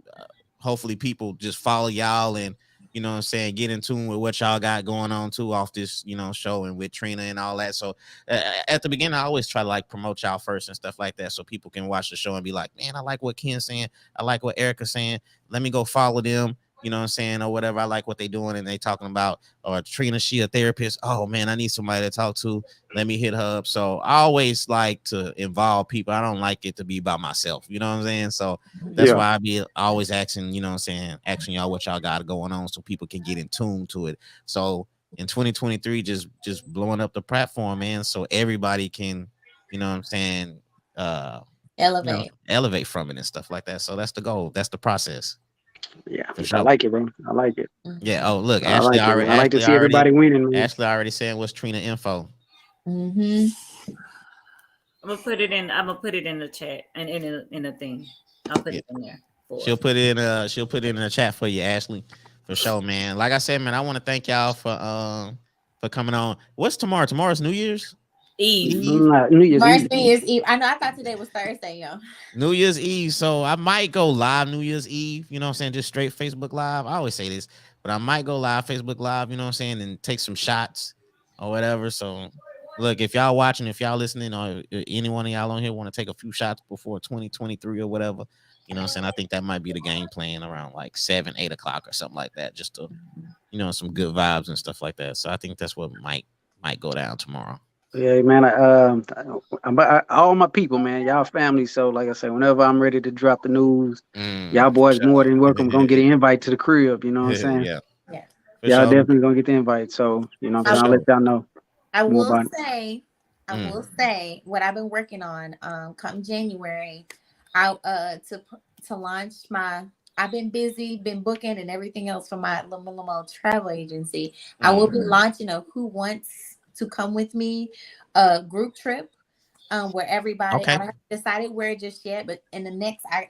Speaker 1: Hopefully people just follow y'all and, you know what I'm saying, get in tune with what y'all got going on too off this, show and with Trina and all that. So at the beginning, I always try to like promote y'all first and stuff like that so people can watch the show and be like, man, I like what Ken's saying. I like what Erica's saying. Let me go follow them. You know what I'm saying, or whatever. I like what they doing and they talking about, or Trina, she a therapist. Oh man, I need somebody to talk to. Let me hit her up. So I always like to involve people. I don't like it to be by myself. You know what I'm saying? So that's why I be always asking, you know what I'm saying, asking y'all what y'all got going on so people can get in tune to it. So in 2023, just blowing up the platform, man, so everybody can, you know what I'm saying, elevate from it and stuff like that. So that's the goal. That's the process.
Speaker 3: Yeah,
Speaker 1: Sure.
Speaker 3: I like it, bro. I like it.
Speaker 1: Yeah. Oh, look,
Speaker 3: I like it. I like to see everybody winning. Man.
Speaker 1: Ashley already saying what's Trina info.
Speaker 2: Mm-hmm.
Speaker 6: I'm gonna put it in the chat and in the thing. I'll put it in there.
Speaker 1: She'll put it in the chat for you, Ashley, for sure, man. Like I said, man, I want to thank y'all for coming on. What's tomorrow? Tomorrow's New Year's
Speaker 6: Eve.
Speaker 3: New Year's
Speaker 2: Eve. I know. I thought today was Thursday, yo.
Speaker 1: New Year's Eve. So I might go live New Year's Eve. You know what I'm saying? Just straight Facebook Live. I always say this, but I might go live Facebook Live. You know what I'm saying? And take some shots or whatever. So look, if y'all watching, if y'all listening, or any one of y'all on here want to take a few shots before 2023 or whatever, you know what I'm saying? I think that might be the game plan around like 7, 8 o'clock or something like that. Just to, some good vibes and stuff like that. So I think that's what might go down tomorrow.
Speaker 3: Yeah, man. All my people, man, y'all family. So, like I said, whenever I'm ready to drop the news, y'all
Speaker 1: For
Speaker 3: boys more than
Speaker 1: sure.
Speaker 3: welcome. Gonna get an invite to the crib. You know what I'm saying?
Speaker 1: Yeah,
Speaker 2: Yeah.
Speaker 1: for
Speaker 3: Y'all
Speaker 1: sure.
Speaker 3: definitely gonna get the invite. So, you know what I'm
Speaker 1: For
Speaker 3: saying? I'll let
Speaker 1: sure.
Speaker 3: y'all know
Speaker 2: I
Speaker 3: more
Speaker 2: will
Speaker 3: about it.
Speaker 2: say, I
Speaker 1: Mm.
Speaker 2: will say what I've been working on. Come January, I to launch my. I've been busy, been booking and everything else for my Limo travel agency. I will be launching a Who Wants to Come With Me, group trip. Where everybody, I
Speaker 1: Okay.
Speaker 2: haven't decided where just yet, but in the next, I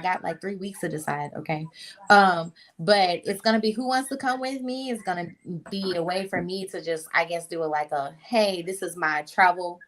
Speaker 2: got like 3 weeks to decide. Okay, but it's gonna be Who Wants to Come With Me. It's gonna be a way for me to just, I guess, do it like a, hey, this is my travel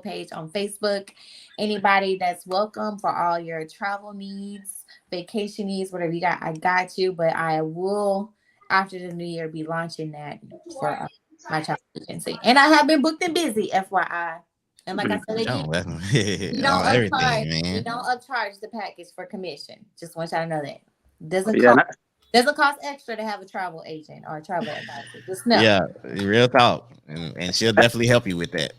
Speaker 2: page on Facebook. Anybody that's welcome for all your travel needs, vacation needs, whatever you got, I got you. But I will after the new year be launching that for my travel agency, and I have been booked and busy, FYI. And like I said again,
Speaker 1: Oh,
Speaker 2: we don't
Speaker 1: on
Speaker 2: upcharge.
Speaker 1: everything,
Speaker 2: We
Speaker 1: man.
Speaker 2: don't upcharge the package for commission. Just want y'all to know that
Speaker 3: Oh,
Speaker 2: doesn't
Speaker 3: yeah,
Speaker 2: cost extra to have a travel agent or a travel advisor. Just know.
Speaker 1: Yeah, real talk, and she'll definitely help you with that.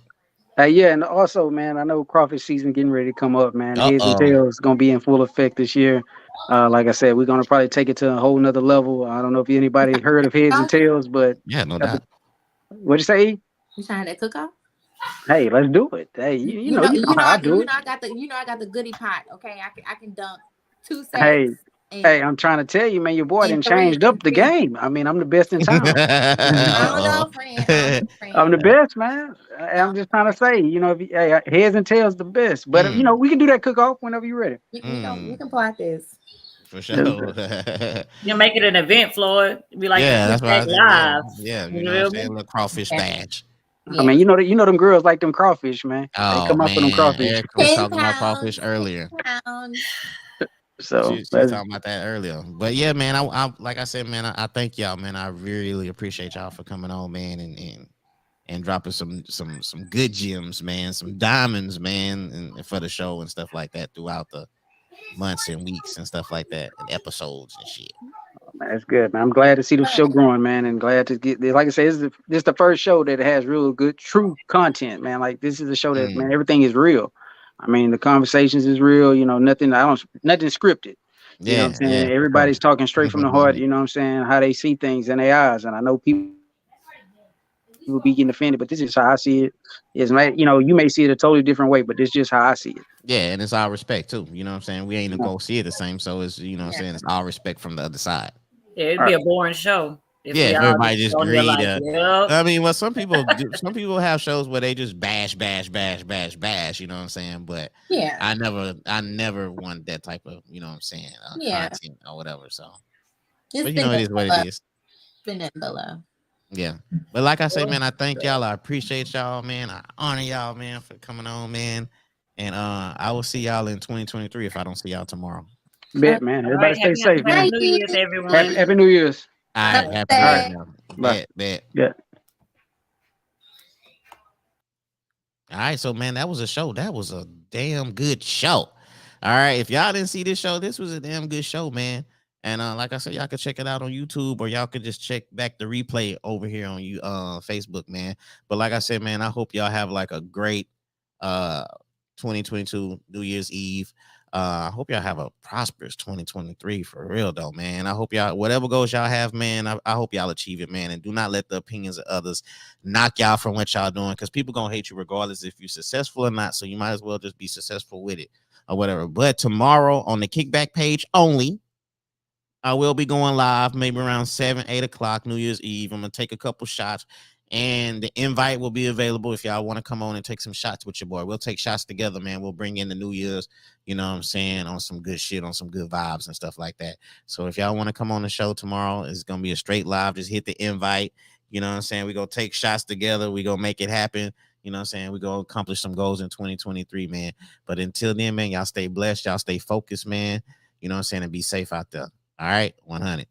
Speaker 3: yeah, and also, man, I know crawfish season getting ready to come up, man.
Speaker 1: Uh
Speaker 3: Heads and
Speaker 1: oh.
Speaker 3: tails gonna be in full effect this year. Like I said, we're gonna probably take it to a whole nother level. I don't know if anybody heard of heads and tails, but
Speaker 1: Yeah, no doubt.
Speaker 3: what'd you say?
Speaker 2: You trying to cook off?
Speaker 3: Hey, let's do it. Hey, you know how I do it.
Speaker 2: I got the goodie pot. Okay, I can dump 2 sets
Speaker 3: Hey,
Speaker 2: and
Speaker 3: hey, I'm trying to tell you, man, your boy
Speaker 2: and
Speaker 3: done
Speaker 2: three
Speaker 3: changed
Speaker 2: and
Speaker 3: up the
Speaker 2: three.
Speaker 3: game. I mean, I'm the best in town.
Speaker 2: I don't
Speaker 1: Uh
Speaker 2: know, friend. I don't
Speaker 1: oh.
Speaker 2: know,
Speaker 3: I'm the
Speaker 2: friend.
Speaker 3: best, man.
Speaker 2: I
Speaker 3: I'm
Speaker 2: don't
Speaker 3: just
Speaker 2: know,
Speaker 3: trying to
Speaker 2: friend.
Speaker 3: say, if hey, heads and tails the best. But
Speaker 1: Mm,
Speaker 3: we can do that cook off whenever you're ready.
Speaker 2: We
Speaker 1: mm,
Speaker 2: can plot this.
Speaker 1: for sure.
Speaker 3: Yes, sir.
Speaker 6: You make it an event, Floyd. Be like the
Speaker 1: Yeah, that's what I
Speaker 6: Kickback
Speaker 1: was saying. Yeah,
Speaker 6: Live.
Speaker 1: yeah. You
Speaker 6: You
Speaker 1: know what I'm
Speaker 6: feel
Speaker 1: saying? A
Speaker 6: me?
Speaker 1: little crawfish
Speaker 2: Yeah,
Speaker 1: badge.
Speaker 3: I mean,
Speaker 2: yeah.
Speaker 3: them girls like them crawfish, man. They
Speaker 1: Oh
Speaker 3: come out for them
Speaker 1: man,
Speaker 3: crawfish.
Speaker 1: Eric was
Speaker 2: 10
Speaker 1: talking about crawfish
Speaker 2: pounds,
Speaker 1: earlier.
Speaker 2: 10 pounds.
Speaker 3: So
Speaker 1: She was talking about that earlier. But yeah, man, I like I said, man, I thank y'all, man. I really appreciate y'all for coming on, man, and dropping some good gems, man, some diamonds, man, and for the show and stuff like that throughout the months and weeks and stuff like that, and episodes and shit.
Speaker 3: man, that's good, man. I'm glad to see the show growing, man, and glad to get. Like I said, this is the first show that has real good, true content, man. Like this is a show that, man,
Speaker 1: Mm,
Speaker 3: everything is real. I mean, the conversations is real. Nothing scripted. You know what I'm
Speaker 1: yeah, yeah,
Speaker 3: saying?
Speaker 1: for
Speaker 3: Everybody's talking straight from the heart.
Speaker 1: sure.
Speaker 3: You know what I'm saying? How they see things in their eyes, and I know people be getting offended, but this is how I see it. Is man, you may see it a totally different way, but this is just how I see it.
Speaker 1: Yeah, and it's our respect too. You know what I'm saying? We ain't gonna go see it the same, so it's what I'm
Speaker 2: Yeah.
Speaker 1: saying, it's our respect from the other side.
Speaker 6: Yeah, it'd
Speaker 3: All
Speaker 6: be
Speaker 3: right,
Speaker 6: a boring show if
Speaker 1: Yeah,
Speaker 6: we
Speaker 1: if
Speaker 6: all
Speaker 1: everybody
Speaker 6: just
Speaker 1: just
Speaker 6: on here
Speaker 1: agreed.
Speaker 6: like, yep.
Speaker 1: I mean, well, some people do. Some people have shows where they just bash, bash, bash, bash, bash. You know what I'm saying? But
Speaker 2: Yeah.
Speaker 1: I never want that type of, what I'm saying,
Speaker 2: Yeah.
Speaker 1: content or whatever. So,
Speaker 2: It's
Speaker 1: but
Speaker 2: been
Speaker 1: it is
Speaker 2: nothing
Speaker 1: what
Speaker 2: but
Speaker 1: it
Speaker 2: love.
Speaker 1: is.
Speaker 2: Been nothing but love.
Speaker 1: Yeah. But like I say, man, I thank y'all. I appreciate y'all, man. I honor y'all, man, for coming on, man. And I will see y'all in 2023 if I don't see y'all tomorrow.
Speaker 3: bet, man.
Speaker 6: All
Speaker 3: Everybody
Speaker 6: right.
Speaker 3: stay safe,
Speaker 6: Happy
Speaker 3: man.
Speaker 2: Bye.
Speaker 6: New Year's,
Speaker 3: Happy
Speaker 6: everyone.
Speaker 3: Happy New Year's.
Speaker 1: All right, happy New
Speaker 3: All
Speaker 1: Year
Speaker 3: right,
Speaker 2: Namaste.
Speaker 1: now.
Speaker 3: bye.
Speaker 1: Bet.
Speaker 3: Yeah.
Speaker 1: All right, so man, that was a show. That was a damn good show. All right, if y'all didn't see this show, this was a damn good show, man. And like I said, y'all could check it out on YouTube, or y'all could just check back the replay over here on Facebook, man. But like I said, man, I hope y'all have like a great uh 2022 New Year's Eve. I hope y'all have a prosperous 2023 for real though, man. I hope y'all, whatever goals y'all have, man, I hope y'all achieve it, man. And do not let the opinions of others knock y'all from what y'all doing, because people gonna hate you regardless if you're successful or not. So you might as well just be successful with it or whatever. But tomorrow on the Kickback page only, I will be going live maybe around 7, 8 o'clock New Year's Eve. I'm gonna take a couple shots, and the invite will be available if y'all want to come on and take some shots with your boy. We'll take shots together, man. We'll bring in the New Year's, you know what I'm saying, on some good shit, on some good vibes and stuff like that. So if y'all want to come on the show tomorrow, it's gonna be a straight live. Just hit the invite. You know what I'm saying? We gonna take shots together. We gonna make it happen. You know what I'm saying? We gonna accomplish some goals in 2023, man. But until then, man, y'all stay blessed. Y'all stay focused, man. You know what I'm saying? And be safe out there. All right, 100.